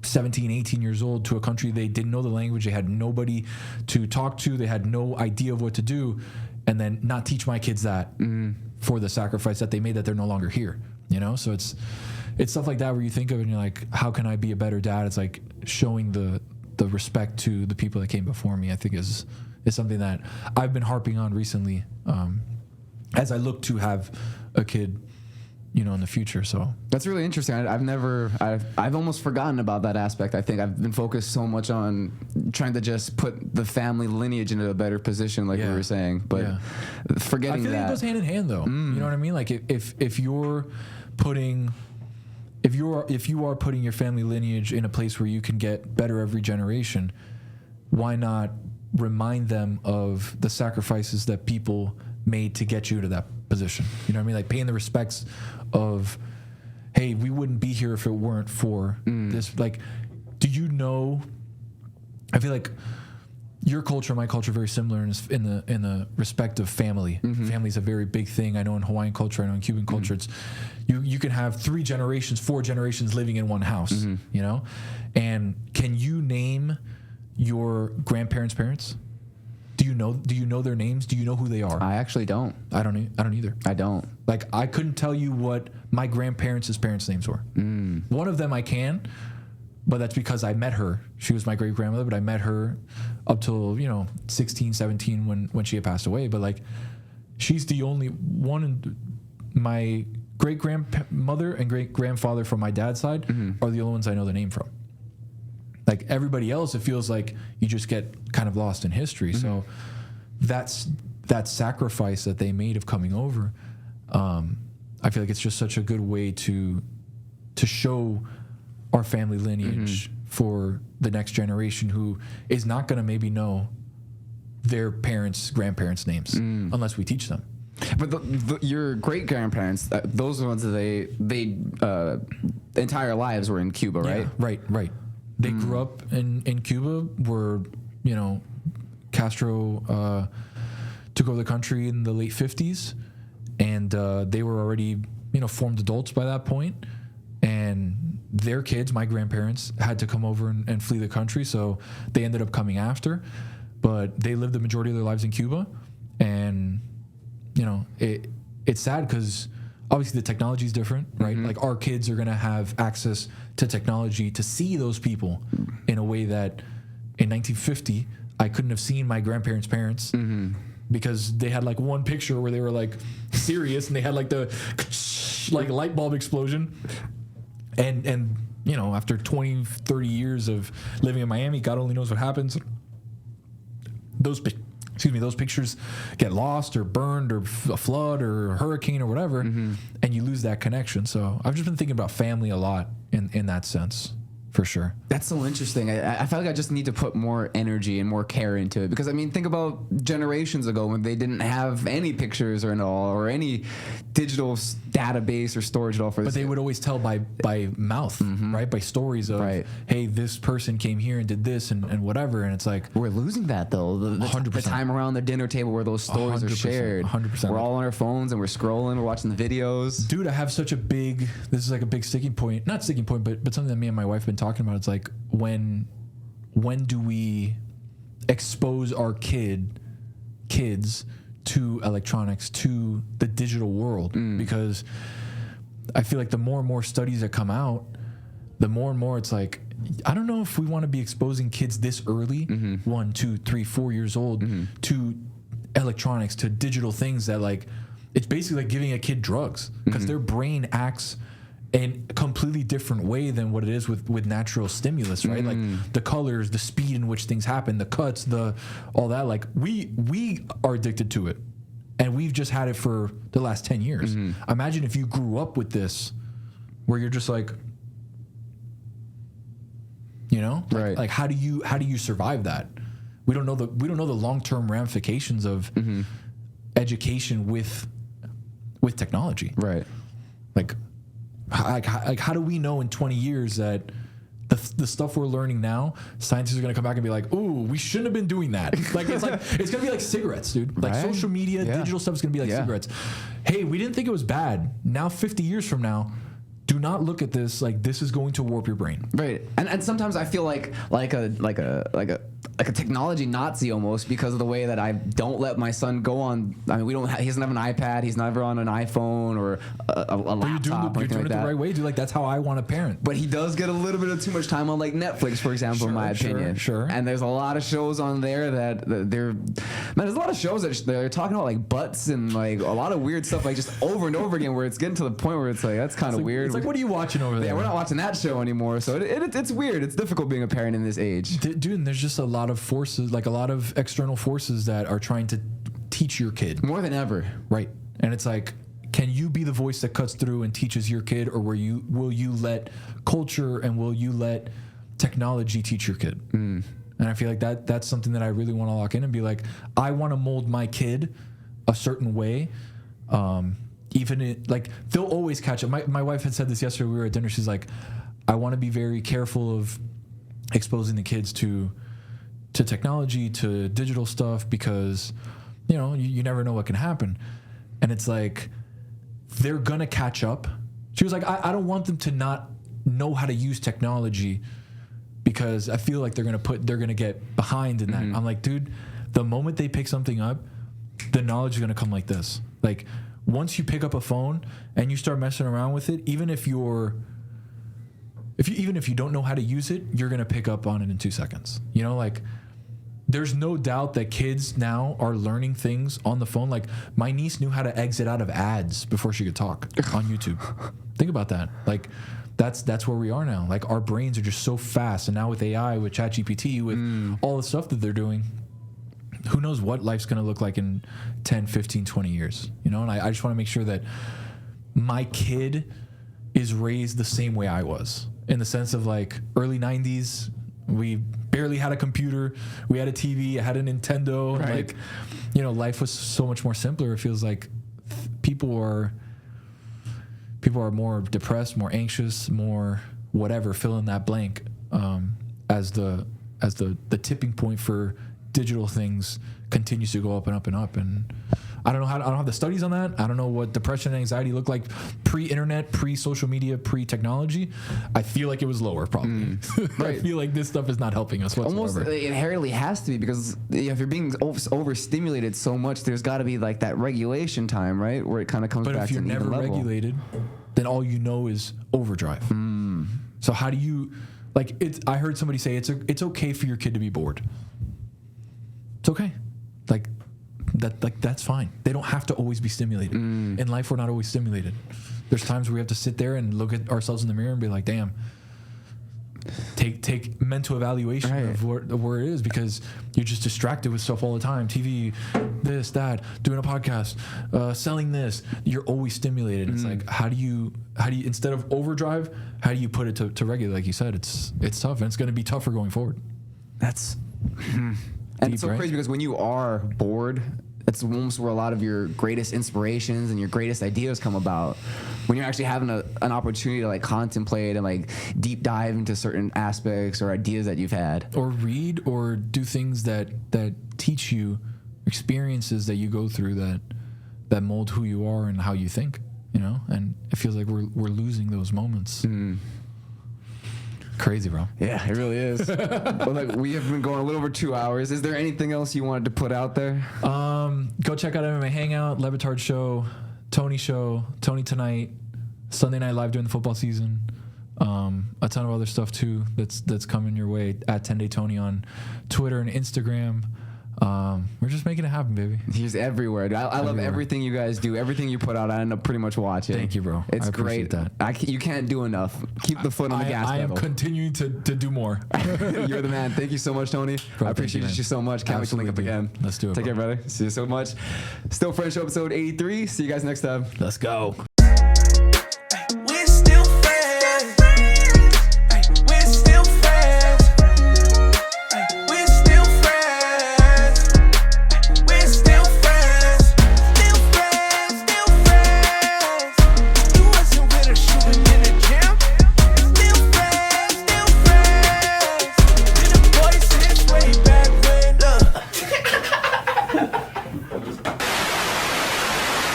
17, 18 years old to a country they didn't know the language, they had nobody to talk to, they had no idea of what to do, and then not teach my kids that for the sacrifice that they made that they're no longer here, you know? So it's stuff like that where you think of it and you're like, how can I be a better dad? It's like showing the respect to the people that came before me, I think is something that I've been harping on recently, as I look to have a kid, you know, in the future. So that's really interesting. I've almost forgotten about that aspect. I think I've been focused so much on trying to just put the family lineage into a better position, like we were saying, but forgetting that. I feel like it goes hand in hand though. You know what I mean? Like if you are putting your family lineage in a place where you can get better every generation, why not remind them of the sacrifices that people made to get you to that position? You know what I mean? Like paying the respects of, hey, we wouldn't be here if it weren't for this. Like, do you know, I feel like your culture and my culture are very similar in the respect of family. Family is a very big thing. I know in Hawaiian culture, I know in Cuban culture, it's you can have 3 generations, 4 generations living in one house, you know? And can you name your grandparents' parents? Do you know their names? Do you know who they are? I actually don't. I don't either. I don't. Like, I couldn't tell you what my grandparents' parents' names were. One of them I can, but that's because I met her. She was my great grandmother, but I met her up till, 16, 17 when she had passed away. But like, she's the only one. My great grandmother and great grandfather from my dad's side are the only ones I know the name from. Like everybody else, it feels like you just get kind of lost in history. So that's that sacrifice that they made of coming over. I feel like it's just such a good way to show our family lineage for the next generation who is not going to maybe know their parents' grandparents' names unless we teach them. But your great grandparents, those are the ones that they entire lives were in Cuba, right? Yeah, right. They grew up in Cuba, where, Castro took over the country in the late 50s, and they were already, formed adults by that point. And their kids, my grandparents, had to come over and flee the country, so they ended up coming after. But they lived the majority of their lives in Cuba, And, you know, it's sad because obviously the technology is different, right? Like our kids are going to have access to technology to see those people in a way that in 1950, I couldn't have seen my grandparents' parents because they had like one picture where they were like serious and they had like the like light bulb explosion. And you know, after 20, 30 years of living in Miami, God only knows what happens. Those pictures get lost or burned or a flood or a hurricane or whatever, and you lose that connection. So I've just been thinking about family a lot in that sense, for sure. That's so interesting. I feel like I just need to put more energy and more care into it because I mean, think about generations ago when they didn't have any pictures or all or any digital database or storage at all for this. But they would always tell by mouth, right? By stories of, hey, this person came here and did this and whatever. And it's like we're losing that though. The time around the dinner table where those stories are shared. 100%. We're all on our phones and we're scrolling. We're watching the videos. Dude, I have such a big. This is like a big sticking point. Not sticking point, but something that me and my wife have been talking about. It's like when do we expose our kids to electronics, to the digital world? Because I feel like the more and more studies that come out, the more and more it's like, I don't know if we want to be exposing kids this early, 1, 2, 3, 4 years old, to electronics, to digital things that like, it's basically like giving a kid drugs because their brain acts in a completely different way than what it is with natural stimulus, right? Like the colors, the speed in which things happen, the cuts, all that. Like we are addicted to it, and we've just had it for the last 10 years. Imagine if you grew up with this, where you're just like, you know, like how do you survive that? We don't know the long-term ramifications of education with technology, right? Like how do we know in 20 years that the stuff we're learning now, scientists are going to come back and be like, ooh, we shouldn't have been doing that. It's going to be like cigarettes, dude. Like social media, digital stuff is going to be like cigarettes. Hey, we didn't think it was bad. Now, 50 years from now, do not look at this like this is going to warp your brain. Right. And sometimes I feel like a technology Nazi almost because of the way that I don't let my son go on. I mean, he doesn't have an iPad. He's never on an iPhone or a laptop. You're doing it the right way, dude. Like that's how I want to parent. But he does get a little bit of too much time on like Netflix, for example, in my opinion. Sure. And there's a lot of shows on there that there's a lot of shows that they're talking about like butts and like a lot of weird stuff like just over and over again where it's getting to the point where it's like that's kind of weird. It's like, what are you watching over there? Yeah, we're not watching that show anymore. So it's weird. It's difficult being a parent in this age. Dude, and there's just a lot of forces, like a lot of external forces that are trying to teach your kid. More than ever. Right. And it's like, can you be the voice that cuts through and teaches your kid, or will you let culture and will you let technology teach your kid? And I feel like that's something that I really want to lock in and be like, I want to mold my kid a certain way. Like they'll always catch up. My wife had said this yesterday. We were at dinner. She's like, I want to be very careful of exposing the kids to technology, to digital stuff, because you know you never know what can happen. And it's like they're gonna catch up. She was like, I don't want them to not know how to use technology because I feel like they're gonna get behind in that. I'm like, dude, the moment they pick something up, the knowledge is gonna come like this. Like once you pick up a phone and you start messing around with it, even if you don't know how to use it, you're gonna pick up on it in 2 seconds. You know, like there's no doubt that kids now are learning things on the phone. Like my niece knew how to exit out of ads before she could talk on YouTube. Think about that. Like that's where we are now. Like our brains are just so fast. And now with AI, with ChatGPT, with all the stuff that they're doing, who knows what life's going to look like in 10, 15, 20 years, you know? And I just want to make sure that my kid is raised the same way I was, in the sense of like early 90s, we barely had a computer, we had a TV, I had a Nintendo, right. Like, you know, life was so much more simpler. It feels like people are more depressed, more anxious, more whatever, fill in that blank, as the tipping point for digital things continues to go up and up and up. And I don't have the studies on that. I don't know what depression and anxiety look like pre-internet, pre-social media, pre-technology. I feel like it was lower probably. Right. I feel like this stuff is not helping us whatsoever. Almost it inherently has to be, because if you're being overstimulated so much, there's got to be like that regulation time, right, where it kind of comes But back if to you're an never even level. regulated, then all you know is overdrive. So how do you, like, I heard somebody say it's okay for your kid to be bored. It's okay. That's fine. They don't have to always be stimulated. In life, we're not always stimulated. There's times where we have to sit there and look at ourselves in the mirror and be like, damn, take mental evaluation of where it is, because you're just distracted with stuff all the time. TV, this, that, doing a podcast, selling this. You're always stimulated. It's like, how do you instead of overdrive, how do you put it to regulate? Like you said, it's tough, and it's going to be tougher going forward. That's and it's so crazy, because when you are bored, it's almost where a lot of your greatest inspirations and your greatest ideas come about. When you're actually having an opportunity to like contemplate and like deep dive into certain aspects or ideas that you've had, or read or do things that teach you experiences that you go through that mold who you are and how you think. And it feels like we're losing those moments. Crazy, bro. Yeah, it really is. Well, look, we have been going a little over 2 hours. Is there anything else you wanted to put out there? Go check out MMA Hangout, Batard Show, Tony Tonight, Sunday Night Live during the football season. A ton of other stuff too that's coming your way at 10-Day Tony on Twitter and Instagram. We're just making it happen, baby. He's everywhere. I love everything you guys do. Everything you put out, I end up pretty much watching. Thank you, bro. It's I appreciate great. that. You can't do enough. Keep the foot on the gas pedal. I am continuing to do more. You're the man. Thank you so much, Tony. Bro, I appreciate you so much. Can't wait to link up again. Let's do it. Take care, brother. See you so much. Still Friend Show episode 83. See you guys next time. Let's go.